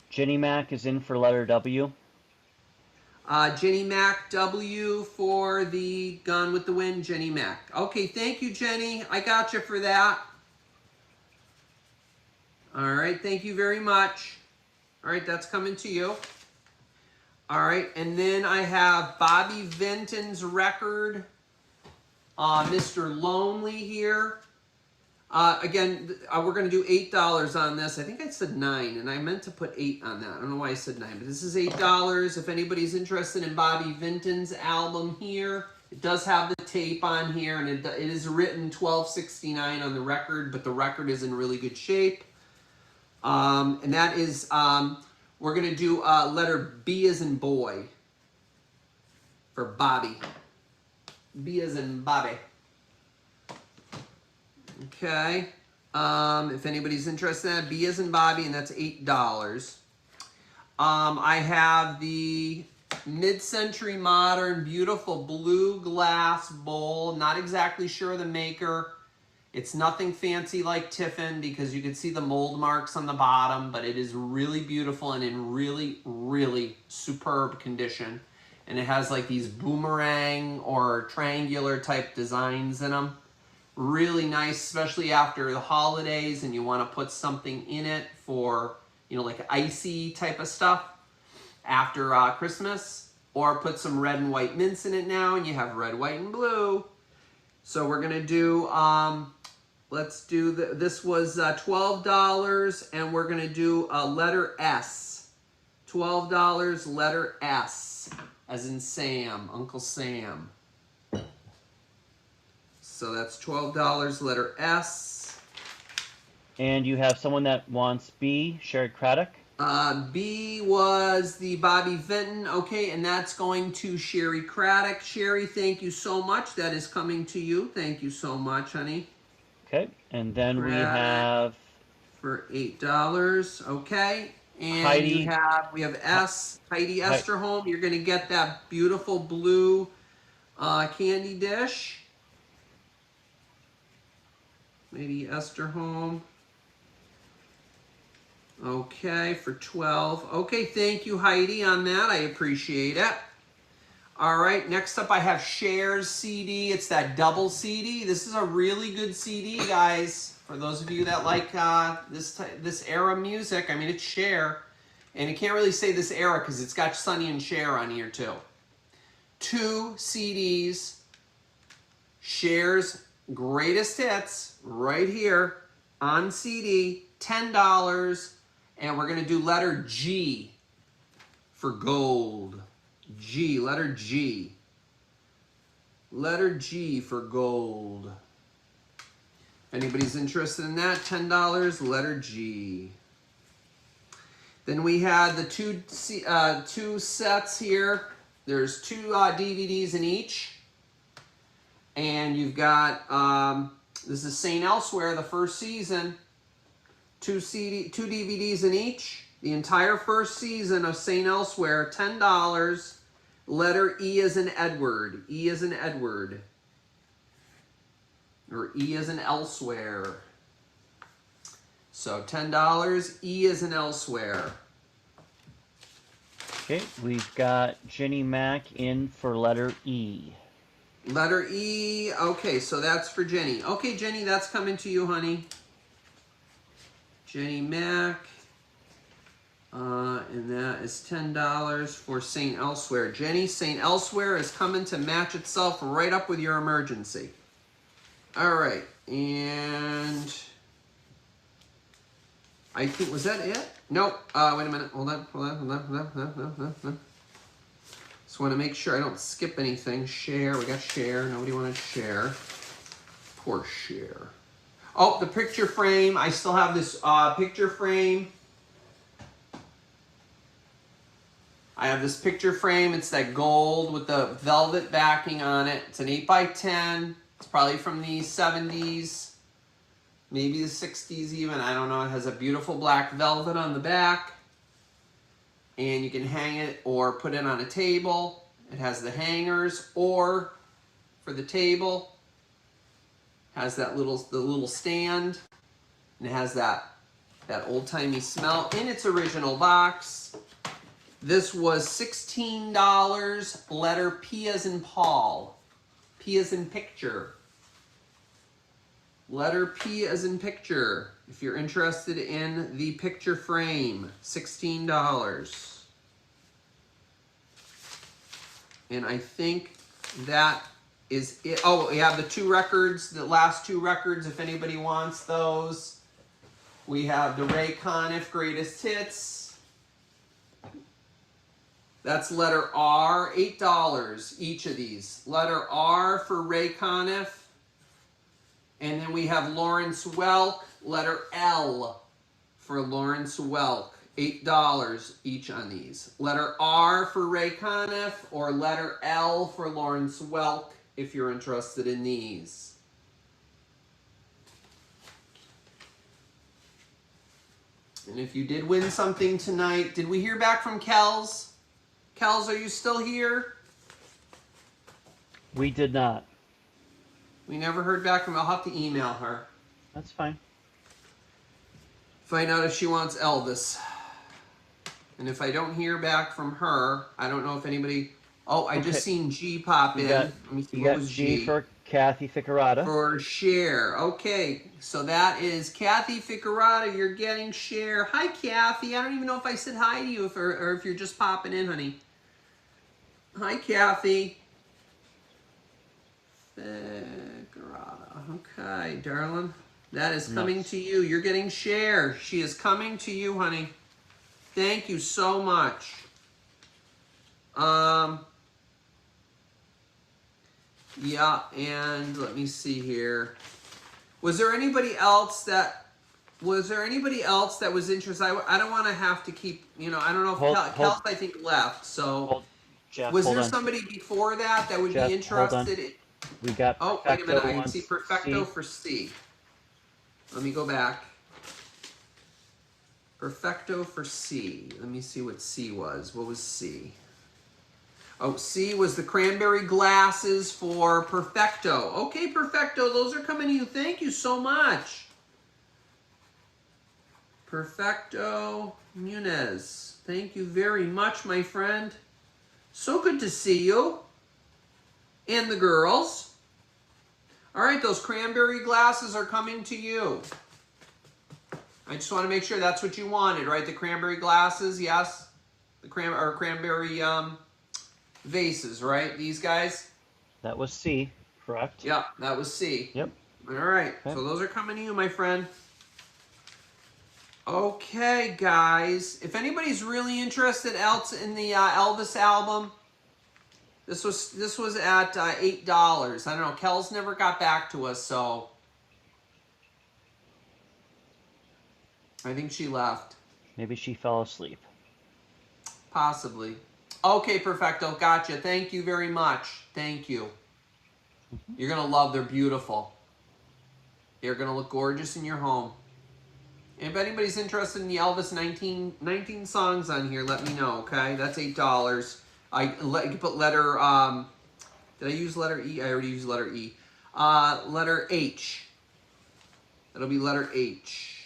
Jenny Mac is in for letter W. Jenny Mac W for the Gone with the Wind, Jenny Mac. Okay, thank you, Jenny. I got you for that. All right, thank you very much. All right, that's coming to you. All right, and then I have Bobby Vinton's record, Mr. Lonely here. Again, we're going to do $8 on this. I think I said $9, and I meant to put 8 on that. I don't know why I said 9, but this is $8. If anybody's interested in Bobby Vinton's album here, it does have the tape on here, and it is written 1269 on the record, but the record is in really good shape. And that is, we're going to do letter B as in boy for Bobby. B as in Bobby. Okay. If anybody's interested in that, B as in Bobby, and that's $8. I have the mid-century modern beautiful blue glass bowl. Not exactly sure the maker. It's nothing fancy like Tiffin because you can see the mold marks on the bottom, but it is really beautiful and in really, really superb condition. And it has like these boomerang or triangular type designs in them. Really nice, especially after the holidays and you want to put something in it for, you know, like icy type of stuff after Christmas. Or put some red and white mints in it now and you have red, white, and blue. So we're going to do, let's do, this was $12 and we're going to do letter S. $12, letter S, as in Sam, Uncle Sam. So that's $12, letter S. And you have someone that wants B, Sherry Craddock. B was the Bobby Vinton. Okay, and that's going to Sherry Craddock. Sherry, thank you so much. That is coming to you. Thank you so much, honey. Okay, and then we have for $8. Okay, and Heidi. we have S, Heidi Esterholm. You're going to get that beautiful blue candy dish. Maybe Esterholm. Okay, for $12. Okay, thank you, Heidi, on that. I appreciate it. All right, next up I have Cher's CD. It's that double CD. This is a really good CD, guys. For those of you that like this era music, I mean, it's Cher. And you can't really say this era because it's got Sonny and Cher on here, too. 2 CDs. Cher's greatest hits right here on CD. $10. And we're going to do letter G for gold. G, letter G. Letter G for gold. If anybody's interested in that, $10, letter G. Then we had the two sets here. There's 2 DVDs in each. And you've got, this is St. Elsewhere, the first season. 2 DVDs in each. The entire first season of St. Elsewhere, $10. Letter E as in Edward. E as in Edward. Or E as in Elsewhere. So $10. E as in Elsewhere. Okay, we've got Jenny Mac in for letter E. Letter E. Okay, so that's for Jenny. Okay, Jenny, that's coming to you, honey. Jenny Mac. And that is $10 for St. Elsewhere. Jenny, St. Elsewhere is coming to match itself right up with your emergency. All right, and I think, was that it? Nope. Wait a minute. Hold on. Just want to make sure I don't skip anything. Share. We got share. Nobody wanted share. Poor share. Oh, the picture frame. I still have this picture frame. I have this picture frame. It's that gold with the velvet backing on it. It's an 8x10. It's probably from the 70s, maybe the 60s even. I don't know. It has a beautiful black velvet on the back. And you can hang it or put it on a table. It has the hangers, or for the table, has that little stand, and it has that old-timey smell in its original box. This was $16, letter P as in Paul, P as in picture. Letter P as in picture. If you're interested in the picture frame, $16. And I think that is it. Oh, we have the two records, the last two records, if anybody wants those. We have the Ray Conniff Greatest Hits. That's letter R, $8 each of these. Letter R for Ray Conniff. And then we have Lawrence Welk, letter L for Lawrence Welk. $8 each on these. Letter R for Ray Conniff, or letter L for Lawrence Welk if you're interested in these. And if you did win something tonight, did we hear back from Kels? Kels, are you still here? We did not. We never heard back from her. I'll have to email her. That's fine. Find out if she wants Elvis. And if I don't hear back from her, I don't know if anybody... Oh, I just seen G pop in. Let me see, what was G? G for Kathy Ficarata. For share. Okay, so that is Kathy Ficarata. You're getting share. Hi, Kathy. I don't even know if I said hi to you or if you're just popping in, honey. Hi, Kathy. Ficarata. Okay, darling. That is coming to you. You're getting share. She is coming to you, honey. Thank you so much. Yeah, and let me see here. Was there anybody else that was interested? I don't want to have to keep, I don't know if Kels, I think, left. So Jeff, was there somebody before that would Jeff, be interested in? We got Oh, wait a minute. I can see C. Perfecto for C. Let me go back. Perfecto for C. Let me see what C was. What was C? Oh, C was the cranberry glasses for Perfecto. Okay, Perfecto, those are coming to you. Thank you so much. Perfecto Munez. Thank you very much, my friend. So good to see you. And the girls. All right, those cranberry glasses are coming to you. I just want to make sure that's what you wanted, right? The cranberry glasses, yes. The cranberry vases, right? These guys? That was C, correct? Yeah, that was C. Yep. All right, Okay. so those are coming to you, my friend. Okay, guys. If anybody's really interested else in the Elvis album, this was at $8. I don't know. Kels never got back to us, so I think she left. Maybe she fell asleep. Possibly. Okay, Perfecto. Gotcha. Thank you very much. Thank you. You're going to love. They're beautiful. They're going to look gorgeous in your home. If anybody's interested in the Elvis 19 songs on here, let me know, okay? That's $8. You put letter, did I use letter E? I already used letter E. Letter H. That'll be letter H.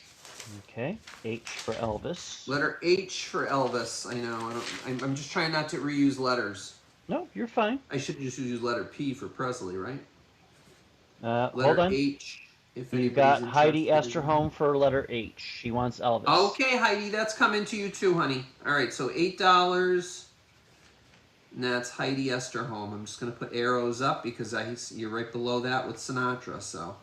Okay, H for Elvis. Letter H for Elvis. I know. I'm just trying not to reuse letters. No, you're fine. I should just use letter P for Presley, right? Hold on. H. If you got Heidi Esterholm for letter H. She wants Elvis. Okay, Heidi, that's coming to you too, honey. All right, so $8. And that's Heidi Esterholm. I'm just going to put arrows up because you're right below that with Sinatra, so.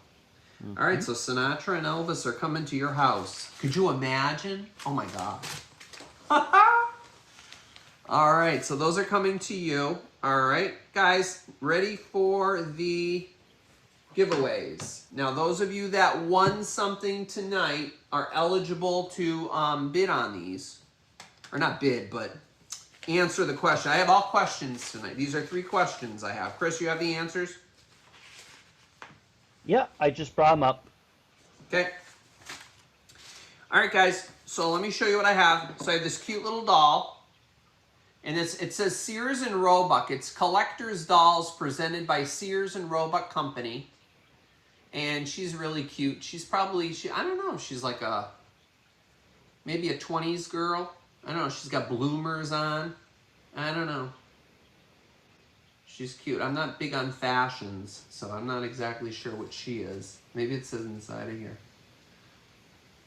All right, so Sinatra and Elvis are coming to your house. Could you imagine? Oh my God. All right, so those are coming to you. All right, guys, ready for the giveaways. Now, those of you that won something tonight are eligible to bid on these. Or not bid, but answer the question. I have all questions tonight. These are 3 questions I have. Chris, you have the answers? Yeah, I just brought them up. Okay. All right, guys. So let me show you what I have. So I have this cute little doll. And it says Sears and Roebuck. It's collector's dolls presented by Sears and Roebuck Company. And she's really cute. She's probably, I don't know, she's like maybe a 20s girl. I don't know, she's got bloomers on. I don't know. She's cute. I'm not big on fashions, so I'm not exactly sure what she is. Maybe it says inside of here.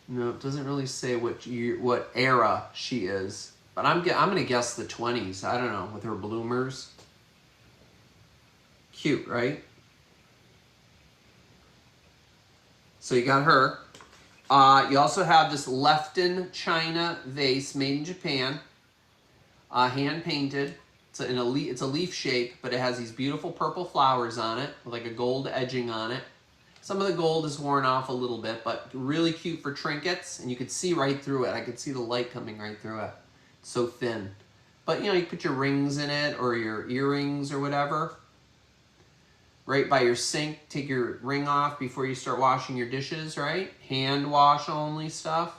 No, it doesn't really say what era she is. But I'm going to guess the 20s. I don't know, with her bloomers. Cute, right? So you got her. You also have this Lefton China vase made in Japan. Hand painted. It's a leaf shape, but it has these beautiful purple flowers on it with like a gold edging on it. Some of the gold is worn off a little bit, but really cute for trinkets, and you could see right through it. I could see the light coming right through it. It's so thin. But you know, you put your rings in it or your earrings or whatever. Right by your sink, take your ring off before you start washing your dishes, right? Hand wash only stuff.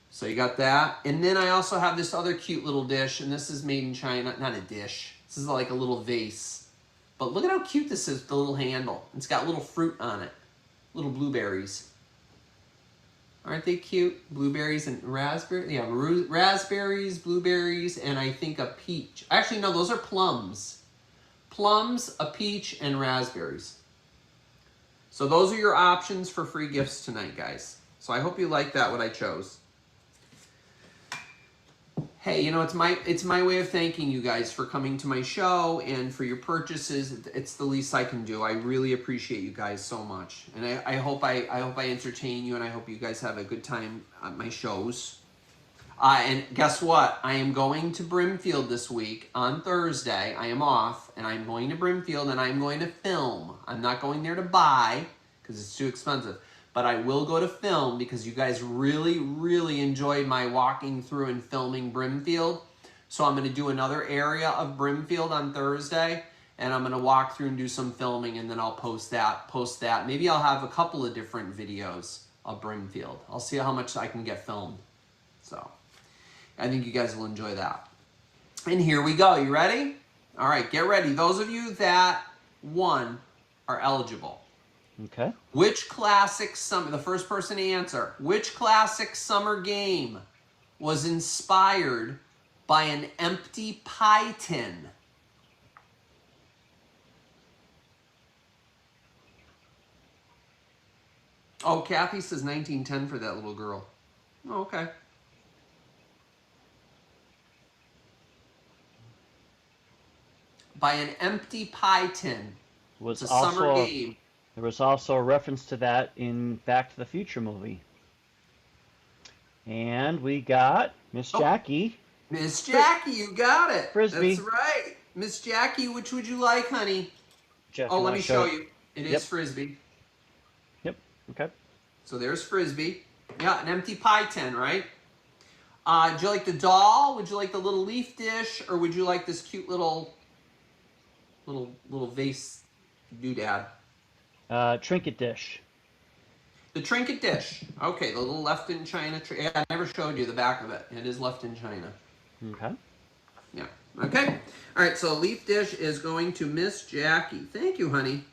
So you got that. And then I also have this other cute little dish, and this is made in China. Not a dish. This is like a little vase. But look at how cute this is, the little handle. It's got little fruit on it. Little blueberries. Aren't they cute? Blueberries and raspberries. Yeah, raspberries, blueberries, and I think a peach. Actually, no, those are plums. Plums, a peach, and raspberries. So those are your options for free gifts tonight, guys. So I hope you like that, what I chose. Hey, you know, it's my way of thanking you guys for coming to my show and for your purchases. It's the least I can do. I really appreciate you guys so much, and I hope I entertain you, and I hope you guys have a good time at my shows. And guess what? I am going to Brimfield this week on Thursday. I am off, and I'm going to Brimfield, and I'm going to film. I'm not going there to buy because it's too expensive. But I will go to film because you guys really, really enjoyed my walking through and filming Brimfield. So I'm going to do another area of Brimfield on Thursday, and I'm going to walk through and do some filming, and then I'll post that. Maybe I'll have a couple of different videos of Brimfield. I'll see how much I can get filmed. So I think you guys will enjoy that. And here we go. You ready? All right, get ready. Those of you that won are eligible. Okay. Which classic summer, the first person to answer, which classic summer game was inspired by an empty pie tin? Oh, Kathy says 1910 for that little girl. Oh, okay. By an empty pie tin. It's a summer game. There was also a reference to that in Back to the Future movie. And we got Miss Jackie. Miss Jackie, you got it. Frisbee. That's right. Miss Jackie, which would you like, honey? Jeff, oh, let me show you. It Yep. is Frisbee. Yep. Okay. So there's Frisbee. Yeah, an empty pie tin, right? Would you like the doll? Would you like the little leaf dish? Or would you like this cute little vase doodad? Trinket dish. The trinket dish. Okay, the little Lefton China. Yeah, I never showed you the back of it. It is Lefton China. Okay. Yeah. Okay. All right, so leaf dish is going to Miss Jackie. Thank you, honey.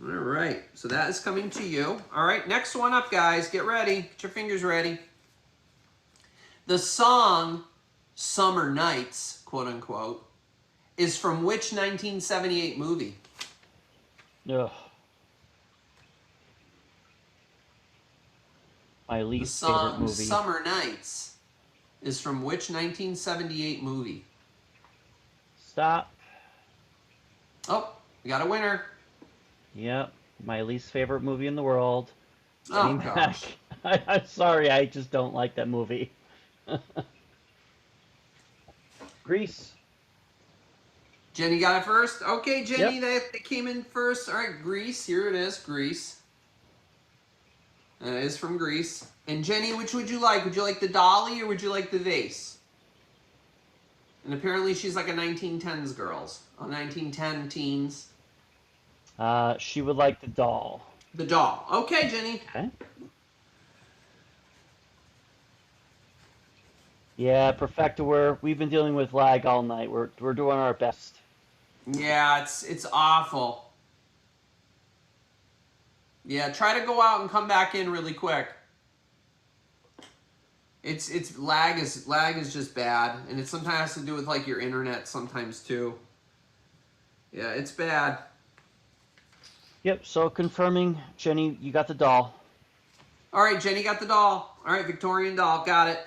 All right, so that is coming to you. All right, next one up, guys. Get ready. Get your fingers ready. The song Summer Nights, quote unquote, is from which 1978 movie? Ugh. My least favorite movie. The song Summer Nights is from which 1978 movie? Stop. Oh, we got a winner. Yep, my least favorite movie in the world. Oh Getting back. gosh. I'm sorry, I just don't like that movie. Grease. Jenny got it first. Okay, Yep. Jenny, they came in first. All right, Grease. Here it is, Grease. And it is from Greece. And Jenny, which would you like? Would you like the dolly or would you like the vase? And apparently she's like a 1910s girls. A 1910 teens. She would like the doll. The doll. Okay, Jenny. Okay. Yeah, Perfecta, we've been dealing with lag all night. We're doing our best. Yeah, it's awful. Yeah, try to go out and come back in really quick. It's lag is just bad, and it sometimes has to do with like your internet sometimes too. Yeah, it's bad. Yep, so confirming, Jenny, you got the doll. All right, Jenny got the doll. All right, Victorian doll, got it.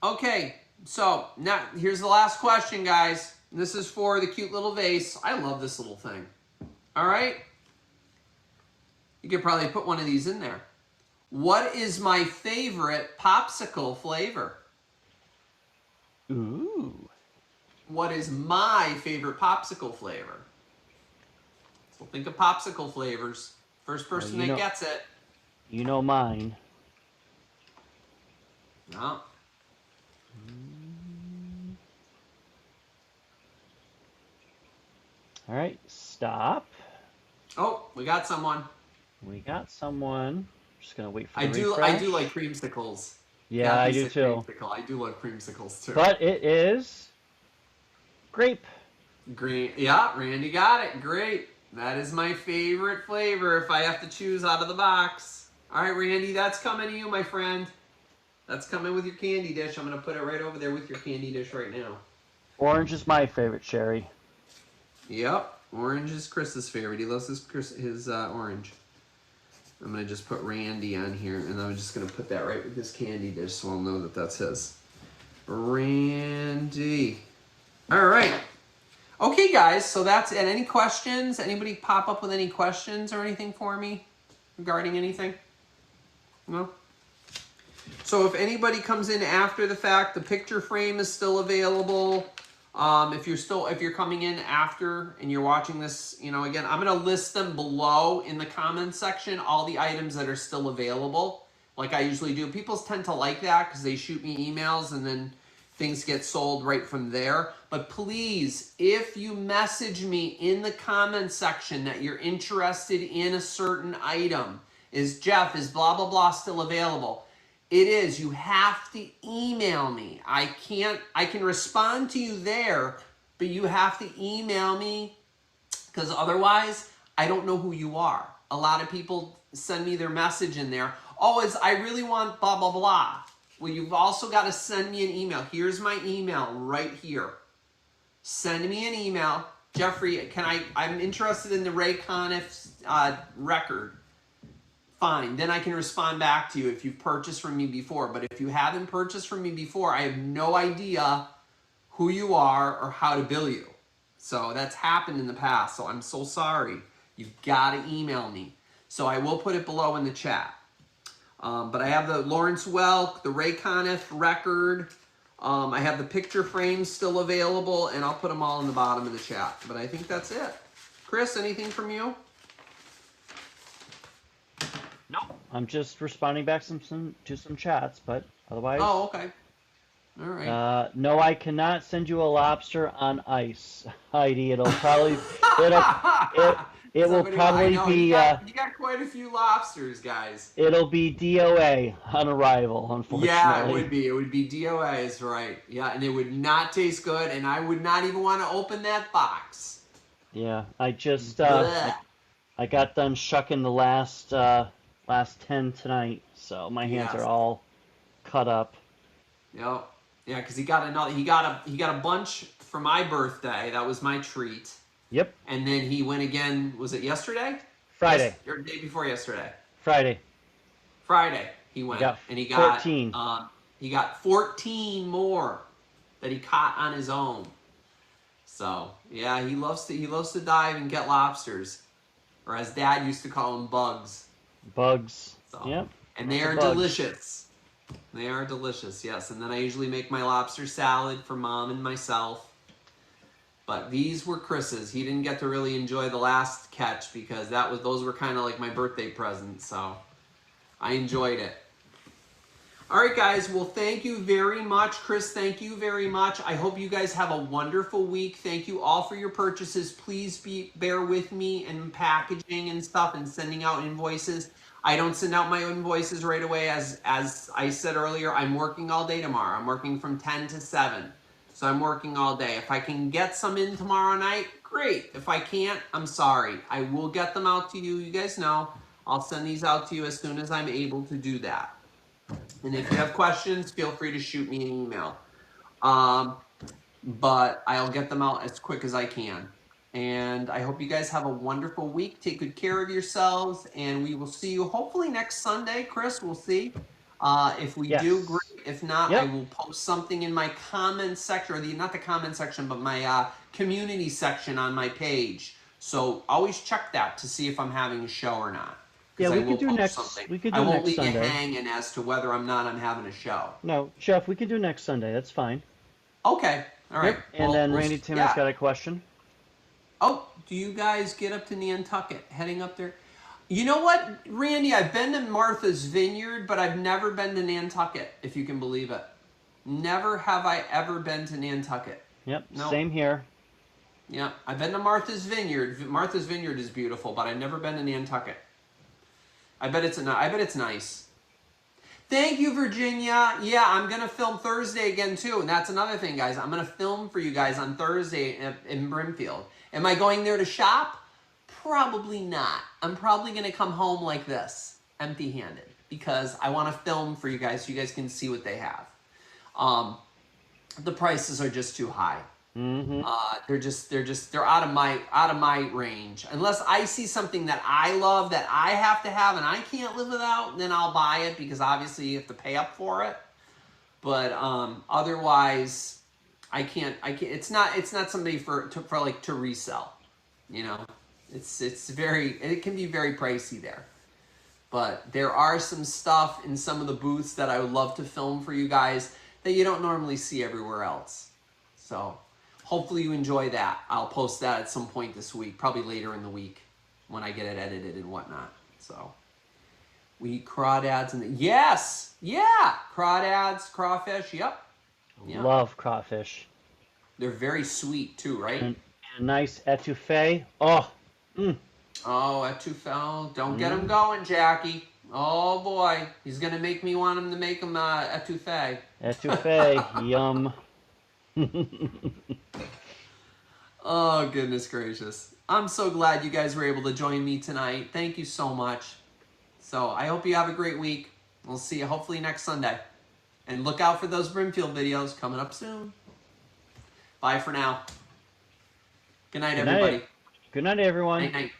Okay, so now here's the last question, guys. This is for the cute little vase. I love this little thing. All right, you could probably put one of these in there. What is my favorite popsicle flavor? Ooh. What is my favorite popsicle flavor? So think of popsicle flavors. First person that gets it. You know mine. No. All right, stop. Oh, we got someone. We got someone. Just gonna wait for the I refresh. do like creamsicles. Yeah, Kathy I do said too. creamsicle. I do love creamsicles too. But it is grape. Green. Yeah, Randy got it. Great. That is my favorite flavor if I have to choose out of the box. All right, Randy, that's coming to you, my friend. That's coming with your candy dish. I'm going to put it right over there with your candy dish right now. Orange is my favorite, Sherry. Yep. Orange is Chris's favorite. He loves his orange. I'm going to just put Randy on here, and I'm just going to put that right with his candy dish so I'll know that that's his. Randy. All right. Okay, guys, so that's it. Any questions? Anybody pop up with any questions or anything for me regarding anything? No? So if anybody comes in after the fact, the picture frame is still available. If you're coming in after and you're watching this, again, I'm going to list them below in the comments section, all the items that are still available, like I usually do. People tend to like that because they shoot me emails and then things get sold right from there. But please, if you message me in the comments section that you're interested in a certain item, is blah, blah, blah still available? It is. You have to email me. I can respond to you there, but you have to email me because otherwise I don't know who you are. A lot of people send me their message in there. Oh, I really want blah, blah, blah. Well, you've also got to send me an email. Here's my email right here. Send me an email. Jeffrey, I'm interested in the Ray Conniff record. Fine, then I can respond back to you if you've purchased from me before. But if you haven't purchased from me before, I have no idea who you are or how to bill you. So that's happened in the past, so I'm so sorry. You've got to email me. So I will put it below in the chat. But I have the Lawrence Welk, the Ray Conniff record. I have the picture frames still available, and I'll put them all in the bottom of the chat. But I think that's it. Chris, anything from you? No, I'm just responding back to some chats, but otherwise. Oh, okay. All right. No, I cannot send you a lobster on ice, Heidi. It'll probably it will probably be. You got quite a few lobsters, guys. It'll be DOA on arrival, unfortunately. Yeah, it would be. It would be DOA is right. Yeah, and it would not taste good, and I would not even want to open that box. Yeah, I just I got done shucking the last 10 tonight, so my hands are all cut up. Yep. Yeah, because he got a bunch for my birthday. That was my treat. Yep. And then he went again. Was it yesterday? Friday. Or the day before yesterday. Friday He went, and he got 14. He got 14 more that he caught on his own. So yeah, he loves to dive and get lobsters. or as Dad used to call them, bugs. Bugs. So, Yep. and they Lots are of bugs. delicious. They are delicious, yes. And then I usually make my lobster salad for Mom and myself. But these were Chris's. He didn't get to really enjoy the last catch because those were kind of like my birthday present. So I enjoyed it. All right, guys. Well, thank you very much. Chris, thank you very much. I hope you guys have a wonderful week. Thank you all for your purchases. Please bear with me in packaging and stuff and sending out invoices. I don't send out my invoices right away. As I said earlier, I'm working all day tomorrow. I'm working from 10 to 7. So I'm working all day. If I can get some in tomorrow night, great. If I can't, I'm sorry. I will get them out to you. You guys know. I'll send these out to you as soon as I'm able to do that. And if you have questions, feel free to shoot me an email. But I'll get them out as quick as I can. And I hope you guys have a wonderful week. Take good care of yourselves. And we will see you hopefully next Sunday. Chris, we'll see. If we do, great. If not, I will post something in my comments section, or not the comment section, but my community section on my page. So always check that to see if I'm having a show or not. Yeah, we could do next. I won't leave Sunday. you hanging as to whether I'm having a show. No, Jeff, we could do next Sunday. That's fine. Okay. All right. Yep. And then Randy Timmons got a question. Oh, do you guys get up to Nantucket, heading up there? You know what, Randy? I've been to Martha's Vineyard, but I've never been to Nantucket, if you can believe it. Never have I ever been to Nantucket. Yep. Nope. Same here. Yeah, I've been to Martha's Vineyard. Martha's Vineyard is beautiful, but I've never been to Nantucket. I bet it's nice. Thank you, Virginia. Yeah, I'm going to film Thursday again, too. And that's another thing, guys. I'm going to film for you guys on Thursday in Brimfield. Am I going there to shop? Probably not. I'm probably going to come home like this, empty-handed, because I want to film for you guys so you guys can see what they have. The prices are just too high. Mm-hmm. They're out of my range. Unless I see something that I love that I have to have and I can't live without, then I'll buy it because obviously you have to pay up for it. But otherwise, I can't. It's not somebody to resell. You know, it can be very pricey there. But there are some stuff in some of the booths that I would love to film for you guys that you don't normally see everywhere else. So hopefully you enjoy that. I'll post that at some point this week, probably later in the week when I get it edited and whatnot. So we eat crawdads yes, yeah, crawdads, crawfish, yep. Love crawfish. They're very sweet too, right? And a nice etouffee. Oh. Oh, etouffee. Don't get him going, Jackie. Oh boy, he's gonna make me want him to make him etouffee. Etouffee, yum. Oh, goodness gracious. I'm so glad you guys were able to join me tonight. Thank you so much. So I hope you have a great week. We'll see you hopefully next Sunday. And look out for those Brimfield videos coming up soon. Bye for now. Good night, everybody. Good night, everyone. Night, night.